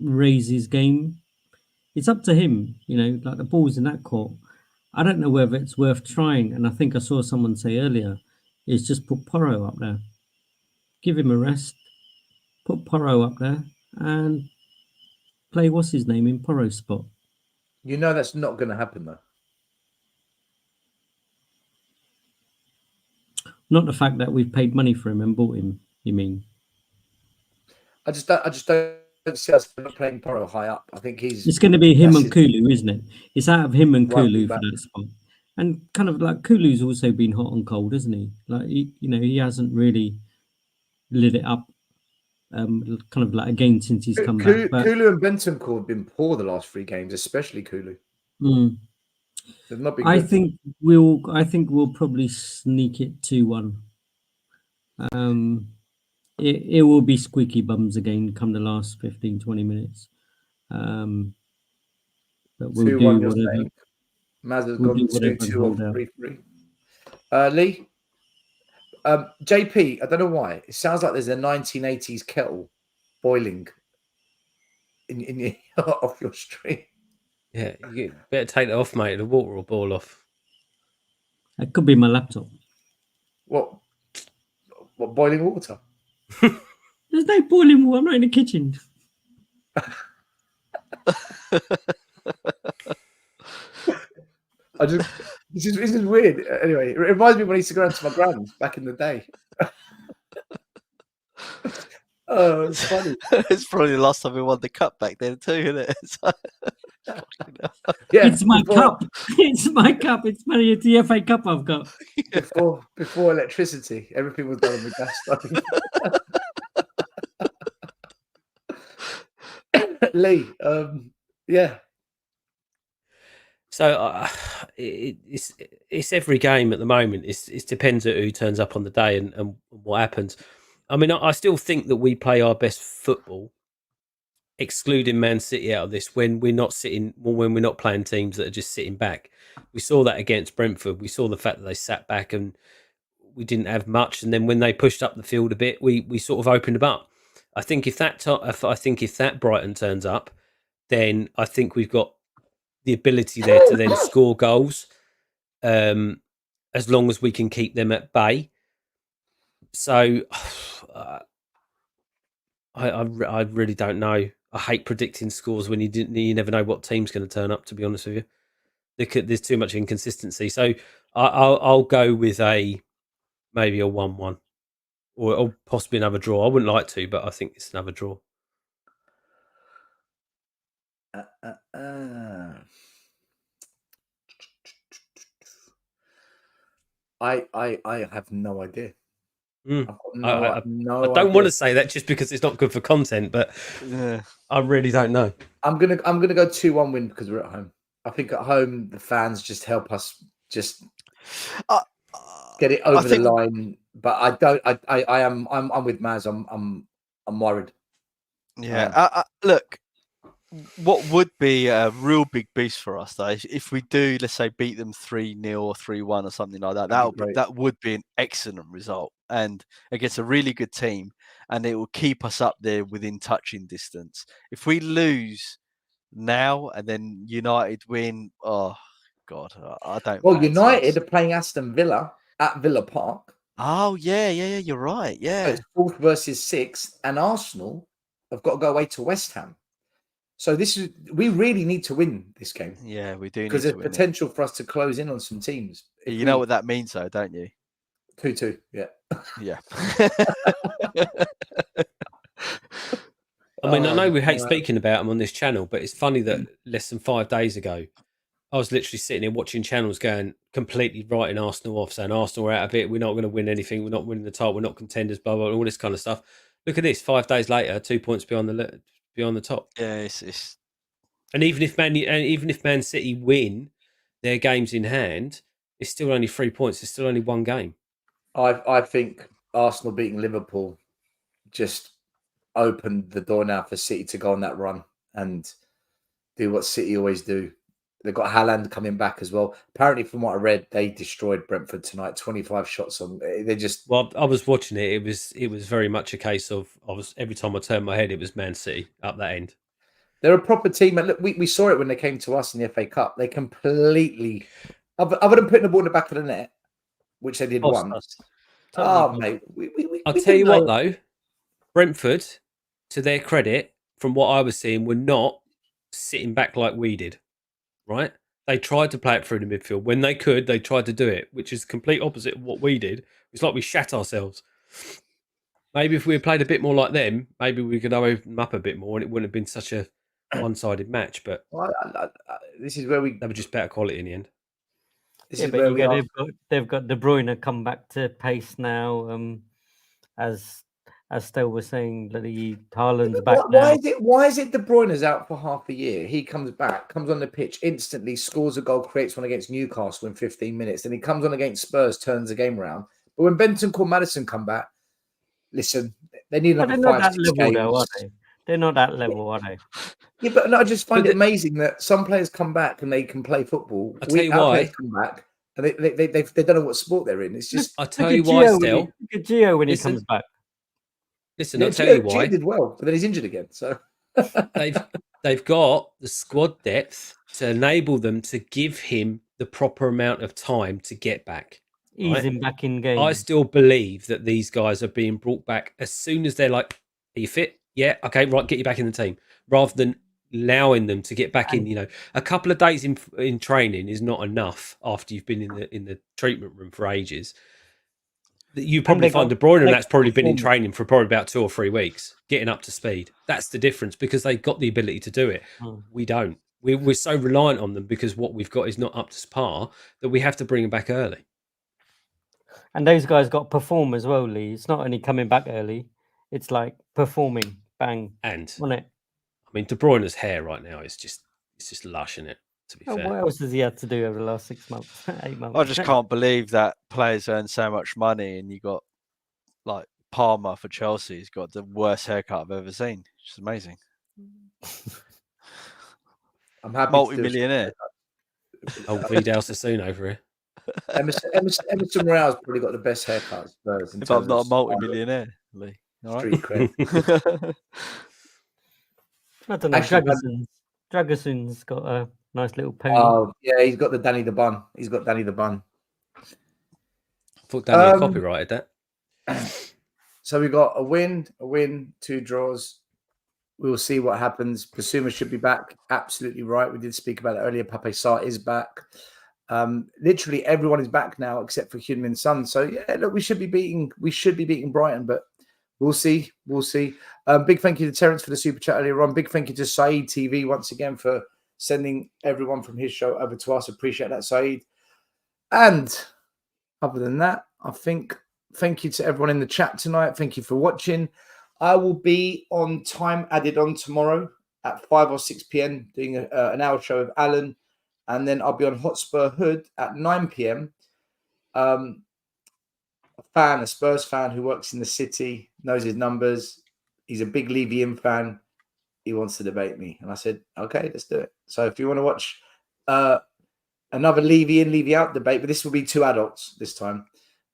S6: raise his game? It's up to him, like the ball's in that court. I don't know whether it's worth trying. And I think I saw someone say earlier, is just put Porro up there. Give him a rest. Put Porro up there and play what's his name in Porro's spot.
S3: That's not going to happen, though.
S6: Not the fact that we've paid money for him and bought him, you mean?
S3: I just don't see us playing Porro high up. I think it's
S6: going to be him and Kulu, isn't it? It's out of him and Kulu for
S3: back.
S6: that spot. And kind of like Kulu's also been hot and cold, isn't he? Like, he hasn't really lit it up. Kind of like again since he's come back. But
S3: Kulu and Bentancur have been poor the last 3 games, especially Kulu. They've not been good.
S6: I think we'll probably sneak it 2-1. It will be squeaky bums again come the last 15-20 minutes. But we'll do whatever.
S3: Maz has gone 2-2 or 3-3. Lee? JP, I don't know why. It sounds like there's a 1980s kettle boiling in off your stream.
S5: Yeah, you better take that off, mate. The water will boil off.
S6: It could be my laptop.
S3: What boiling water?
S6: There's no boiling water. I'm not in the kitchen.
S3: This is weird. Anyway, it reminds me when I used to go around to my grand's back in the day. Oh, it's funny.
S4: It's probably the last time we won the cup back then too, isn't it?
S3: Yeah,
S6: it's my cup. It's my cup. It's the FA Cup I've got.
S3: Before electricity, everything was done with gas. Lee, yeah.
S5: So it's every game at the moment. It depends on who turns up on the day and what happens. I mean, I still think that we play our best football, excluding Man City out of this, when we're not playing teams that are just sitting back. We saw that against Brentford. We saw the fact that they sat back and we didn't have much. And then when they pushed up the field a bit, we sort of opened them up. I think if that Brighton turns up, then I think we've got the ability there to then score goals, as long as we can keep them at bay. So I really don't know. I hate predicting scores when you never know what team's going to turn up. To be honest with you, there's too much inconsistency. So I'll go with maybe a 1-1 or possibly another draw. I wouldn't like to, but I think it's another draw.
S3: I have no idea.
S5: Mm.
S3: I
S5: don't want to say that just because it's not good for content, but I really don't know.
S3: I'm gonna go 2-1 win because we're at home. I think at home the fans just help us just get it over the line. But I don't. I'm with Maz. I'm worried.
S4: Yeah. Look, what would be a real big boost for us though, if we do, let's say, beat them 3-0 or 3-1 or something like that. That would be an excellent result and against a really good team, and it will keep us up there within touching distance. If we lose now and then United win, oh God, I don't.
S3: Well, United are playing Aston Villa at Villa Park.
S4: Oh yeah, you're right. Yeah,
S3: so it's 4th versus 6th, and Arsenal have got to go away to West Ham. So we really need to win this game.
S4: Yeah, we do,
S3: because there's potential for us to close in on some teams.
S4: You know what that means, though, don't you?
S3: 2-2. Yeah.
S4: Yeah.
S5: I mean, I know we hate speaking about them on this channel, but it's funny that less than 5 days ago, I was literally sitting here watching channels going completely writing Arsenal off, saying Arsenal are out of it, we're not going to win anything, we're not winning the title, we're not contenders, blah, blah, all this kind of stuff. Look at this, 5 days later, 2 points beyond the top.
S4: Yeah, it's...
S5: And even if Man City win their games in hand, it's still only 3 points. It's still only one game.
S3: I think Arsenal beating Liverpool just opened the door now for City to go on that run and do what City always do. They've got Haaland coming back as well. Apparently, from what I read, they destroyed Brentford tonight. 25 shots on. They just.
S5: Well, I was watching it. It was very much a case of every time I turned my head, it was Man City up that end.
S3: They're a proper team. And look, we saw it when they came to us in the FA Cup. They completely, other than putting the ball in the back of the net, which they did once. Mate.
S5: I'll tell you what, though. Brentford, to their credit, from what I was seeing, were not sitting back like we did. Right? They tried to play it through the midfield. When they could, they tried to do it, which is the complete opposite of what we did. It's like we shat ourselves. Maybe if we had played a bit more like them, maybe we could open them up a bit more and it wouldn't have been such a one-sided match. But
S3: this is where they
S5: were just better quality in the end.
S3: This is where
S6: they've got De Bruyne come back to pace now. As Stel was saying, Haaland's back now.
S3: Why is it De Bruyne's out for half a year? He comes back, comes on the pitch instantly, scores a goal, creates one against Newcastle in 15 minutes. Then he comes on against Spurs, turns the game around. But when Bentancur, Maddison come back, listen, they need another 5-6 games.
S6: Though, are they? They're not that level, are they?
S3: Yeah, but no, I just find it amazing that some players come back and they can play football.
S5: I'll tell you why.
S3: Come back and they don't know what sport they're in. It's just.
S5: I'll tell you why, Stel.
S6: Look at Gio when he comes back.
S5: Listen, I'll tell you why.
S3: Gio did well, but then he's injured again. So
S5: they've got the squad depth to enable them to give him the proper amount of time to get back.
S6: Ease him back in game.
S5: I still believe that these guys are being brought back as soon as they're like, "Are you fit? Yeah, okay, right, get you back in the team," rather than allowing them to get back in. You know, a couple of days in training is not enough after you've been in the treatment room for ages. You probably find De Bruyne, and that's probably been in training for probably about 2 or 3 weeks, getting up to speed. That's the difference because they've got the ability to do it. We don't. We're so reliant on them because what we've got is not up to par that we have to bring them back early.
S6: And those guys got to perform as well, Lee. It's not only coming back early; it's like performing, bang,
S5: and
S6: on it.
S5: I mean, De Bruyne's hair right now is just lush, isn't it? To be fair.
S6: What else has he had to do over the last 6 months, 8 months?
S4: I just can't believe that players earn so much money, and you got like Palmer for Chelsea. He's got the worst haircut I've ever seen. It's amazing.
S3: I'm happy.
S4: Multi-millionaire.
S5: Vidal Sassoon over here.
S3: Emerson Royale's probably got the best haircut.
S4: If I'm not a multi-millionaire, Lee. All
S3: Street
S4: right.
S3: cred.
S6: I don't know.
S3: Actually,
S6: Dragason's got a nice little pony.
S3: Oh, yeah, he's got the Danny the Bun. He's got Danny the Bun.
S5: I thought Daniel copyrighted that.
S3: So we got a win, 2 draws. We will see what happens. Basuma should be back. Absolutely right. We did speak about it earlier. Pape Sarr is back. Literally everyone is back now except for Heung-min Son. So yeah, look, we should be beating Brighton, but we'll see. Big thank you to Terence for the super chat earlier on. Big thank you to Saeed TV once again for sending everyone from his show over to us. Appreciate that, Saeed. And other than that, I think thank you to everyone in the chat tonight. Thank you for watching. I will be on Time Added On tomorrow at 5 or 6 p.m. doing an hour show with Alan. And then I'll be on Hotspur Hood at 9 p.m. A Spurs fan who works in the city, knows his numbers. He's a big Levy In fan. He wants to debate me. And I said, okay, let's do it. So if you want to watch another Levy In, Levy Out debate, but this will be 2 adults this time.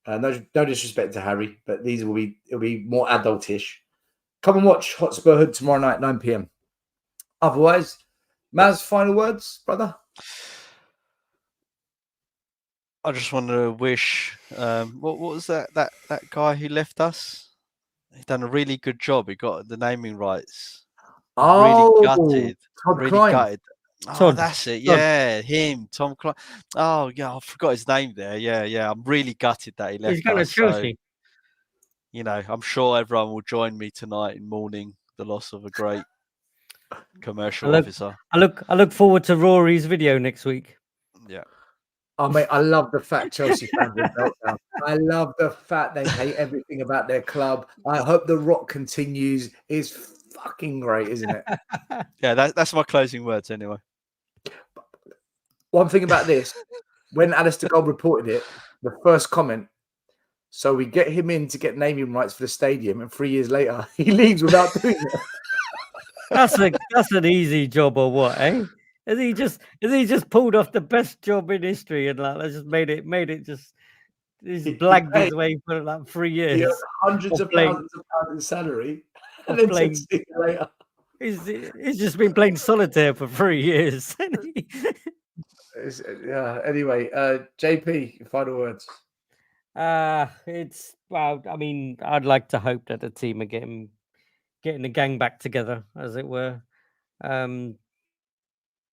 S3: No disrespect to Harry, but it'll be more adultish. Come and watch Hotspur Hood tomorrow night, 9 p.m. Otherwise, Maz, final words, brother?
S4: I just want to wish what was that guy who left us? He done a really good job. He got the naming rights. Really gutted. Gutted. Oh,
S6: Todd.
S4: That's it. Yeah, him, Tom Klein. Oh, yeah, I forgot his name there. Yeah. I'm really gutted that he left.
S6: He's going to Chelsea.
S4: So, I'm sure everyone will join me tonight in mourning the loss of a great commercial officer.
S6: I look forward to Rory's video next week.
S4: Yeah.
S3: Oh, mate, I love the fact Chelsea fans are meltdown. I love the fact they hate everything about their club. I hope the rot continues. It's fucking great, isn't it?
S4: Yeah, that's my closing words anyway.
S3: One thing about this, when Alistair Gold reported it, the first comment, so we get him in to get naming rights for the stadium, and 3 years later, he leaves without doing it.
S6: That's an easy job or what, eh? Has he just pulled off the best job in history and just made it just he's blagged his way for like 3 years.
S3: He has hundreds of thousands of pounds in salary, and then
S6: playing,
S3: 6 years later.
S6: He's just been playing solitaire for 3 years.
S3: Yeah. Anyway, JP, final words.
S6: I mean, I'd like to hope that the team are getting the gang back together, as it were.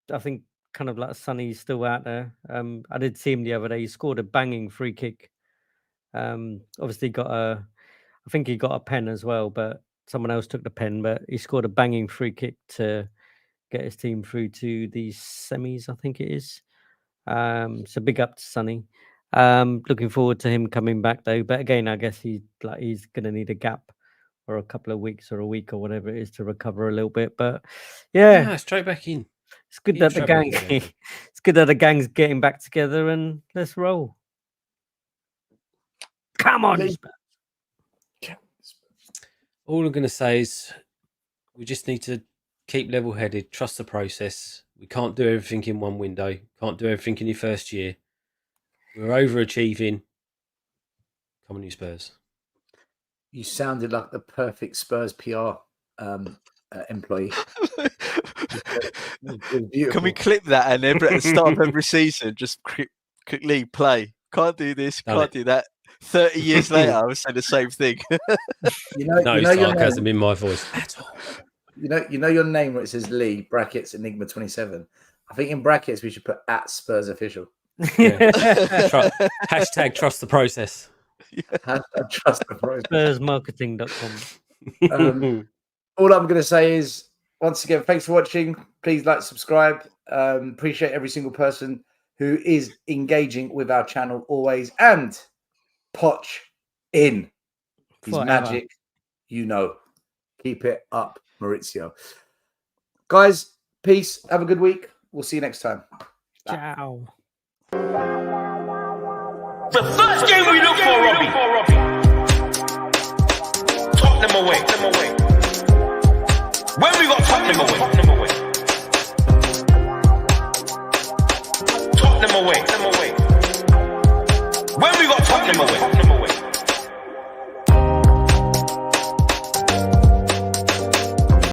S6: I think kind of like Sonny's still out there. I did see him the other day. He scored a banging free kick. Obviously I think he got a pen as well, but someone else took the pen. But he scored a banging free kick to get his team through to the semis, I think it is. So big up to Sonny. Looking forward to him coming back though. But again, I guess he's going to need a gap or a couple of weeks or a week or whatever it is to recover a little bit. But yeah,
S5: straight back in.
S6: It's good that the gang. It's good that the gang's getting back together and let's roll. Come on.
S5: All I'm going to say is we just need to keep level-headed, trust the process. We can't do everything in one window. Can't do everything in your first year. We're overachieving. Come on, you Spurs.
S3: You sounded like the perfect Spurs PR employee.
S4: Can we clip that and at the start of every season, just quickly play? Can't do this, can't do that. 30 years later, I would say the same thing.
S5: No sarcasm in my voice at all.
S3: You know your name where it says Lee, brackets, Enigma 27. I think in brackets we should put at Spurs official.
S5: Yeah. Hashtag trust the process.
S3: Hashtag trust the process.
S6: SpursMarketing.com.
S3: All I'm going to say is, once again, thanks for watching. Please like, subscribe. Appreciate every single person who is engaging with our channel always. And Poch in. He's magic. Keep it up, Maurizio. Guys, peace. Have a good week. We'll see you next time.
S6: Ciao.
S2: The first game we look for, Robbie. Tottenham away. When we got Tottenham away.